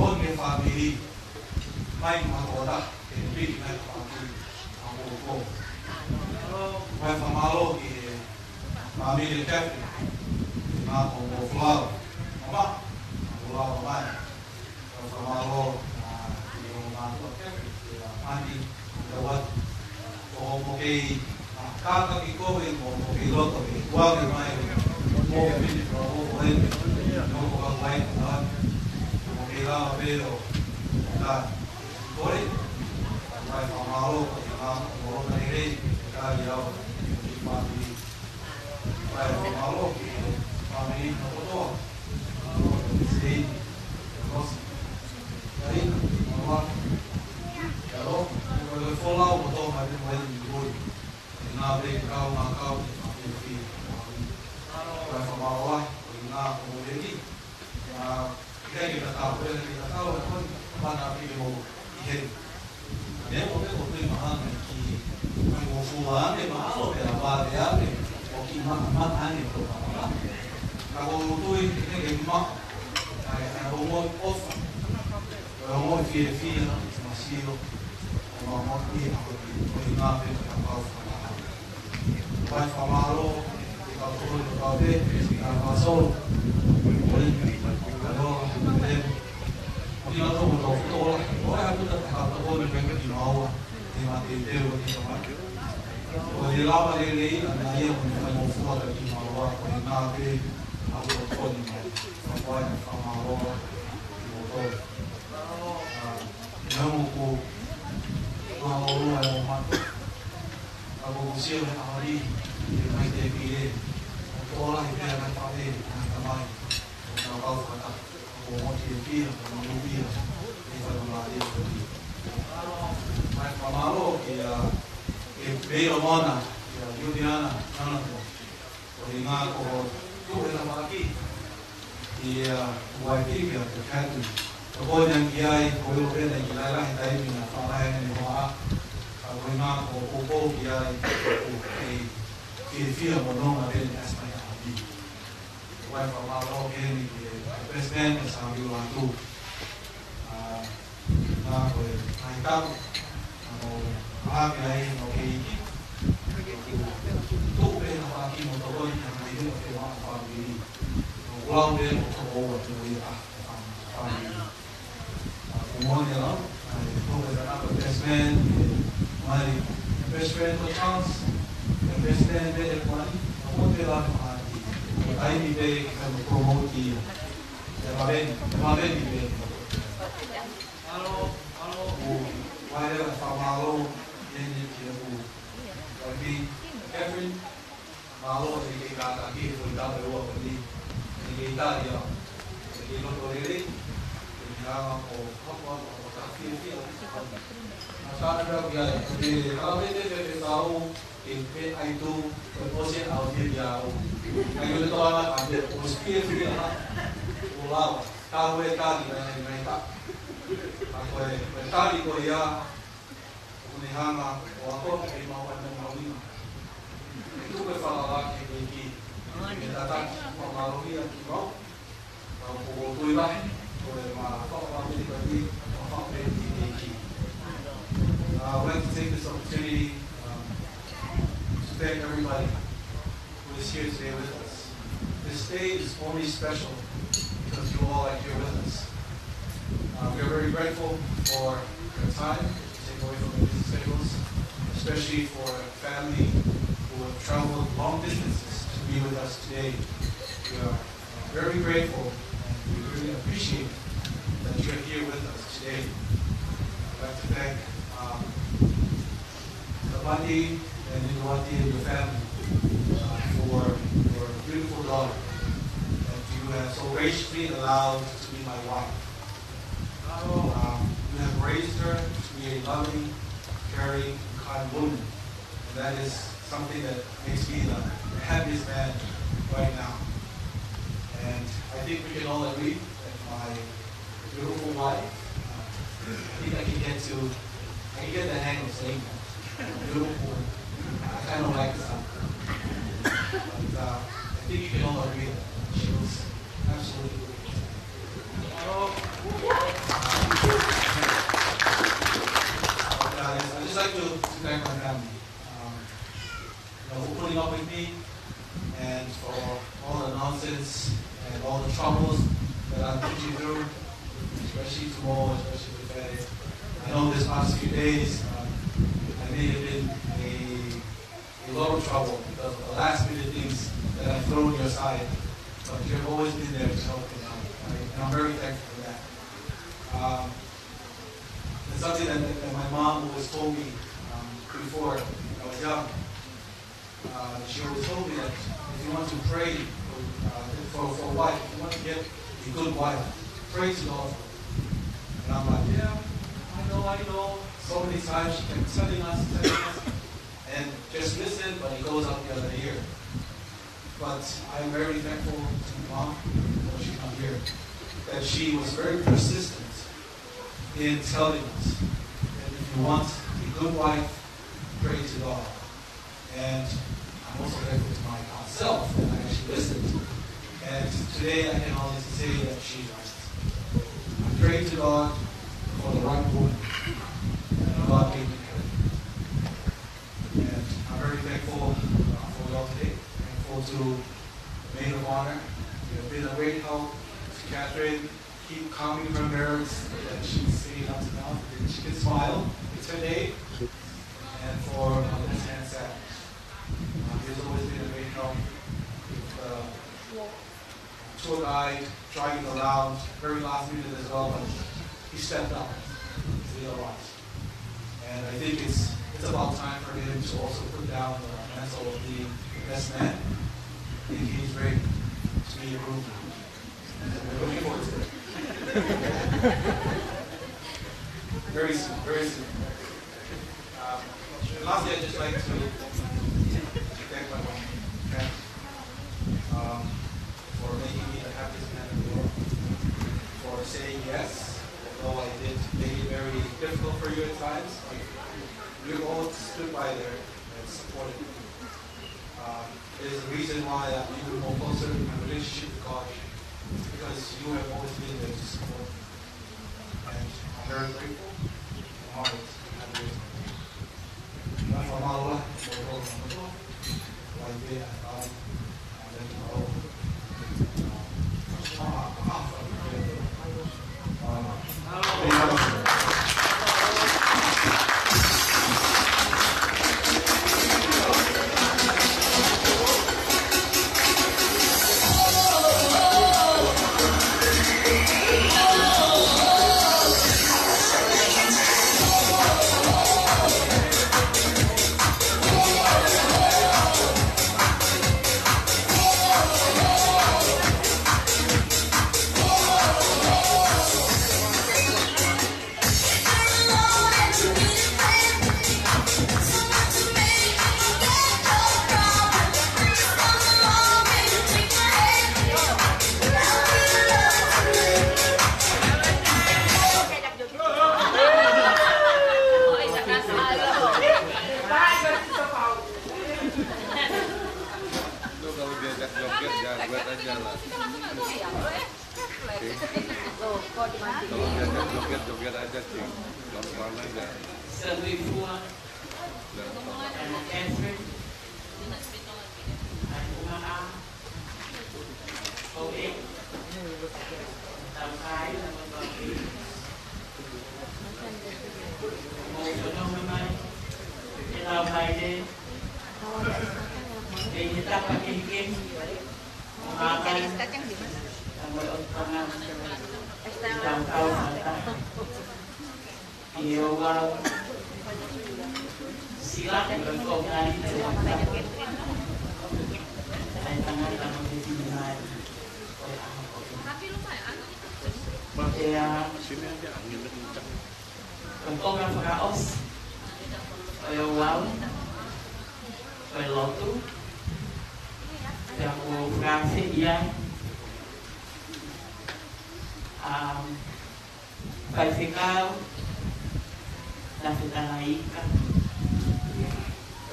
Lord may family. May makoda. Big na family. Ang ko. May famalo ki family Catherine. Na ko flower. Mama. Flower man. Famalo yung mga Catherine. Andi dawat. O mo kay kakak iko mo kay loto kay wag may mo pili mo wen no ko ka wait na mo kay la pero ta kore may pamalo ko na mo na ire ka yaw di pati may pamalo ki pamili no to stay cross dai mo pero ko follow mo to may mo na be kau makau di fi para pamawa na umuri na kita tahu kita tahu pun mana pi mo ihe ne mo be ko mahan ki mo fulan de malo de ba de ave o ki ma ane to pa ka ko tu i ke ma ai mo of mo fi masio mo ki ko na be ka Vai famalo, ikaw tuloy ng kabe, ikaw pasol. Ano, hindi na ito mo ito. Wala ito na takataon ng mga ginawa. Hindi matitero, hindi naman. O nilama nilay, ang naiya mo na mo fuwa na ginawa. O hinabi, ako ito niya. Kapag ang famalo, ito. Namu ko, mga ulo ay umato. Ako siya ng amari, may tepile. Ang ola hindi na pati, ang kamay. Ang kapaw kata. Ako mo tepile, ang lubila. Hindi pa lumali. May pamalo, kaya Beo Mona, kaya Juliana, nanan ko. Kaya nga ako, tuwe na malaki. Kaya YP, kaya Catherine. Ako niyang iyay, kuyo rin, ang ilalahin tayo, pinapalayan ng mga Kaya nga ko po kaya feel mo nung natin as my hobby. Kaya pamalo kaya best man is ang bilang to. Na ko ay tao. Ano hagi ay okay. Tupe na pati mo to ko na hindi mo to ang family. Ulang din mo to ko to family. Kung niya lang ay tupe na ako best man. My best friend was Charles, my best friend Bede Kwani, ako nila ng auntie. Tayo ni Bede promote niya. Maben ni Bede. Ano, wala na pamalo, yan yung siya po. Kami, Catherine, malo, sige kakaki, punta ko yung pati. Sige tayo, sige ko rin. Sige ako, kakaki, Sana daw yan. Kami din tahu itu proses audio ngayon ito ang ambil muskil ulang tahu tadi mereka aku tadi ko ya kunihanga wako ay mawan ng mawin itu berfalala kiki datang pamaruhi at mo kalau putuloy ba or mapapamili ba di mapapamili kiki I would like to take this opportunity to thank everybody who is here today with us. This day is only special because you all are here with us. We are very grateful for your time to take away from the busy schedules, especially for a family who have traveled long distances to be with us today. We are very grateful and we really appreciate that you are here with us today. I'd like to thank Sabati and Inuati and your family for your beautiful daughter that you have so graciously allowed to be my wife. You have raised her to be a loving, caring, kind woman, and that is something that makes me the happiest man right now. And I think we can all agree that my beautiful wife, I think I can get the hang of saying that. Beautiful. I kind of like that. But I think you can all agree that she was absolutely beautiful. especially tomorrow, especially with Friday. I know this past few days, I may have been a lot of trouble because of the last minute things that I've thrown your side, but you've always been there to help me out, right? And I'm very thankful for that. It's something that my mom always told me before I was young. She always told me that if you want to pray for a wife, if you want to get a good wife, pray to God. And I'm like, yeah, I know. So many times she kept telling us, and just listen, but it goes out the other ear. But I'm very thankful to Mom, when she's not here, that she was very persistent in telling us that if you want a good wife, pray to God. And I'm also thankful to myself that I actually listened. And today I can honestly say that she's right. I prayed to God for the right woman. And God gave me her. And I'm very thankful for y'all today. Thankful to the maid of honor. You have been a great help to Catherine. Keep calming her nerves that she's saying up to now. That she can smile. It's her day. And for Miss Ann Sanders. There's always been a great help with tour guide, driving around, very last minute as well, but he stepped up. He realized. And I think it's about time for him to also put down the mantle of being the best man. I think he's ready to be a groom. We're looking forward to it. Very soon, very soon. Lastly, I'd just like to thank my wife, for making me the happiest man in the world, for saying yes, although I did make it very difficult for you at times. You've all stood by there and supported me. It is the reason why I'm even more closer in my relationship with God, because you have always been there to support me. And I'm very grateful and honored to have you. Joget aja sih, pelan-pelan aja. Semua Catherine, Umar, Oke, Tamkai, Bagi, mau penuh memang, kita baik kita pakai game, makan, tambah pangan, tahu iya wow, silakan berkong lain, tangan di sini lain. Ya, berkong yang kaos, kayak wow, kayak lotu, yang grafik yang Pagsikal na pitanaika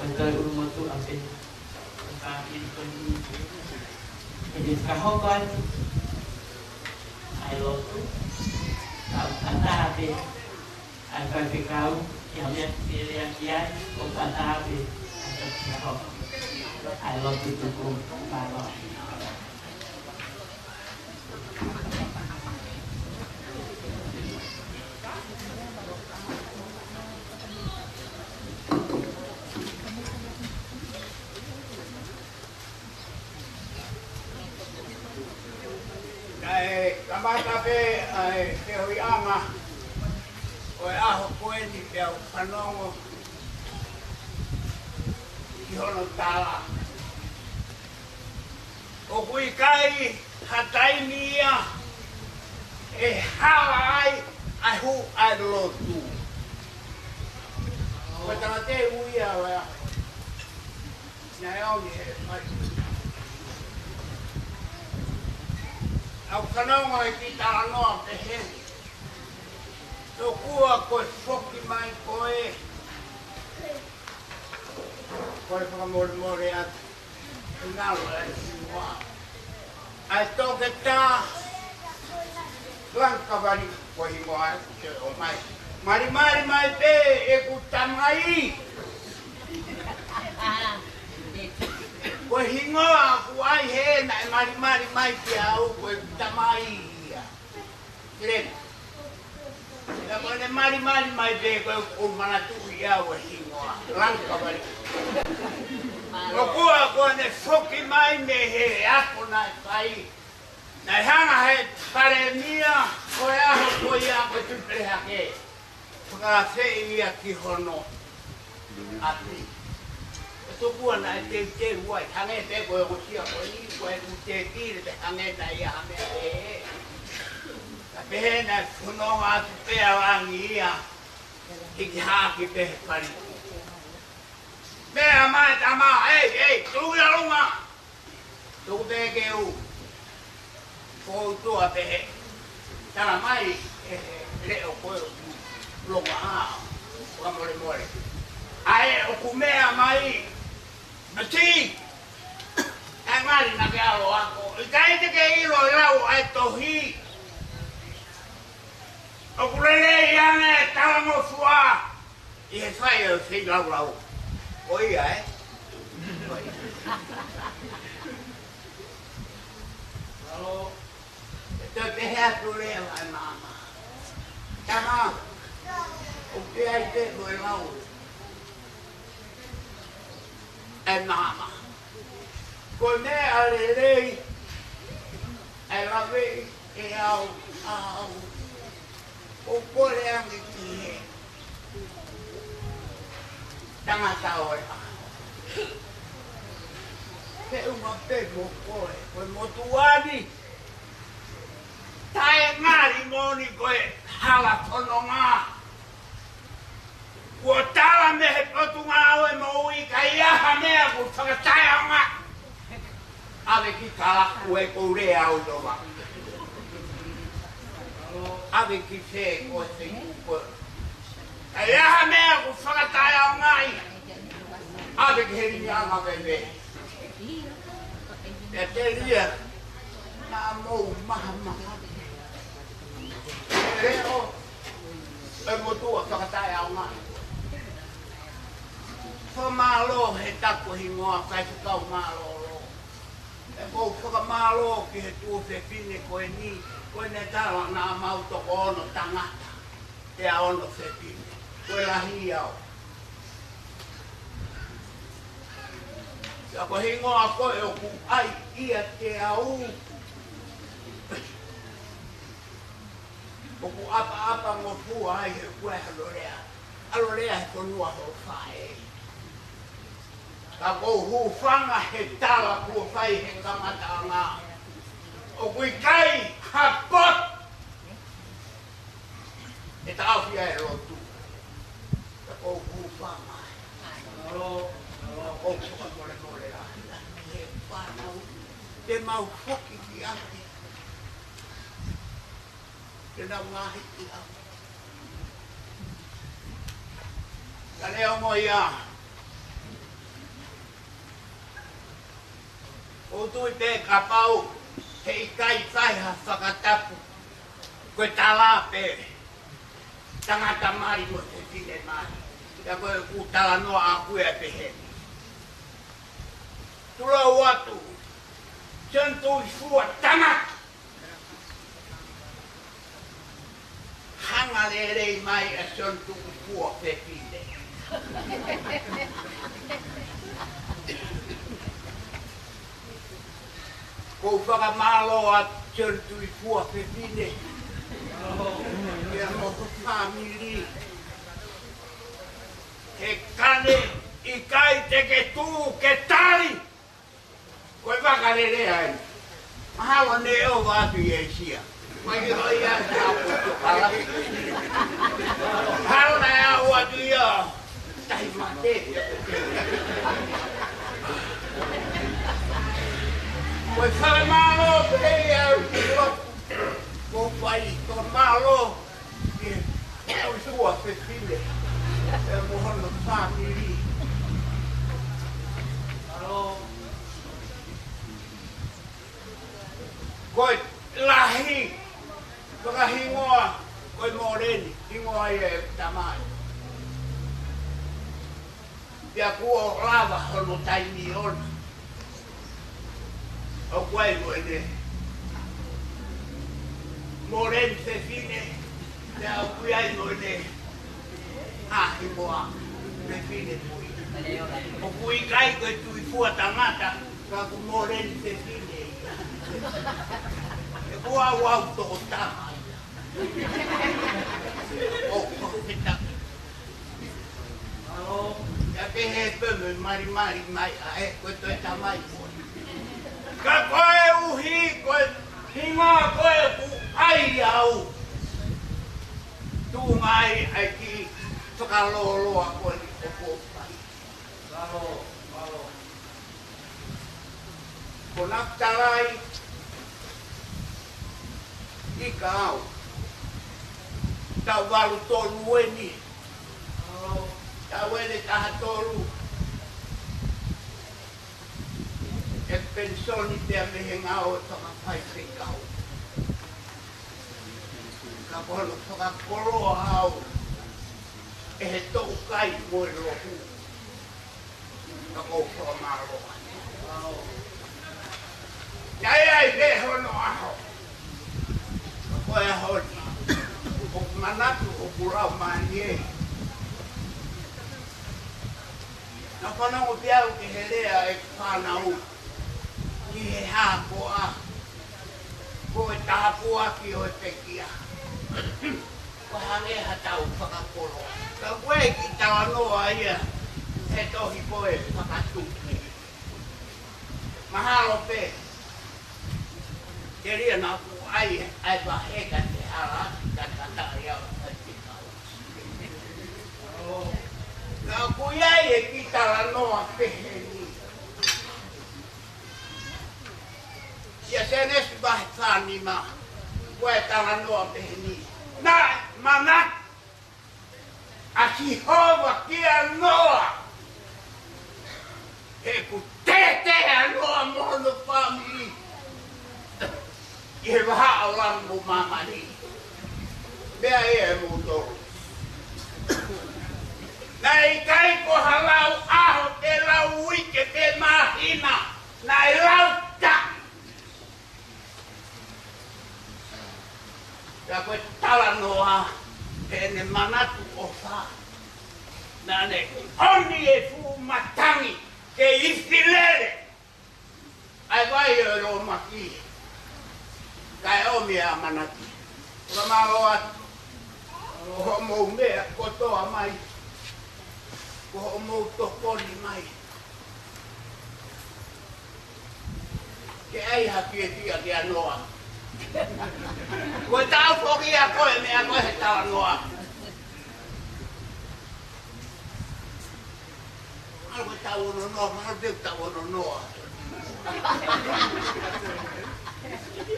Pagkal umuto ang pagkakin ko ni Edis kahokan ay loto ang tahabi ay pagsikal yang yan o patahabi ang pagkahokan ay loto ito kong palo. bata pe ai te hui anga o e aho koeni pe au whanongo ki hono tala. O kui kai hataini ia e hawa ai ai hu ai lotu. Koe tanga te uia wea. Nai auni he mai. Au whanongo e ki tala noa te he. Tō kua koe whoki mai koe. Koe whakamore atu. Ngalo e sinua. Ai toke tā. Lanka wari koe hingoa e o mai. Mari mai te e ku tamai. Koe hingoa ku ai he na e mari mai te au koe tamai ia. Kirena. Ina koe mari mai te koe o manatu ia o hingoa. Lanka wari. No kua koe ne whoki mai me he ako na e whai. Nei hanga he pare mia koe aho koe ia koe tupere hake. Whakawhei ia ki hono ati. E tō kua na e te uai hange te koe o sia koe ni koe u te tire te hange na ia hame e. Ka pehe na whanonga atu pea wangi ia ki haki pehe pari. Mea mai tama, ei, tui alunga. Tuku peke u. Kou tua pehe. Tana mai, leo koe longa haa. Ua more. Ai, oku mea mai. Mati. Ai mari na ke alo ako. Ikai te ke ilo i lau ai tohi. Oku lele iane talamo sua. Ihe whai o si lau. Oi ai. Hello. Te pehe atu lea ai mama. Tama. O ke ai te koe lau. Ai mama. Koe me ale rei. Ai lawe e au. O kore ange ki he. Tangata oi a. Te uma pe mo koe, koe motuani. Tae ngari moni koe hala tono ngā. Kua tala me he potu ngā oe mo ui ka iaha mea ku whakatai au ngā. Ave ki kala kue kou rea au doa. Ave ki te koe te kukoe. Ka iaha mea ku whakatai au ngai. Ave ki heri anga bebe. E te ria. Nā mou maha. Reo. E motua whakatai au ngai. Wha mālo he tako hingoa kai whakau mālo lo. E kou whakamālo ki he tua whewhine koe ni. Koe ne tala nā mautoko ono tangata. Te a ono whewhine. Koe lahi au. Ka ko hingoa koe o ku ai ia te au. O ku apa ngo fua ai he kue halorea. Halorea he konua ho whae. Ka ko hufanga he tala kua whai he kamata ngā. O kui kai hapot. E tawhia e rotu. Ka ko hufanga. Alo. O kukamore a. He whanau. Te mau whoki ki ake. Te nau ngahi ki ake. Ka leo mo ia. O tui te kapau. He ikai whaiha whakatapu. Koe tala pe. Tangata mari mo te tine mari. Ia koe ku tala noa a kue pe he. Tula watu. Sentu i fua tangata. Hanga le rei mai a sentu i fua pe pide. Ko whakamalo atu. Sul tui fua pe fine. Ia moto family. Ke kane I kai te ke tū ke tari. Koe wakarere ai. Mahalo ne o watu I eisia. Mai ki hoi a te hapu tu kala. Halo na ea watu ia. Tai mate. Koe whare malo pei au ki lopu. Ko pai ko malo. Au sua pe fine. E mohono family. Koe lahi, koe hingoa, koe moreni, hingoa I e tamai. Pia kua lava hono taimi ona. O koe koe moreni se fine, pia o kuiai noene. Hingoa, se fine pui. O kui kai koe tui fua tangata, ka ku moreni se fine. E kua wau toko tama. O kofita. Ja te he pömö mari mai a koe toi tamai koe. Ka koe uhi koe hingoa koe ku ai au. Tuu ngai ai ki whakaloloa koe ni o pai. Ko naktarai I ka au. Tau walu tolu eni. Tau ene taha tolu. E pensoni te a mehenga o toka pai kau. Ka kono toka koroa au. E he tau kai moe rohu. Ka kou toa maroa. Ai pe hono aho. Koe honi. O manatu o kurau manie. Na whanau piau ki he rea e whanau. Ki he hāko a. Ko e tāpo aki o e pekia. Ko hange hatau whakakoro. Ka koe ki tawa noa ia. He tohi koe whakatuki. Mahalo pe. Ke ria nā ku ai wa heka te hara ka tatari au te kau. Nā ku iai e ki tara noa peheni. Ia senesi vahe whani ma. Koe tara noa peheni. Nā manat. A ki hova kia noa. E ku tetea noa mono family. I he waha au langu mamani. Mea e mutoru. Nai kai ko halau aho te lau uike te mahina. Nai lau ta. Ka koe tala noa. Ene manatu o wha. Nane oni e fu matangi. Ke istilere. Ai vai e ro maki. Kai o mea manati. Ura maro atu. Ko mou mea kotoa mai. Ko mou tokoni mai. Ke ai haki e tia te anoa. Ko tau whoki a koe mea koe he tau anoa. Maro koe tau ono noa, maro teu tau ono noa.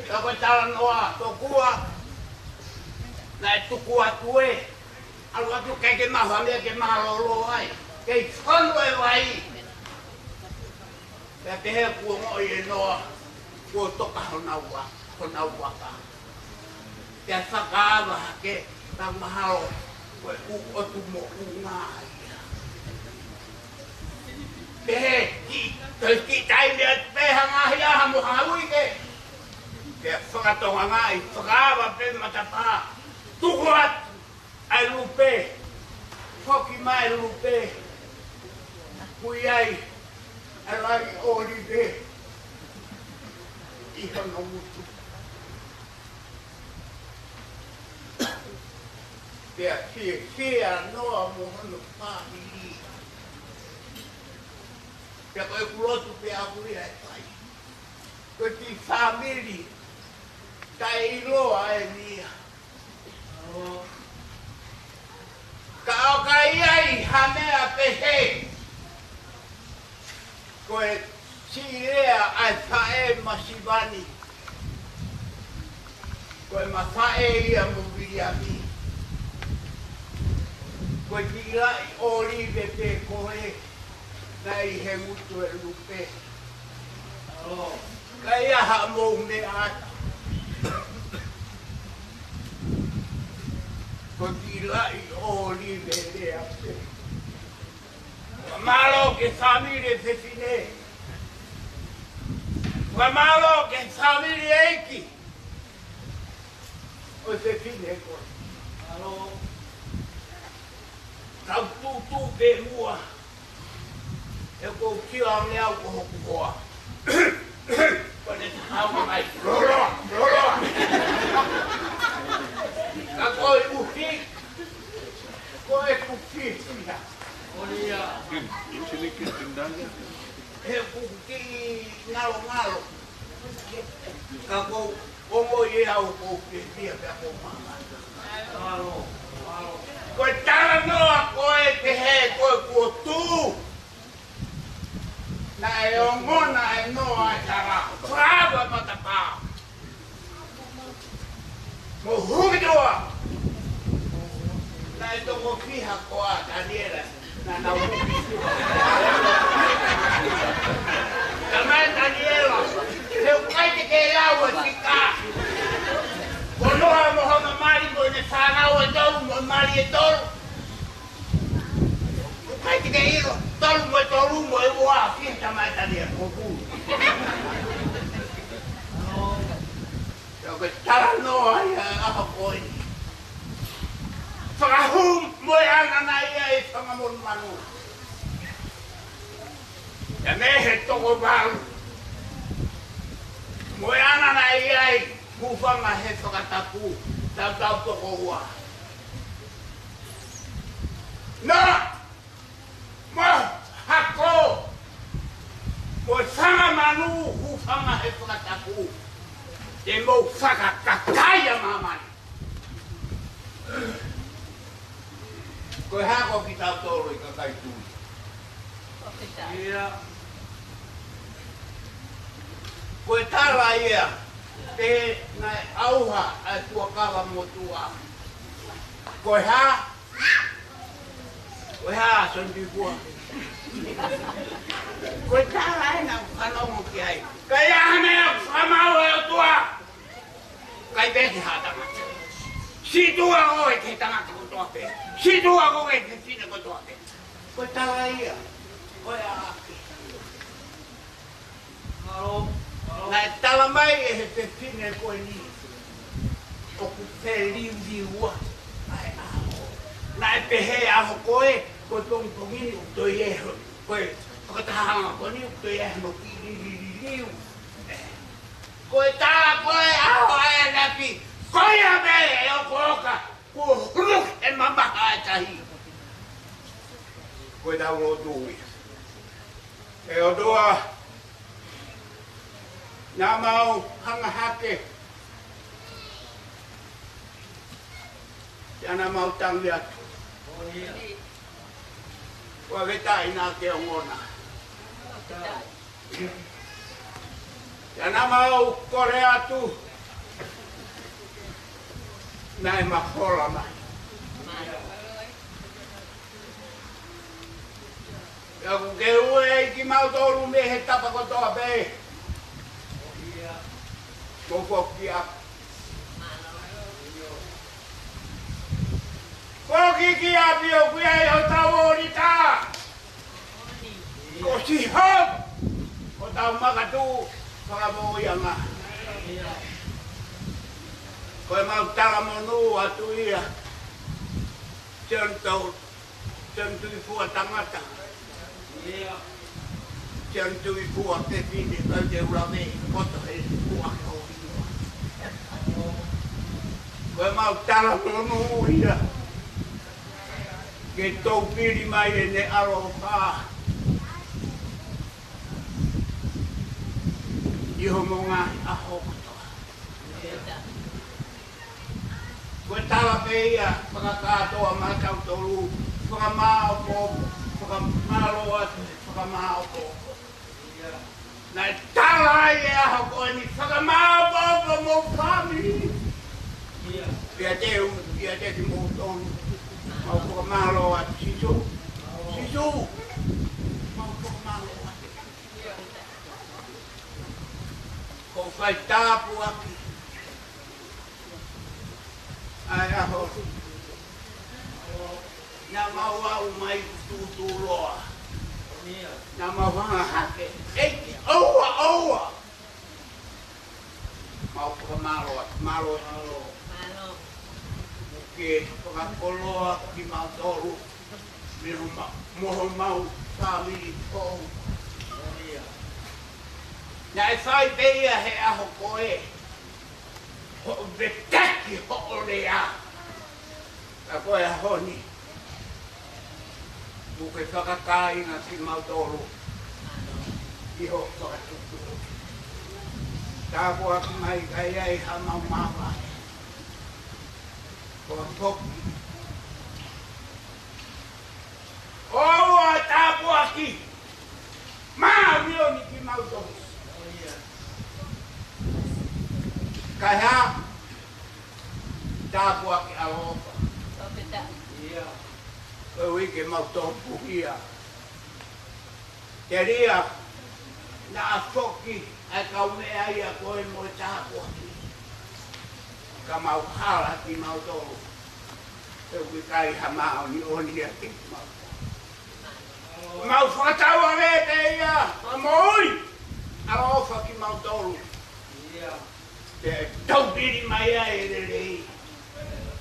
Ka koe tala noa, tō kua, nai tukua tue, alu atu kei ke maha mea ke maha lolo ai, kei whanu e wai. Pea te hea kua ngoi e noa, kua toka honau waka. Pea whakaawa hake, tau mahalo, koe otu mo unga ia. Pehe, ki tai mea peha ngahi aha mo haui ke. Ke whakatonga ngai, whakaawa pe matapā. Tukuat ai lupe. Whoki mai lupe. Kui ai. Ai rai ori pe. Iho no mutu. Pea kia noa mo hono pāmili. Pea koe kulotu pea apuria e pai. Koe ti family. Tai iloa e mia. Ka o ka iai hamea pehe. Koe sirea ai whae masivani. Koe ma whae ia mo viriami. Koe tira i olive pe koe. Nei he mutu e lupe. Ka ia ha mo me ata. Koe tira i olive le ape. Malo che famiglie fefine. Malo che famiglie echi. O fefine ko. Malo. Tau tu pe mua. E ko kia me au ko koa. Pone hau mai. Lolo. Ka koi uhi. Koi uhi. Olia. Chili kindang. He kuki ngalo. Kako omo ye au ko ke dia pe ko mama. Ngalo. Ko tara no ko e te he ko tu. Na e ongona e no a tara. Fraba matapa. Mo huidoa. Na e to ko fiha ko a Daniela. Na Tamai Daniela, eu vai te querer o ficar. Quando eu morro no marido, quando sana o tolo, no marido tolo. Vai te querer tolo, eu vou a fim Tamai Daniela, cocu. Eu que tá no aí a coisa. Fahum moyana na ia e fangamon manu. Ya mehe toko baru. Moyana na ia e kufanga he whakataku. Tau toko hua. No! Mo hako! Mo sanga manu kufanga he whakataku. Te mo whakakakaya mamani. Koe hako ki tau toro i kakai tui. Ia. Koe tara ia. Te nai auha ai tua kawa motua. Koe ha. Koe ha son di kua. Koe tara ai na whanongo ki ai. Kai ahane a whamau e o tua. Kai bete hata mata. Si tua oe ke tangata kotoa pe. Si tua oe ke fine kotoa pe. Koe tala ia. Koe a aki. Nai tala mai e he te fine koe ni. Oku te liu ai aho. Nai pehe aho koe. Koe tong tongini utoi eho. Koe whakatahanga koe ni utoi eho no ki liu. Koe tala koe aho ai napi. Koe a mele e o koka. Koe huruk e mamaha e tahi. Koe tau o tui. E o doa. Nā mau hanga hake. Ia nā mau tangi atu. Koe vetai nā ke o ngona. Ia nā mau kore atu. Nai mahola mai. Ia ku ke ue e ki mau toru me he tapa kotoa pe. Koko ki a. Koki ki a pio kui ai o tau ori ta. Ko si hop. Ko tau makatu. Whakamo ianga. Koe mau tala monu atu ia. Tentui fua tangata. Tentui fua te fine. Kau te urawe. Koto he fua kau. Koe mau tala monu ia. ke tau piri mai e ne aro pā. Iho mo ngahi aho katoa. Koe tawa pe ia, whakakatoa mātau tolu, whakamao pōpo, whakamalo atu, whakamao pōpo. Nai tala e aho koe ni whakamao pōpo mō pāmiri. Pia te ki mō tonu, mau whakamalo atu, sisu, sisu, mau whakamalo atu. Ko whai tāpu aki. Ai aho. Nā mau au mai tūtū loa. Nā mau hanga hake. Eiki, aua, aua. Mau whakamalo atu, malo atu. Ke whakakoloa ki mau toru. Moho mau whamiri kou. Nā e whai peia he aho koe. Ho vetaki ho rea. Ka koe a honi. Muke whakakainga ki mautoro. Iho whakatutu. Tāpua ki mai kai ai ha mau mawai. Ko toki. Oua tāpua ki. Maa rioni ki mautoro. Kai ha, tāpua ki alofa. Koe wike mautopu hia. Te ria, na a whoki ai kau mea ia koe mo e tāpua ki. Ka mau hala ki mautopu. Te wikai ha mao ni onia ki mautopu. Mau whakataua me te ia, ka moi, alofa ki mautopu. Te taupiri mai ai e rei.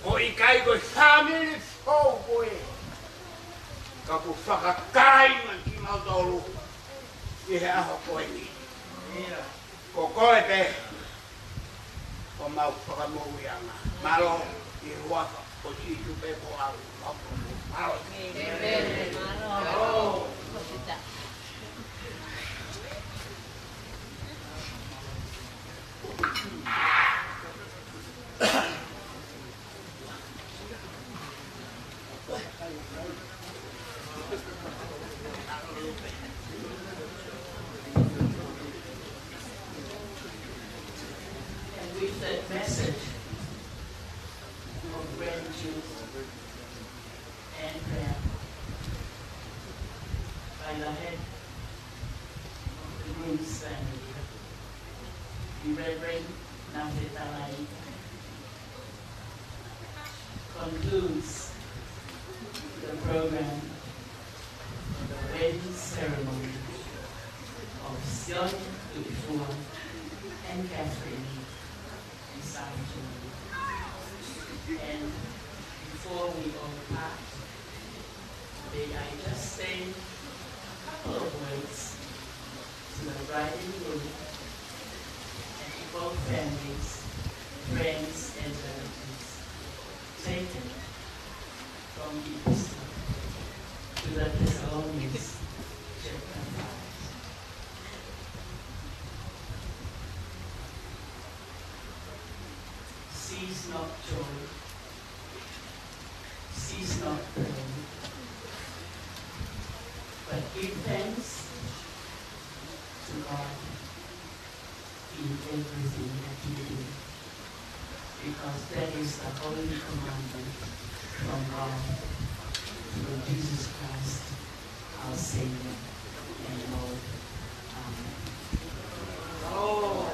O i kai koe whamiri whou koe. Ka ku whakakainga ki mautolu. I he aho koe ni. Ko koe te. Ko mau whakamuianga. Malo i huaka. Ko situ pepo au. Malo. Malo. And with that message, your gratitude and prayer by the head of the Groom's family, the Reverend Nafetalai, concludes the program of the wedding ceremony of Sion Tuifua and Catherine in Sancho. And before we all part, may I just say a couple of words to the bride and groom and to both families, friends and relatives, taken from the Epistle to the Thessalonians, chapter 5. Cease not joy, cease not praying, but give thanks to God in everything that you do, because that is the holy commandment from God through Jesus Christ, our Savior and Lord. Amen. Oh.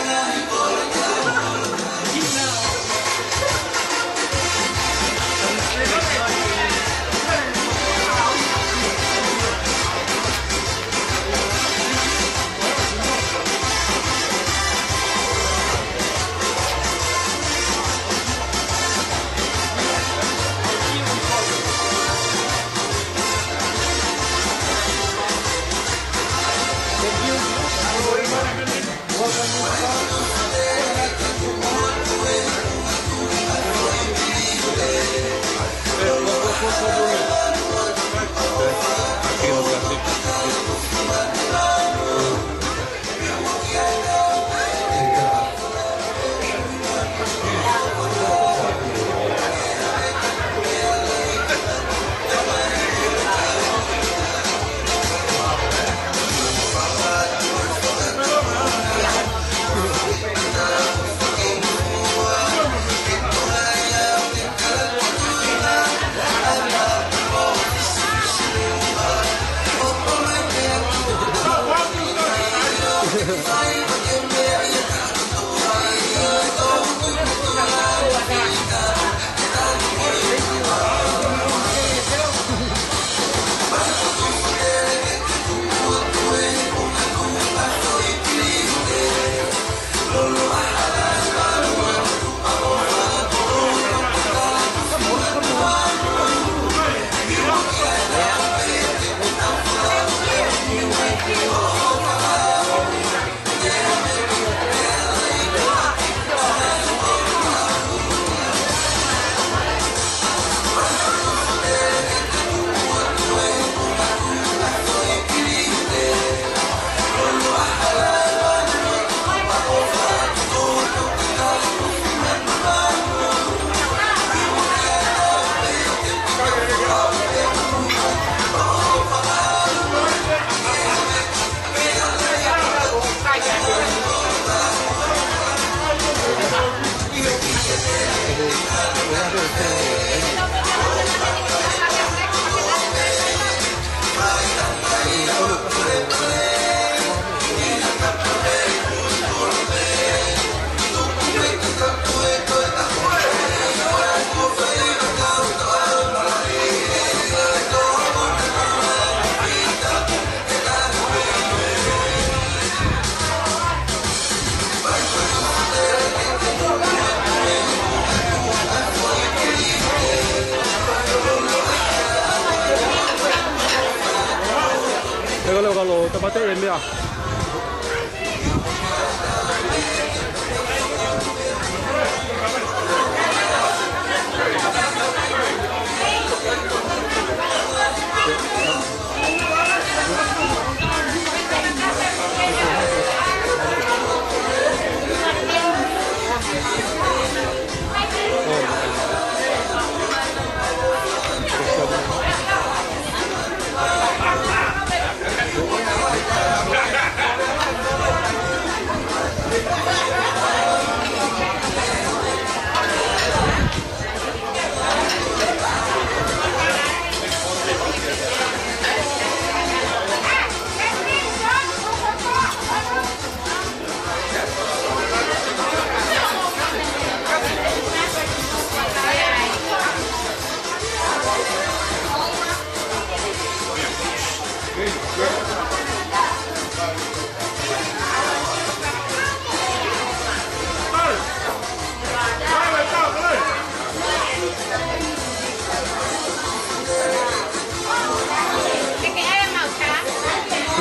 Get kalau tempatnya ini ya.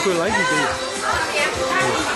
Tôi lấy gì vậy?